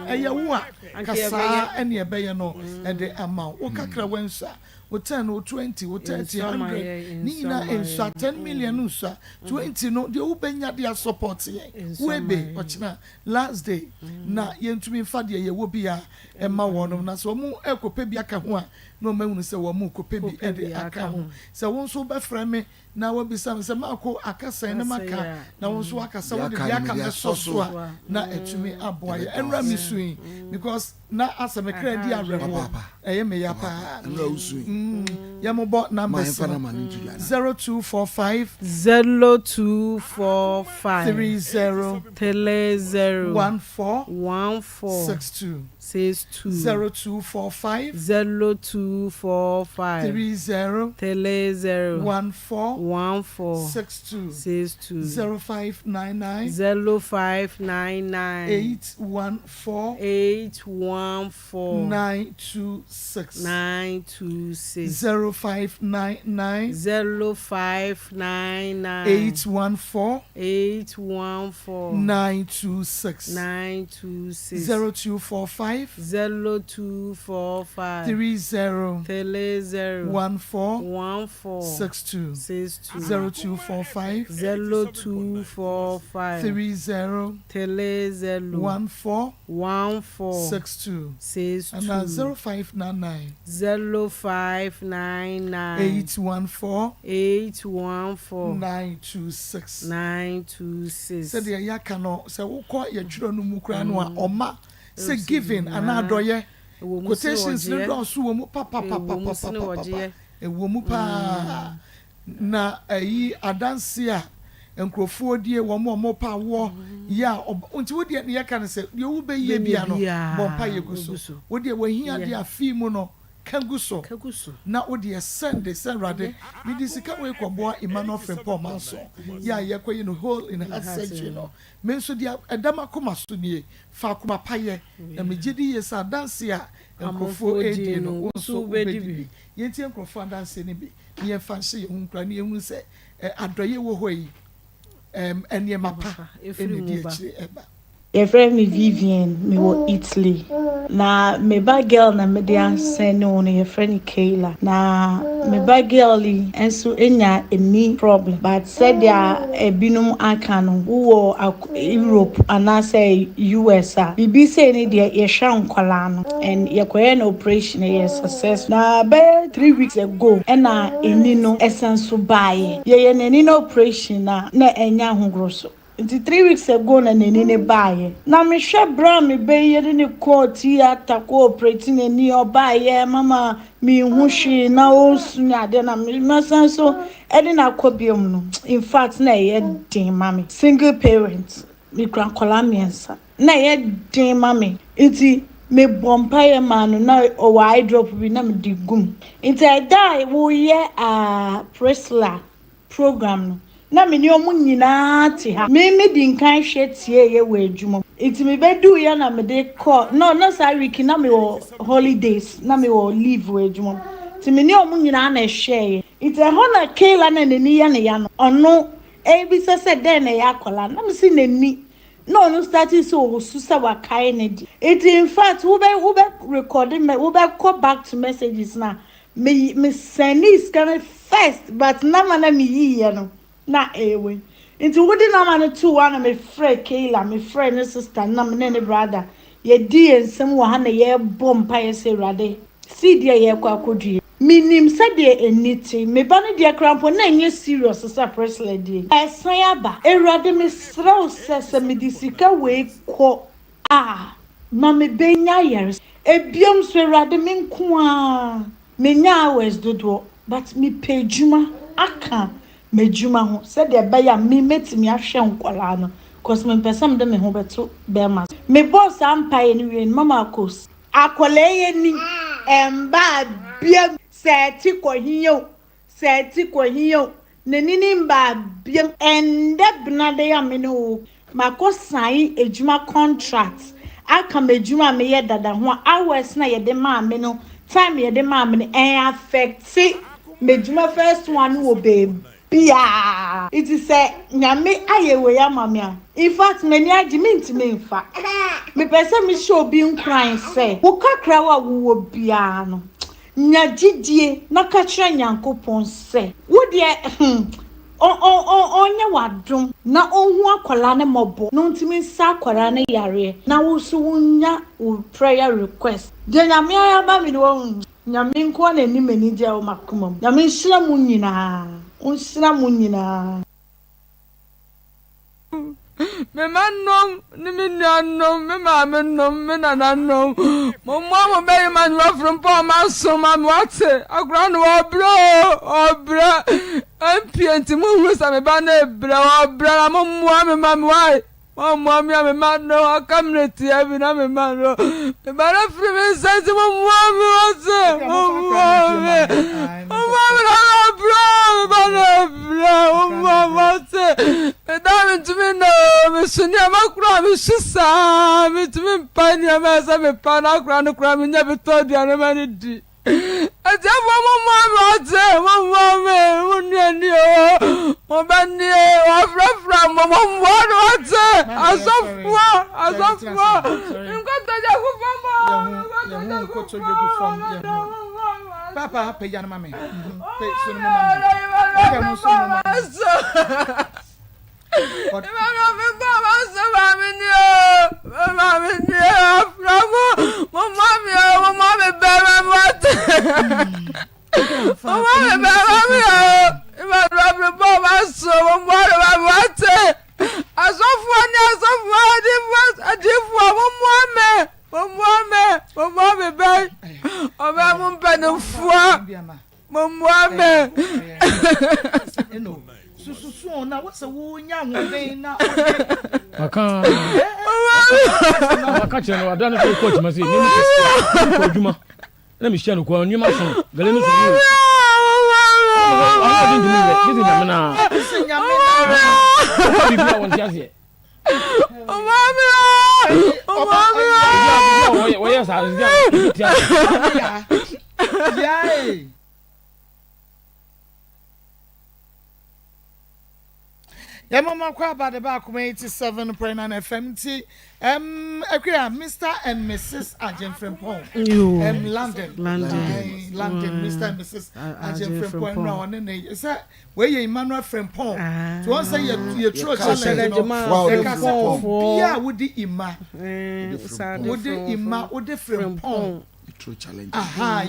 S2: na ye wo a kasa ene ebe ye no e de ama wo kakra wansa wo 10 wo 20 wo 30 100 ni na ensa 10 million usa 20 no de wo benya de support ye wo be ochina last day na yentumi fa de ye wo bia e ma wono na so mu ekope bi aka ho a no mahunu se wo mu kope bi e de aka ho se won so be frame na wo bi sam se mako akasa na maka na won so akasa wo de aka me so a na etumi aboa ye enra mi suin because na asame kra di aremo eye me ya pa na usuin yamobo number 0245 30 14 0245 30 14 0599 814 926 0599 814 926 0245 30 14 62 0245 30 14 62 and 0599 814 926 said the yakano say wo ko ye dwuro no mu kra no a oma say giving and adoye quotations no do so wo mu papa e wo mu pa na ayi adanse a enkrofo die wo mo pa wo ya nti wo die ne yaka ne se de wo be ye bia no bo pa ye guso wo die wo hia de afi mu no kaguso na wo de send rade mi di sika we kobo Emmanuel Frempong manso ya ye koyi no hole in a section no me so dia edama koma so nie fa koma paye na me gidi ye sa dance a enkrofo edi no wo so bedi ye ti enkrofo dance ni bi ye fa hye ye hunkra ni ehun se adoye wo hoyi enie mapa eni di echi eba
S8: your friend me Vivian me wo Italy na me ba girl na me dia send no your friend Kayla na me ba girl enso enya any problem but said dia ebinum aka no wo Europe and I say US bibi say ni dia ye hwa nkwala no and ye koye an operation ye success na be 3 weeks ago na eni no esenso bae ye nani no operation na enya hogroso. It's 3 weeks ago na nene baye. Na me hwe bra me be yede ne court theater cooperating ani obaye mama me hu hwe na osunya de na me masan so ede na kobiom no. In fact na ye den mama single parent me kran kolamiensa. Na ye den mama. Iti me bompaye manu na o eye drop bi na me digum. Iti die wo ye Presla program no. Na me ni omu nyina ti ha me di nkan hwe tie ye we adwuma iti me bedu ya na me de call no sa week na me wo holidays na me wo leave we adwuma ti me ni omu nyina na hwe iti ho na Kayla na ni ya no ono bi se den na ya kola na me si nani no starting so susa wa kai na di iti in fact wo be recording me wo be call back to messages na me send is kind first but na mana me yi ya no na ewe nti wodi na ma no 2 na me friend Kayla me friend ne sister na me ne brother ye di ensem wo ha na ye bompa ye se rade si dia ye kwa kodue minim said de anything me ba no de crampo na enye serious sa press lady esan aba erade me sraw se me di sika we ko ma me benya years ebiom so erade me nko a me nya hours dodo but me pejuma aka me juma ho said de ba ya me metimi ahwe nkwala no cause me person de me ho beto be ma me boss ampa anyway Maa Akos akoleye ni emba bia seti ko hiyo nenini mba bia ende bnade ya me no mako sign ejuma contract aka mejuma me ye dada ho hours na ye de ma me no time ye de ma me affect mejuma first one wo baby bia it is say nyame ayewe ya mama in fact many agiment me infa me pese me show bi nkran say wo kakra wa wo bia no nya gidie na ka kire nyankopon say wo de onye wadom na onhu akwala ne mobo no ntimi sa akwara ne yare na wo so nya wo prayer request de nyame aya ba me wo nyame nko na ni mani je o makomam nyame nhira mu nyina unsira mu nyina
S4: me manom ni me nanom me mama nom me nananom mo mo be man wa from pa ma so ma wate agro no obra ampienti mo hu sa me ba na ebra obra mo mo me mama wai mo mi me mano akamreti abi na me mano me bara free me sense mo me wate mo wate me da to me no me sunya makura me shisa me to me panya me sa me pana kura no kura me nya be to dia no mani di aja mo wate mo me unni o mo bani o fra mo wate asofwa nko ja ku famo
S2: nko to je ku fam papa pe yana mame pe sunu mama ke mo sunu mama susu na what's a wonya won na
S9: aka chere no adana ko coach ma say ni ko djuma na mi share ko nyuma so gale no so ni ah din ni na na bibia won tiase o ya sa
S2: ya Mama kwa ba de ba kuma 87.9 FM T akria Mr and Mrs Agent Frimpong London Mr and Mrs Agent Frimpong na one ne say we ye Emmanuel Frimpong so one say you throw challenge no e ka say bia wo di ima wo di Frimpong
S5: true challenge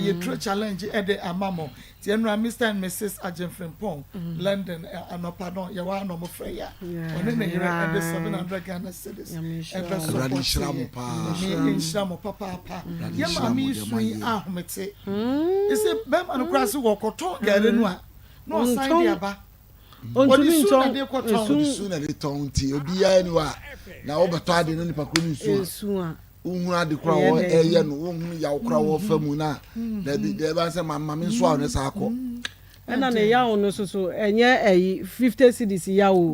S2: you true challenge e de amamo ti enra Mr and Mrs Agent Frimpong London pardon ya wa no mo frɛ ya one ne yere e de 700 Ghana cedis e be so
S5: rally shram
S2: papa ya ma mi sui ahomete e se be man kra se wo koto gare no a no sign dia ba
S6: ontumi nton
S5: esu na de ton ti obi ya ni wa na wo beto ade no nipa ko ni su a unhu ade kura wo eye no unhu ya kura wo famu na da bi de ba se mama me so a ne sa akọ
S6: ena ne ya ono so enye 50 cedis ya o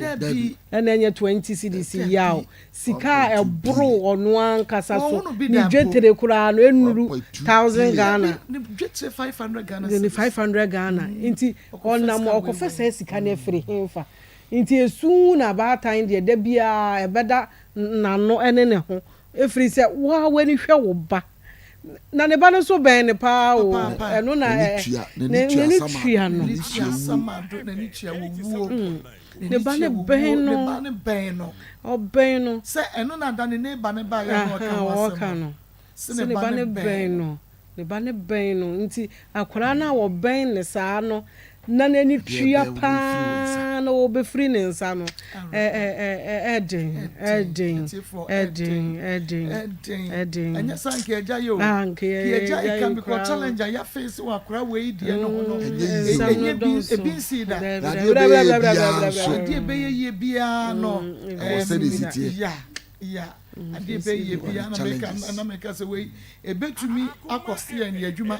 S6: ena enye 20 cedis ya o sika ebro ono ankasa so ni dwetere kura no enuru 1000 Ghana
S2: ni dwetere 500 Ghana
S6: ni 500 Ghana inti onam okofesa sika na efiri hemfa inti esu na ba time de da bia ebeda nano ene ne ho efiri se wa wani hwe wo ba na ne ba no so ben ne pa o eno na ne tua no
S2: ne tua wo
S6: ne ba ne ben no o ben no
S2: se eno na da ne ba ne ba ya no ka
S6: no se ne ba ne ben no ne ba ne bɛn no nti akwara na wɔ bɛn ne saa no na n'ani tua paa na wɔbɛfiri ne nsa no ɛden
S2: ɛnyɛ sa nke agya yo nke agya can be challenge ya face wa akwara wei die no no ɛnyɛ bi nsi da ade bɛyɛ bia no ya ade bɛyɛ bia na meka sɛ wei ebetumi akɔse ya ne adwuma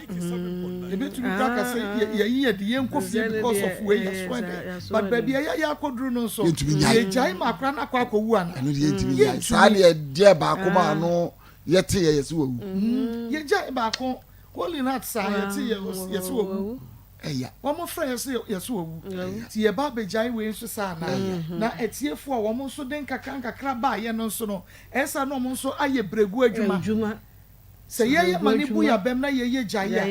S2: ebetumi kaka sɛ yɛyi yɛde yɛnkɔ fie because of wei yɛsoa but baabi yɛ akɔduru no nso yɛgyae ma akora na akɔ akɔwu ana
S5: ɛno deɛ yɛntumi yɛ saa ne yɛdeɛ baako ma no yɛte yɛ yɛsɛ wawu
S2: yɛgyae baako holy night saa yɛte yɛsɛ wawu ɛya wɔn fɛ yɛsɛ wawu ti yɛ ba abegyae wei nso saa na ɛtiefo a wɔn nso de nkakra ba yɛ no nso no ɛsa na wɔn nso ayɛ bregu adwuma sɛ yɛyɛ mane bu ya bɛm na yɛyɛ gyae a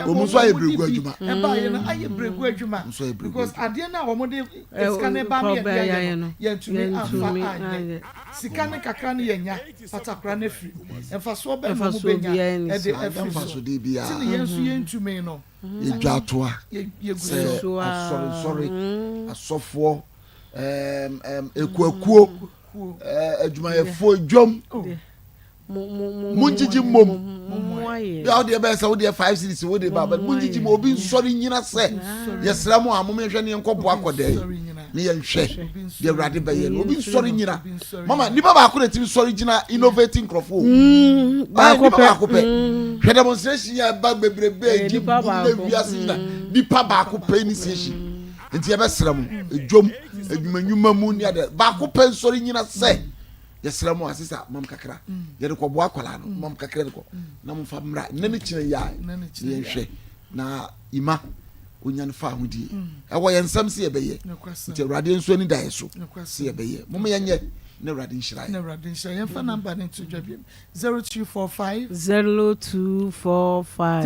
S5: wɔn nso ayɛ bregu adwuma
S2: ɛba yɛ no ayɛ bregu adwuma because adeɛ no a wɔn de sika ne ba no yɛ no yɛntumi afa anyɛ sika ne kakra no yɛnya patakora no afiri ɛmfasoɔ bɛn na mo bɛnya ɛde afiri so ti ne yɛn nso yɛntumi no
S5: yɛdwa atoa sɛ asɔresɔre asɔfoɔ ekuakuo adwumayɛfoɔ dwom munjiji mom ya ode be se ode 5 cities ode ba but munjiji mo obi nsori nyina se yesra mo amomehwe ne nkobo akodai ne yenhwe de awrade be ye obi nsori nyina mama nipa ba akora timi sori nyina innovating crofo ba ko pe hwe demonstration ya ba bebrebe ji na wiase nyina nipa ba ko pe initiation enti ye be sra mo edwom adwumanyuma mu ni ade ba ko pe nsori nyina se yesra mo asisa mam kakra ye de ko bo akwala no mam kakra de ko na mo fa mra na ne kire ya ye hwe na ima onyan fa hodie e wo yensam se ye beye nti awrade nso ani dae so se ye beye mo ye nye na awrade nhira
S2: ye fa number ne to dwabiem 0245
S6: 30
S2: 0245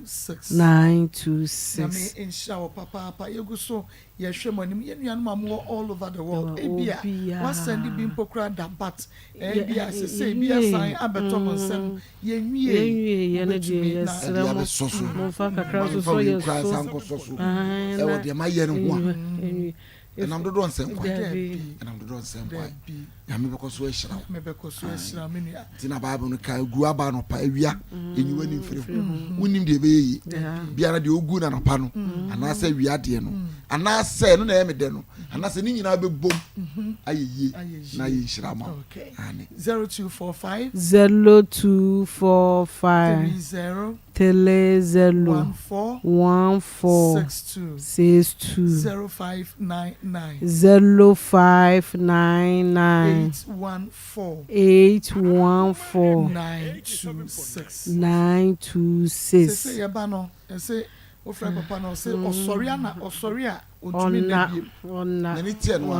S2: 926 inshallah papa yeguso yehwe monim yenuan mamo all over the world ebia was send bi mpokra da but ebia se bia sign abetom nsem yenwie
S6: na die yesra mo fa kakra so yeso
S5: e wo de ma ye ne ho and I'm the one saying ya me bekoso ehira
S2: me
S5: tina bible no ka gu aba no pa awia enyiwa ni mfiri wonim de beyi biara de ogu na pa no anase awia de no anase no na ye me de no anase ni nyina bebom ayeye na ye hira ma
S2: 0245
S6: 30 0599 814
S2: say yeba no say o frɛ papa no say osori a otumi na bi
S6: onna
S5: ni tie no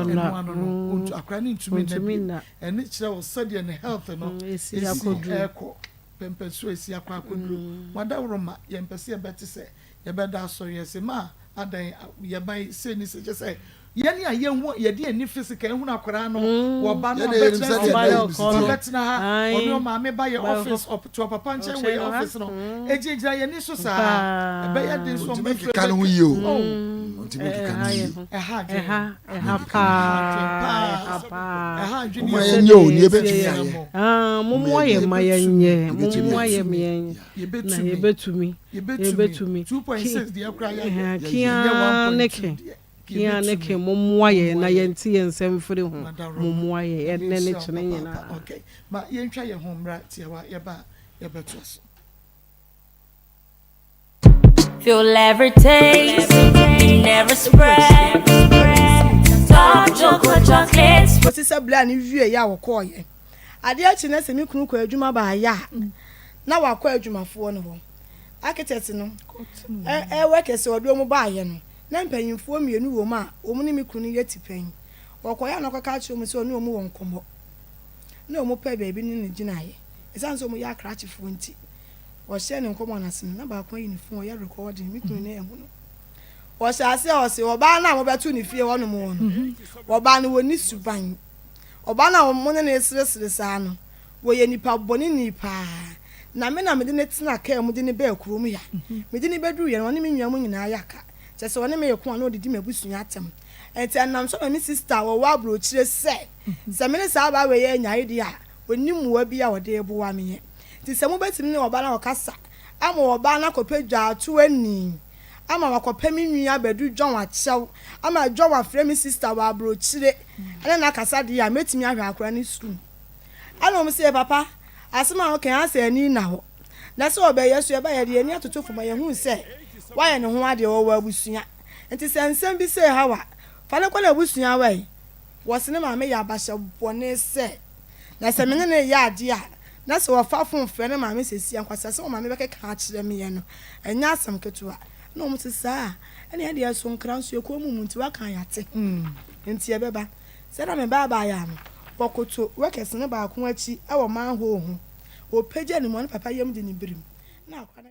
S2: akra ni ntumi na eni kyerɛ o sɛde ne health no esi akɔduru pempesu esi akɔduru madawroma yempese yebɛte sɛ yebɛda asɔre yɛse ma adan yɛban se ni se kyɛ yɛne a yɛnwo yɛde ani physical ehunu akora no wo ba no betena ha ono ma me ba ye office up to papa nche we office no ejejira yɛne so saa ebe yɛ de so me
S5: kan ho yi o
S6: mo
S5: yenye o ni ebetumi aye
S6: mo ye ma yenye mo ye me yenye na yebetumi
S2: 2.6 de akora ya
S6: kia neke kia neke mo ye na yenti yensem firi ho mo ye enne ne kyene nyina
S2: okay ma yentwa ye ho mra tiawa yeba yebeto so
S10: feel every taste, you never spread.
S1: kosi sɛ bla ne wie ya wo kɔɔyɛ ade akyi na sɛ me kunu kɔ adwuma ba ya na wakɔ adwumafoɔ no ho architect no ɛwɔ kɛse ɔdo mu ba ayɛ no na mpanyimfoɔ mmienu wɔ mu a wɔn ne me kunu yɛ tipan wɔkɔya na ɔkɔka kyerɛ mu sɛ ɔne wɔn wɔ nkɔmmɔ na wɔn pɛ baabi ne gyina ayɛ ɛsan so wɔn yɛ akrakyefoɔ nti wɔhyɛ ne nkɔmmɔ n'asene na baako yi ne fon ɔyɛ recording me kunu ne ɛho no wɔhyɛ ase ɔse ɔbaa na wɔbɛto ne fie wɔnom wɔn no ɔbaa no wɔ ni suban ɔbaa na wɔn ne seresere saa no wɔyɛ nipa bɔne nipa na me na me de ne tena kaa mu de ne bɛɛ kurom ya me de ne bɛduru yɛ no ɔne me nua mu nyinaa yɛ aka kyɛ sɛ ɔne me yɛ ko a na ɔdidi m'abusua atam ɛnti anam so me sister wɔwɔ aburokyire sɛ me ne saa aba wɔ yɛ nyae de a onim wa bi a wɔde eboa me yɛ nti sɛ mo betimi ne ɔbaa na ɔkasa ama ɔbaa na kɔpɛ dwaato ani ama wakɔpɛ me nua bɛdu dwan akyɛw ama dwan afrɛ me sister wɔ aburokyire ɛna na kasa de a metimi ahwɛ akora ne school ana ɔmo sɛ papa asema ɔka asa ani na hɔ na sɛ ɔbɛyɛ so ɛbɛyɛ de ani atoto foma yɛ hu sɛ wayɛ ne ho ade ɔwɔ abusua nti sɛ nsɛm bi sɛ hawa fa ne kɔ na abusua wai wɔsene ma me yɛ abahyɛ bɔne sɛ na sɛ me ne yɛ ade a na sɛ wɔfa fon frɛ ne ma me sɛsi ankwasa sɛ ma me bɛkeka akyerɛ me yɛ no ɛnya asɛm ketewa na ɔmo sɛ saa ɛne yɛ so nkra nso ekɔ mu nti waka yate nti ɛbɛba sɛ na me baaba ya no wɔkoto wɛkɛse ne baako akyi ɛwɔ manhole ho wɔpagya ne mu ne papa yam de ne birim na akwa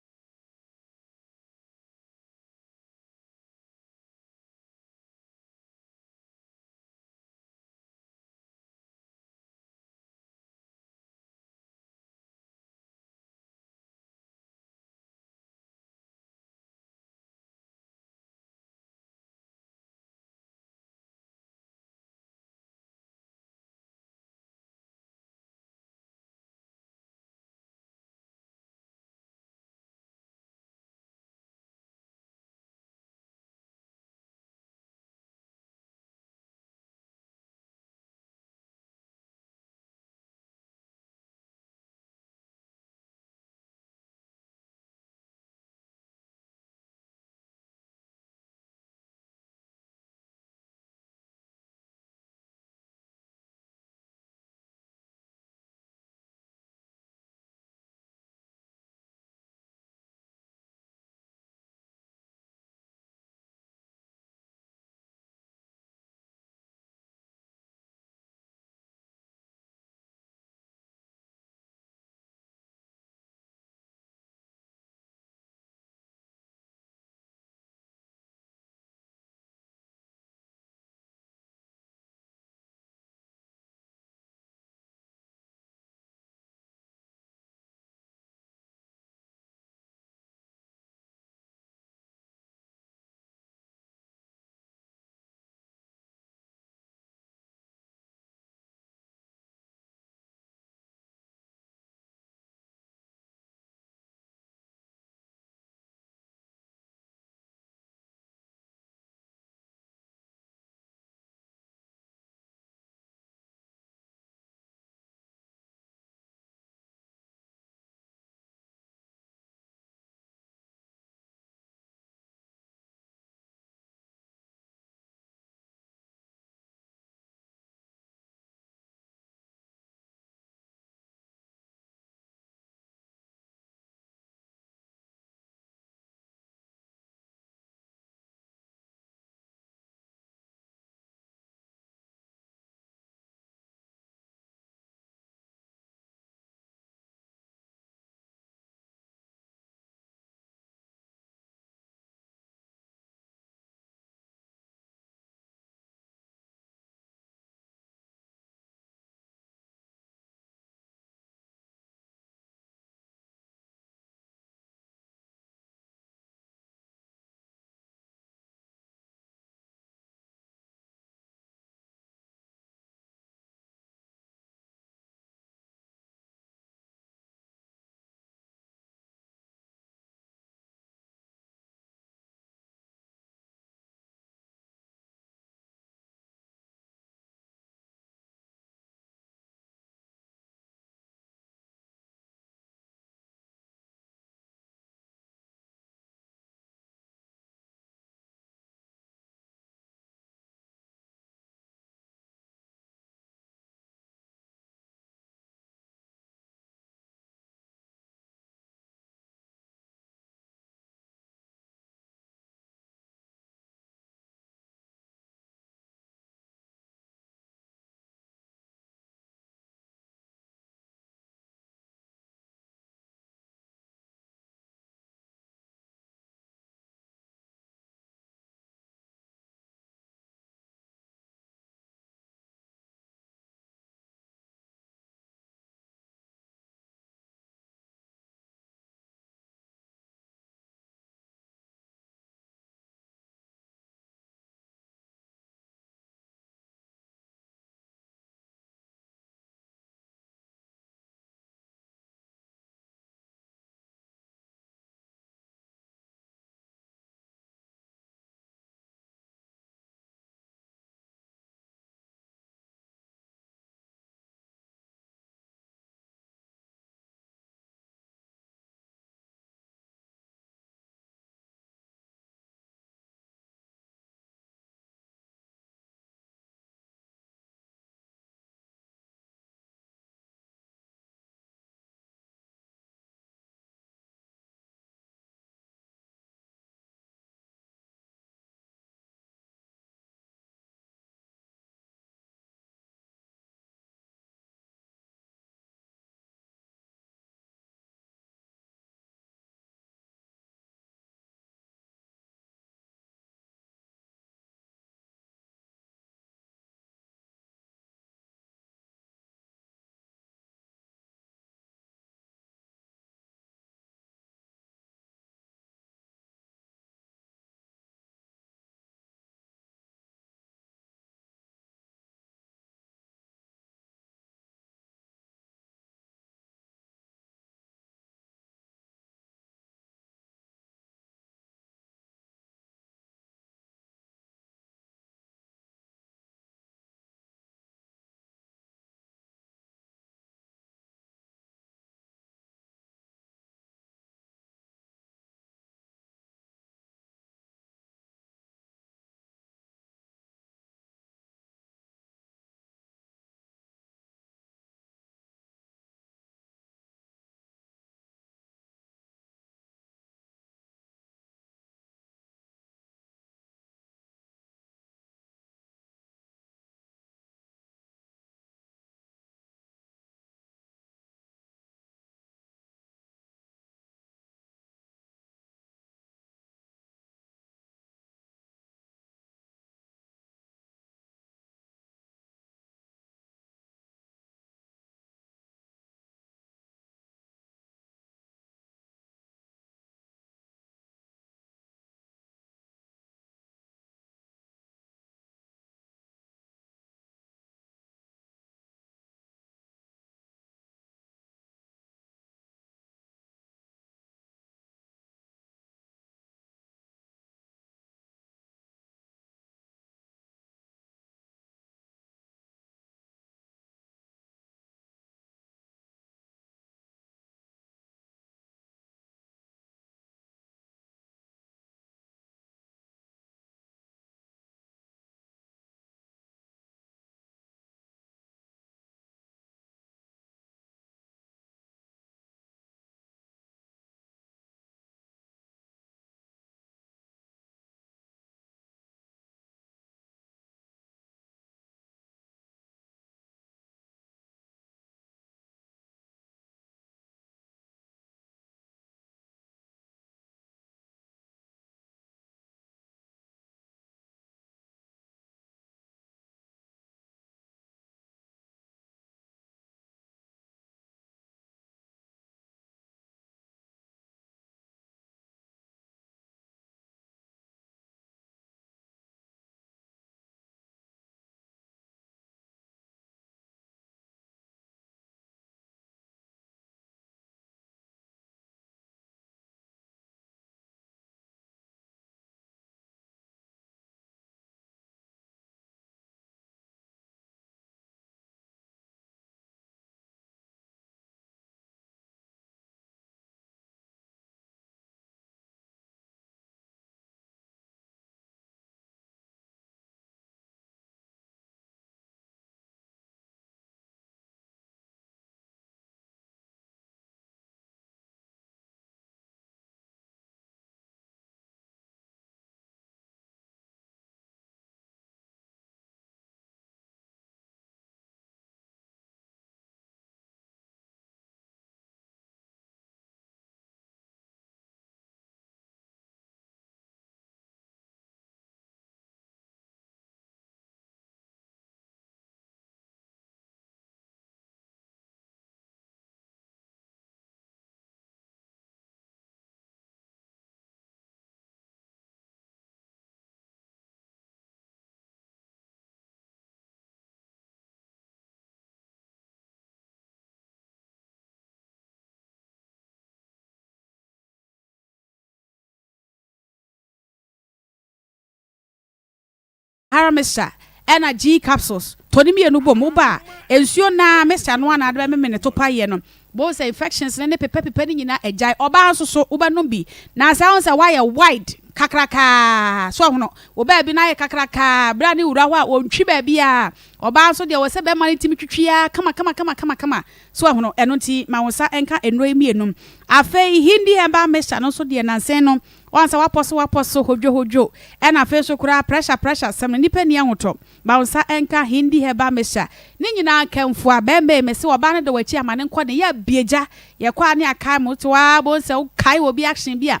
S10: Haramesha ena G capsules toni mienu bom uba ensuo na mesha no ana ade me to paye no bo say infections ne pepe ni nyina ejai oba nso so uba no bi na sa onse why wide kakraka so hono oba bi na ye kakraka bra ni wura ho a ontwi ba bia oba nso de wo se be mani timi twitwia kama so hono eno nti ma wonsa enka enro emienum afei hindi hemba mesha no so de nansen no wansa waposo hodwo ena fe so kura pressure sem nipa ni ahoto ba wonsa enka hindi hemba mesha ni nyina kemfo abembe mese oba ne de wachi amane nkɔ ne ya bieja ye kwa ne aka moto wa bo se kai obi action bia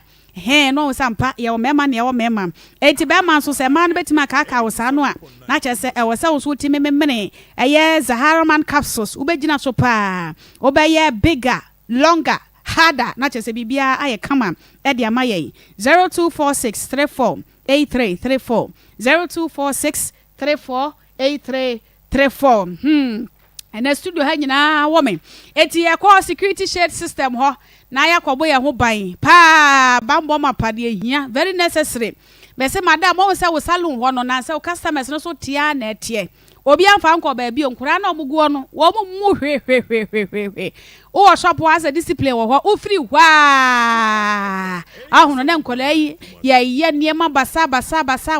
S10: no sampa ye o mema ne ye o mema enti be man so se man betima aka wo sa no a na che se e wo se wo so ti memene eye Zaharaman capsules ubegina so pa obeye bigger longer harder na che se bibia aye kama e de amaye 0246348334 0246348334 and the studio ha nyina woman eti ye call security shade system ho na ya kobo ye ho ban pa bambo mapade hia very necessary be say madam wo say wo salon ho no na say customers no so tia na etie obi amfa nko ba bi onkura na omuguo no wo mu hwe o shop was a discipline wo ho o free wa ahuno na nkola yi ye niema basa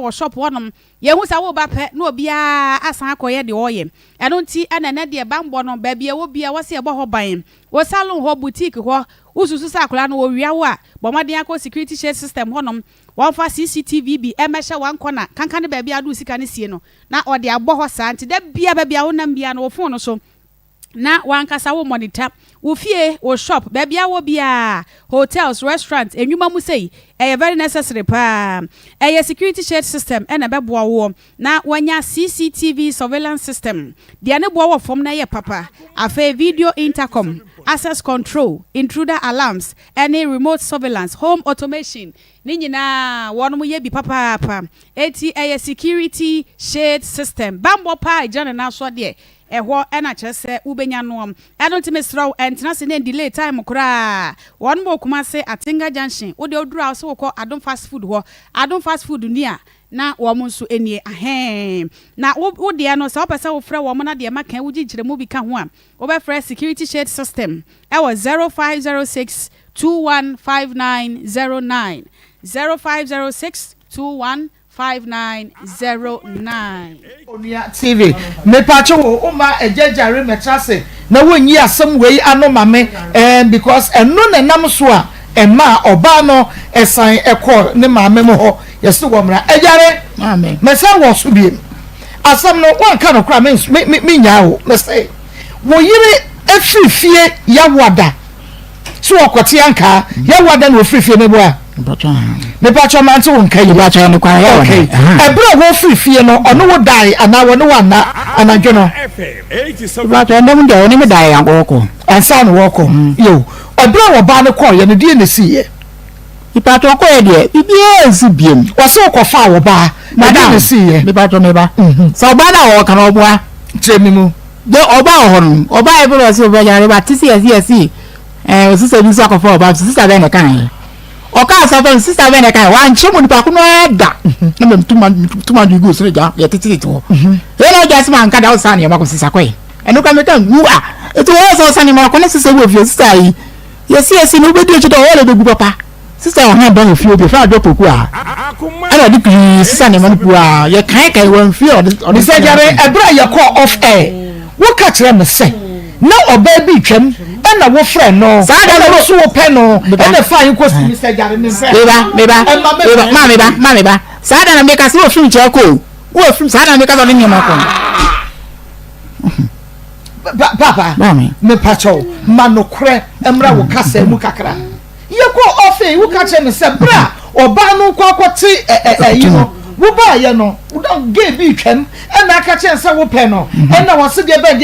S10: wo shop wonom ye hu sa wo ba pe na obi a asan akoye de oye eno nti ana na de bambo no ba bia wo bia wo se ebo ho ban wo salon ho boutique ho ususu sa akola no wo wia wo a bomaden akọ security shade system honom one for CCTV bi emesha one corner kankan ba bia adu sika ne sie no na ode agbo ho sa nti da bia ba bia wo nam bia no wo phone no so na wankasa wo monitor wo fie wo shop ba bia wo bia hotels restaurants enwuma mu sei very necessary pa security shade system ena beboa wo na wanya CCTV surveillance system dia ne boa wo fom na ye papa afa video intercom access control intruder alarms any remote surveillance home automation ni nyina won mu ye bi papa eti security shade system bambo pa jana na so de eho ena chese ubenya no eno sraw entena se ne delay time kura won mo kuma se Atinga junction wo de odura so ko Adom fast food ho Adom fast food nia na wo mo nso enie na wo de no se opese wo frɛ wo mo na de maka wo gigire mu bi ka ho a wo be frɛ security shade system e was 0506 215909 0506 215909
S2: Onia TV me pacho wo ma ejejare metrase na wonyi asem wei anoma me because eno na nam so a ema oba no esan ekọ ne maame mo ho yeso wo mra ejare amen me say wo so biem asem no wan ka no kra me nya wo me say wo yire efifie ya wada so okote anka ya wada no efifie ne bo a me pacho man to won kai pacho no kwa ya wada ebro wo efifie no ono wo dai ana wo no wana anadwo no pacho ndem de oni me dai yankoko ansa no woko yo ebro wo ba ne ko ye ne die ne siye ipato ko ye de bibie nsi biem wo so ko fa wo ba na die ne siye me pacho me ba so ba na wo kan obua tremimu de oba ohon oba ebro so ba ya ba tisi esi sister bi so ko fa oba sister be ne kan oka so fa sister be ne kan wa nchemu ni pa kuno da na me tuma du go so ja ya titi to ele just man kada o sa ne ma ko sister ko enu ka me kan wu a eto wo so sa ne ma ko ne sister wo fi sister yi yes no be di echo do wo le be papa sister o han don fi obi fa do poku a ala di kri sister ne ma no pu a ye kan won fi o de se jare ebra ye call off air wo ka kire me se na oba bi twam na wo friend no sa da wo so wo pe no e na fa yin ko si se jare me se me ba ma me ba sa da na me ka se wo film che ko wo film sa da me ka so ne nyama ko papa me pacho manokre emra wo kasa mu kakra ye ko ofe wo ka che me se bra oba no ko akote you know wo ba ye no wo don give bi twam na ka che se wo pe no na wo se de ben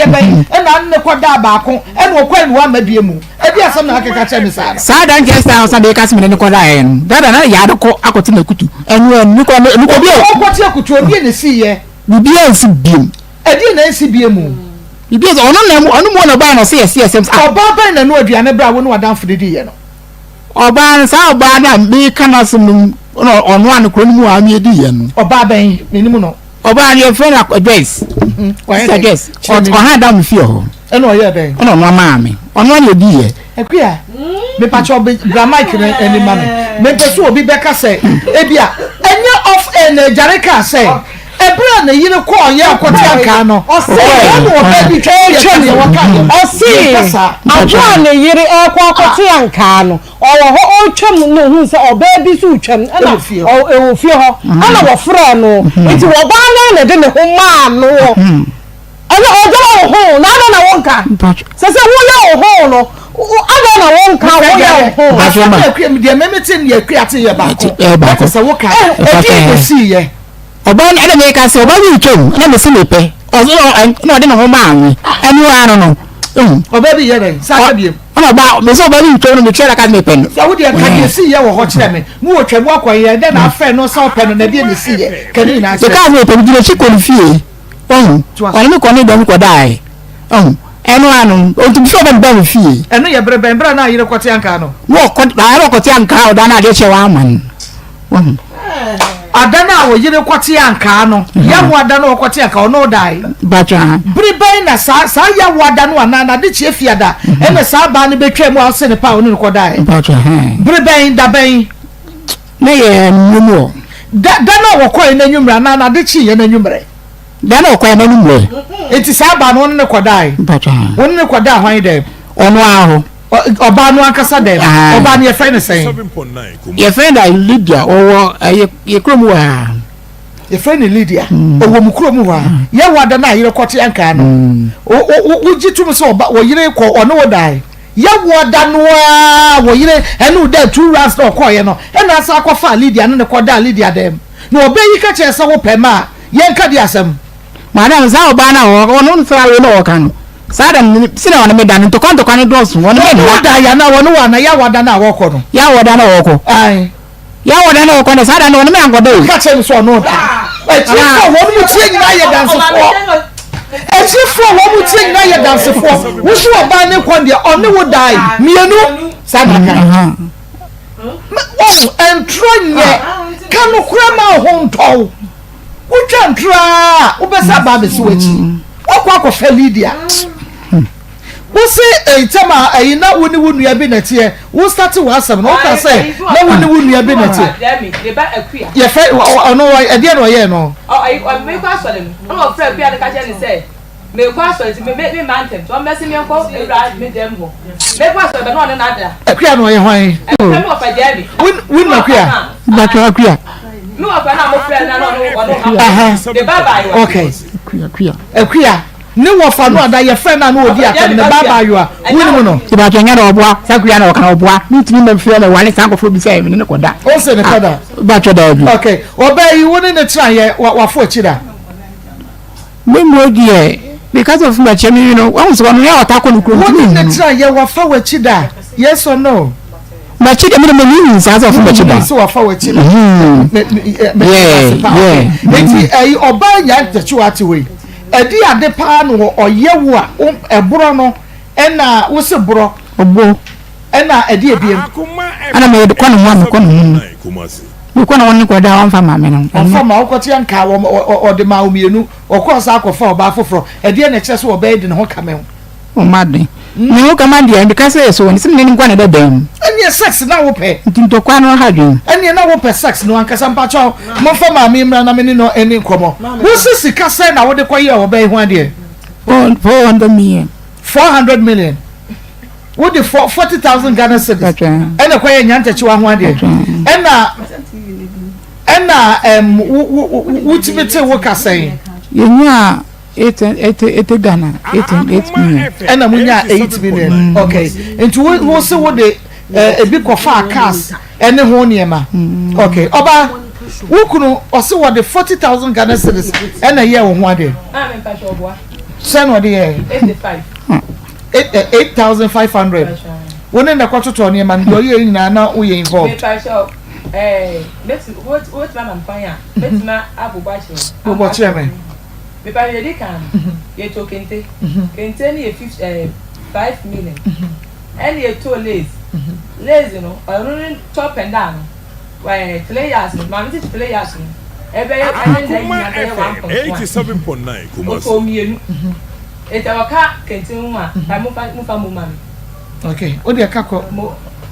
S2: na ne ko da ba ko na wo kwa ni wa ma bie mu e bi asem na ka che me sa da nke sa sa be ka se me ne ko da ye no da na ya da ko akote na kutu enu ni ko bi o ko te kutu obi ne si ye bi ansi biem e di na ansi biem mu because ono mo na ba no say yes oba ba na no aduane bra wo no wadan fudidi ye no oba sa oba na me kana sum ono an kro ni mu ami edi ye no oba ben menimu no
S3: Oba your friend address. Address. O ha da me fie ho.
S2: E no ye den.
S3: O no mama me. Ono na di ye.
S2: Ekua. Me pa cho grandma kire any mama. Me peso obi beka say e bia enye off en jareka say ebra na yire ko onye akwoti aka no. O say no obi twa ye waka.
S11: O see. Ajo na yire akwoti aka no. Owo ho o twam no hu say oba bi so twam na o ewo fie ho. Ana wo fra no. Enti wo ba na de ne ho ma no. Ana ojo ho na wonka. Say wo ya ho no. I don't know one car.
S2: I don't know. Memetin ye create ye back. So what can see ye?
S3: Oban and make us so very true. Let me see me pay. Also, I don't know man. And you I don't know.
S2: Oh baby ye Saturday.
S3: About me so very true the chair can me pen.
S2: So what can you see ye or watch them? Mo can walk away then I friend no so pen and they see ye. Can you not?
S3: The car me pen you chicken fee. Oh, I no kon dem ko die. Enu anu o tu so be fie
S2: enu ye brebe mbra na yire kwoti anka no
S3: wo kwoti anka o da na de che wa man
S2: adana wo yire kwoti anka no ya wo adana wo kwoti anka no dai
S3: bacha
S2: brebe na sa ya wo adana na de che fiada e me sa ba ne betwa mu ase ne pa onu ko dai
S3: bacha
S2: brebe da ben
S3: ne ye numu
S2: dana wo ko na nwumra na de chi ye na nwumre
S3: dana wo ko na nwumre
S2: eti sa ba no ne ko dai
S3: bacha
S2: won ne ko da hwan dem
S3: onu aho
S2: oba no akasa dem oba ne ye friend say
S3: ye friend I Lydia owo ye krom wa
S2: ye friend Lydia owo mu krom wa ye wada na yire kwoti anka no o jitum so oba wo yire ko ono wo dai ye wada no a wo yire enu da 2 rounds no ko ye no ena asa akọfa Lydia no ne ko da Lydia dem no obeyi ka che se wo pema ye nka di asem
S3: madam za oba na wo no ntra we no kan sadam sina wana me dan to kan dos wona me
S2: da ya na wona wana ya wada na wo ko no
S3: ya wada na wo ko
S2: ai
S3: ya wada na wo ko na sadam wona me angodo
S2: ka che so no da e ti fo wo mu tie nyina ye dance fo e ti fo wo mu tie nyina ye dance fo wo so oba ne ko de one wo dai mienu sadaka oh entronye kanu kura ma ho ntow Uchantra, ubesa babe suwechi. Okwa fe Lydia. Wo say etama ayina woni ya bi natie. Wo start wo asem no ka say na woni ya bi natie.
S4: Dey ba akua.
S2: Ye fe ono e de no ye no.
S4: Me kwa asole mu. No fra bia de ka je ni say. Me kwa asole ti me mantem. To mbesi me ko ewra me dem ho. Me kwa asole be no ne na da.
S2: Akua no ye hwan.
S4: Me mo fa je bi.
S2: Win akua.
S3: Ba to akua.
S4: No afana mo fra na no the baba you
S2: okay akua ne wo fa no ada ye friend na no odi aka ne baba you a wini mu no
S3: ba to nya na oboa sakua na okan oboa mitimi me fra na wale sankofo bi say me ne ko da
S2: o se ne kada
S3: ba to da bi
S2: okay obey woni ne tran ye wa fo chida
S3: me mo die because of my chemi you know won so no ya otako no kro
S2: woni ne tran ye wa fa wa chida yes or no
S3: ma chide me me ni sa of ma chide
S2: so wa fa wa chide yeah enti ai oba nya techu ati we edi ade pa no oyewo a ebro no ena wo se bro
S3: obo
S2: ena edi ebiem
S3: ana me de kwano mo ko no mo ko na woni ko da wan fa ma me no
S2: fa ma ko ti anka o de ma omienu o ko sa ko fa oba foforo edi na kire so oba edi ne ho kamel
S3: o madden ni wo kama dia because so woni sim ni nkwana da dam
S2: eni sex na wo pe
S3: ntinto kwa no hadwen
S2: eni na wo pe sex no ankasa mpacho mo fa ma mi mra na me ni no eni nkomo wo sisi ka say na wo de kwaye oba hu ade
S3: 400 million
S2: 400 million wo de 40,000 Ghana cedis ena kwaye nyanta chi wa hu ade ena ultimate wo ka say
S3: yenya 8 Ghana 8 million
S2: ena munya 8 million okay into wo se wo de ebi kofa cars ene ho niema okay oba wukunu ose wo de 40,000 Ghana cedis ena ye wo ho ade
S4: me pa sho boa
S2: sen wo de 8,500 woni na kwato niema ndo ye nyina na wo ye involved
S4: me pa sho what man fanya let ma abu ba che
S2: wo bo cheme
S4: me pa ye kan ye to kente ni ye 5 million and ye to lazy no or running top and down why players man it players
S7: Akoma FM 87.9 Kumasi.
S2: Okay, o de ka ko.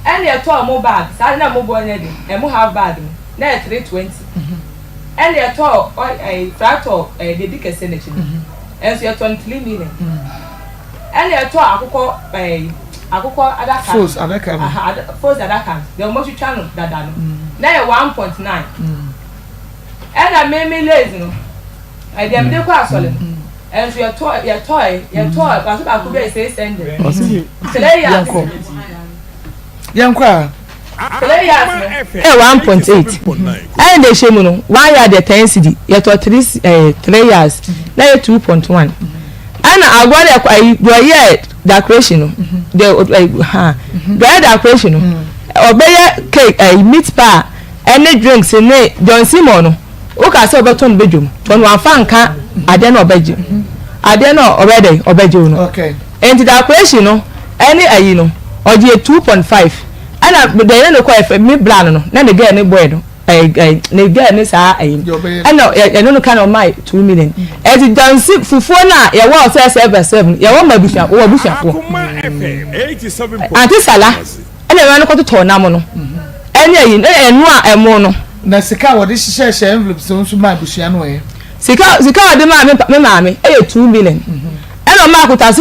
S4: And you told mo bag, Sana mo boy ready, and mo have bag. Now 320. And you told a fractor a dedicated senator. And so you're 23 million. And you told Akoko other
S2: Force other can.
S4: Force other can. The almost channel that done. Now 1.9. And I made me lazy. I didn't do quite solid. And so your toy, but I could be say send it. Today,
S2: Young kwa.
S4: 1.8. And they say, 1 year the 10 CD, yet 3 years, now 2.1. And I got a year decoration, the decoration, obey cake, a meat pie, and the drinks in it, John Simon. Okay, so beton bedroom, when one fan can't, I don't know bedroom. I don't know already, or bedroom.
S2: Okay.
S4: And the decoration, any, or the 2.5. And I don't quite me bland, then again, a boy, again, is I know, I don't kind of my 2 million. As it done sit for 4 now, your wall says ever 7, your woman bishop or bishop.
S7: Akoma FM 87.
S4: And this Salah, and I ran to Tornamono. And a mono.
S2: Na sika wo de hye envelope so nso ma busuan we.
S4: Sika de ma me 2 million. And on ma akota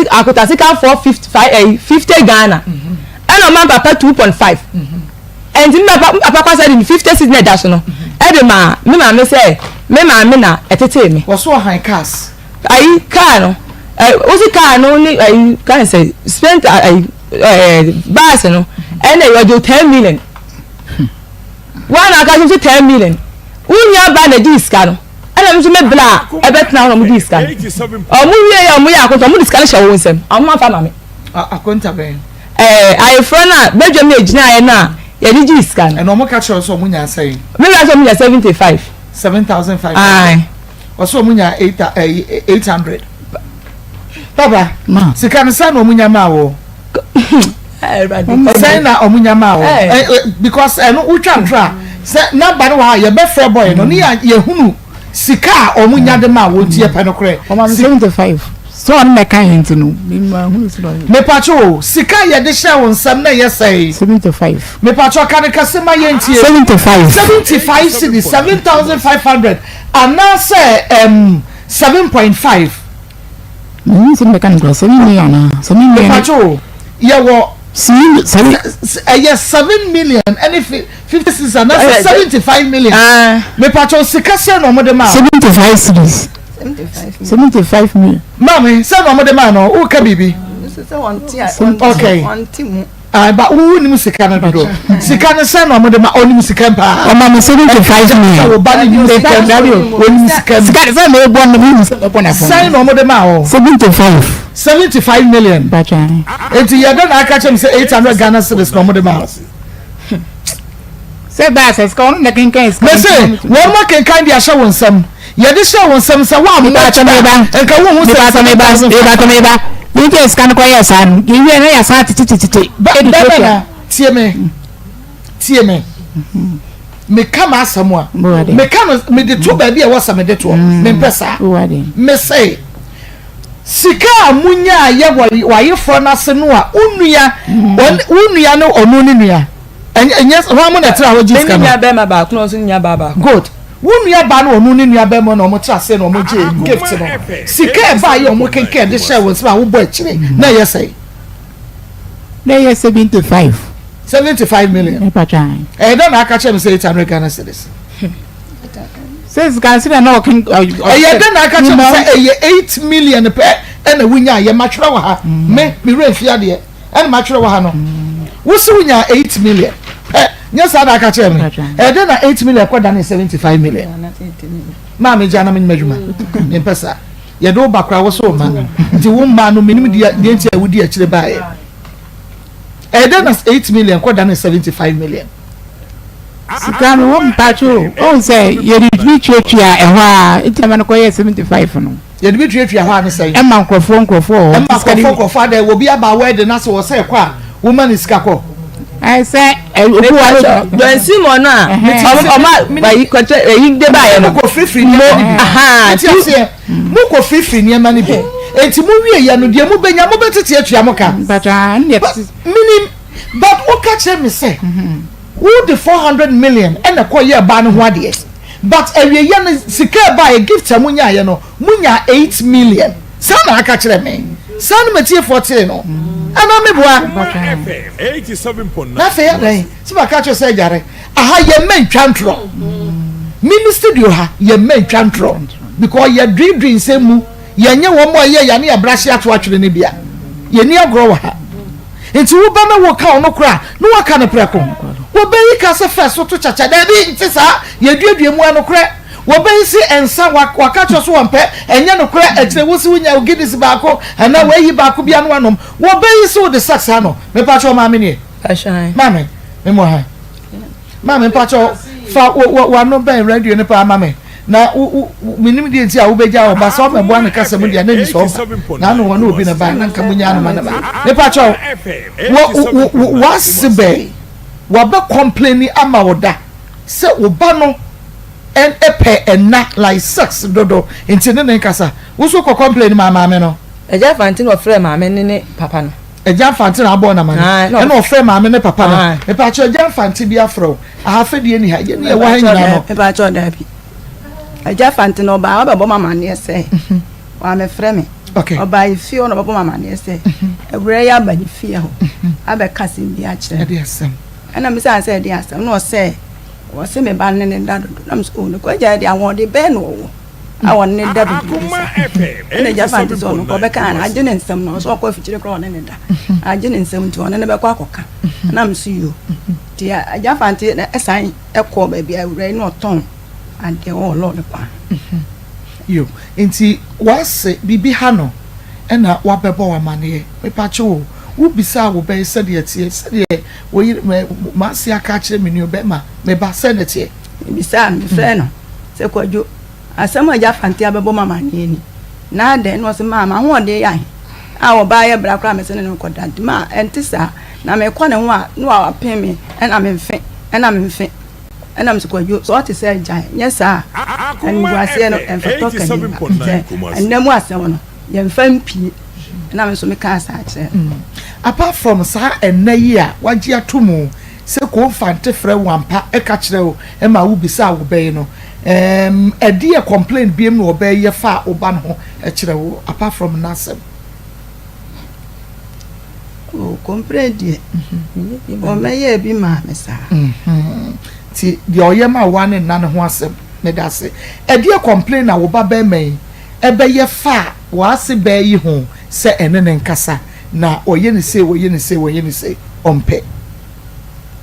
S4: sika 50 Ghana. And on ma papa 2.5. And papa said in 50 cedis na dash no. E de ma me say me na etete me.
S2: Wo so high cars.
S4: Ai car no. Osi car no ni can say spent bus no. And you do 10 million. One account to 10 million. Unya ba na disc no. And I'm to me bla e bet na no disc. O mu ya akota mu disc na sha wo nsem. Amma fa ma me.
S2: Akonta ben.
S4: I friend na bedwe me gina na ye di disc no.
S2: And o mo ka chere so mu nya say.
S4: Me na so mu nya 75.
S2: 7,500.
S4: Ai.
S2: O so mu nya 800. Baba, ma. Sika no sa no mu nya ma wo. Say na omunya ma wo because no utwa ntra say number no ha ye be fair boy no ni ye hunu sika omunya de ma wo tie pe no kre
S5: 75 so on me kan hinti no hunu so
S2: me pacho sika ye de hye won sam na ye say
S5: 75
S2: me pacho kan kase ma ye ntie 75 cedi 7,500 and now say 7.5
S5: me kan go so me yana so me
S2: pacho ye wo
S5: yes
S2: 7 million and if 56 and that's 75 million me pacho sika se no mo de ma
S5: 75 cedis 75 million
S2: mami se no mo de ma no o ka bibi okay but who ni musika na do sika na se no mo de ma oni musika pa
S5: o ma 75 million
S2: o ba ni musika na do oni musika
S5: sika se no bo no musika po na fo
S2: se no mo de ma o 75 million
S5: bachani
S2: enti ya don aka chem say 800 Ghana cedis no mo de ma
S5: say ba say ska on na kin kan ska
S2: me say wo ma kin kan dia hye won sam ye de hye won sam say wa mo
S5: ba cha me ba
S2: enka wo mu say
S5: ba me ba ni ke ska ko ya san gi we na ya sa titi
S2: ba tie me me kama asamwa me kama me de to ba bia wo sa me de to me pesa me say sika amunya ye wa ye fro na se no a unua no onu ni nua enye ho mo na tra ho jiska no
S4: nya be ma ba kuno so nya ba
S2: good unua ba no onu ni nua be mo na mo tra se no mo je gift no sika e ba ye mo kenke de share wo se wo bo akire na ye say
S5: na ye 75
S2: million
S5: e pa chan
S2: don aka chem say 800 Ghana cedis
S5: says consider no king
S2: don aka chem say 8 million per and wunya ye matwra wa ha me refia de and matwra wa ha no wo se wunya 8 million nya sa da aka chem don na 8 million kwa dan 75 million ma me jana me madwuma me pesa ye do bakra wo so ma nti wo ma no minim de nti a wudi akire ba ye don na 8 million kwa dan 75 million
S5: sikano wo mpacho o say ye di twetwetwa ehwa a itima no ko ye 75 no
S2: ye di twetwetwa ha ne say
S5: e ma nkrofo
S2: da wo bi aba word na so wo say kwa woman is kako
S3: I say
S4: don Simon na ọma bayi kọtẹ eyi de ba yẹ no
S2: ko free mo mo ko free ni ma ni bi enti mo wie ya no de mo benya mo betete atua mo ka
S3: but
S2: minim but o ka che me say who the 400 million and ko ye ba no ho ade but ewie ya no sika ba ye gift amunya ye no munya 8 million sana aka kire me sana matie 40 no ana me boa
S7: 87.9
S2: na fe ya dai si ba ka che say jare aha ye men twantro mini studio ha ye men twantro because ye dream say mu ye nye wo mo ye ya ne ya brashi ato atwere ne bia ye ni agro wa ha enti wo ba na wo ka ono kra no wa ka ne preko wo be yi ka se first to chacha da bi nti sa ye duadua mu ano kra wo be yi si ensa wa ka cho so wonpe enye no kra akire wo si wonya ogidis ba ko ana we yi ba ko bia no anom wo be yi so de sex ha no me pa cho ma me ni
S4: ashan
S2: mame me mo ha mame pa cho fa wa no ben radio ne pa mame na minim die nti a wo beja oba so me boa ne kasa mu dia na ni so na no wono obi na ba na nka munya no ma na ba ne pa cho wa sibe wa be complain ama woda se oba no en epe enna like sex dodo nti ne kasa wo so ko complain ma me no
S4: eja fantin of frame ma me ne papa no
S2: eja fantin abo na ma no e no frame ma me ne papa no e pa cho eja fantin bi afro aha fe die ni ha ye ne wa ha nyina no
S12: e pa cho da bi eja fantin oba ba bo mama ne se wa me frame
S2: okay
S12: oba ifi ono bo mama ne se ewure ya ba ni fi ho abe kasim bi a kire
S2: e de asem
S12: ana mi say de asem no say wo se me ba ne da do na mi so no ko ja de awon de be no wo awon ne da do ne ja fantin so no ko be kan ajene nsem no so ko fichire kro ne da ajene nsem ti one ne be kwa akoka na mi so yo ti aja fantin esan e ko ba bia ewure no ton ade o lord pa
S2: yo enti wase bibi ha no ena wabebo wa mane me pa cho wo bisa wo be se de tie se de wo ma si aka kire me ni obe ma me ba se de tie
S12: bisa me fre no se kwajo asama aja fantin abebo mama ni na de no se mama ho de yan a wo ba ye bra kra me se ne ko dad ma entisa na me ko ne ho a no a pin me ena me mfe ena me kwajo so what say jai yes sir and we are saying and for talking and nemu asem no ye mfam pie na me so me ka sa ache
S2: apart from sa enayi a wagi atomu se ko fante frɛ wampa e ka kyerɛ o e ma wo bisa wo bɛyi no e die complain biem no obɛyɛ fa oba no e kyerɛ wo apart from nasem
S12: o complain die o meye bi ma me sa
S2: ti de oyema wane na ne ho asem me da se e die complain na wo ba bɛ mɛyi e bɛyɛ fa wa se bɛyi ho se ene ne nkasa na oye ni se ompe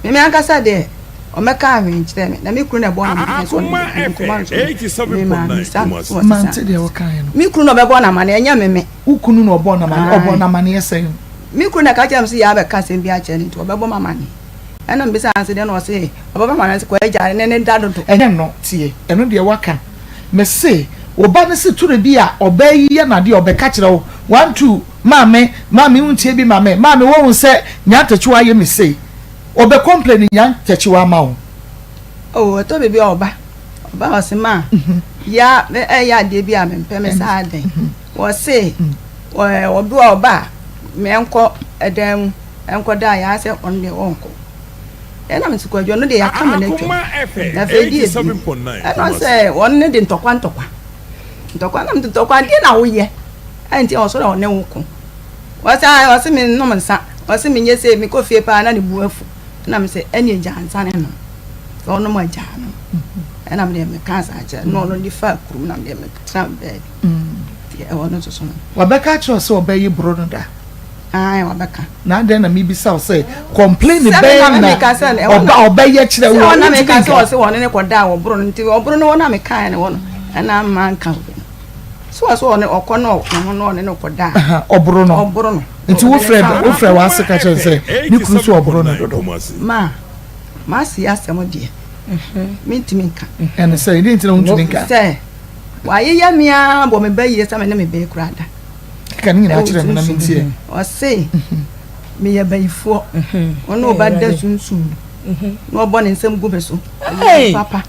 S12: me ankasa de o meka ahwen kire me na me kru na bo na me so
S7: Akoma FM 87.9
S2: mante de o kan no
S12: me kru na be bo na ma na enya me
S2: ukunu na obo na ma obo na ma na yesen
S12: me kru na ka jam se ya be ka se bi a kire ni to be bo mama ni ena mbisa anse de no se obo mama na se ko eja ne dado to
S2: enya no tie eno de waka me se oba ne se turu bi a obayi ye na de obeka kire wo 1 2 mame untie bi mame wo se nya tachiwa ye me se obe complain nya tachiwa ma wo
S12: oh to be bi oba o se ma ya ya de bi a me pɛ me sa den wo se wo bi oba me enko edam enko da ya se on de onko ena me sikwajo no de ya kama na twa na fe di
S7: 87.9
S12: ena se won ne de ntokwa na ntokwa de na wo ye anti o so na one wo ko wasa me no mansa wasa me nyese me kofie pa na ne buafu na me se eni eja ansa ne no so no ma ja no ena me me kansa aja no no di fa kuru na me tram bed e wono so so
S2: wabeka cho so obayi bro no da
S12: ai wabeka
S2: na den na me bisa o say complain be na obayi kire wo
S12: na me kansa o se wono ne ko da wo bro no nti wo bro no wona me kan ne wono ena man kan so ne okono no ne no koda
S2: obro no nti wo frɛ wa sika kyɛ sɛ ni kru so obro no dodo
S12: ma si asɛm de mintimi nka
S2: ene sɛ ni ntina untumi nka
S12: sɛ wa ye mia bo me bayi sɛ me ne me be kurada
S2: ka ni na kyerɛ me na mintie
S12: o se me ye bayfo ono ba da sunsun no bo ne nsam gu be so papa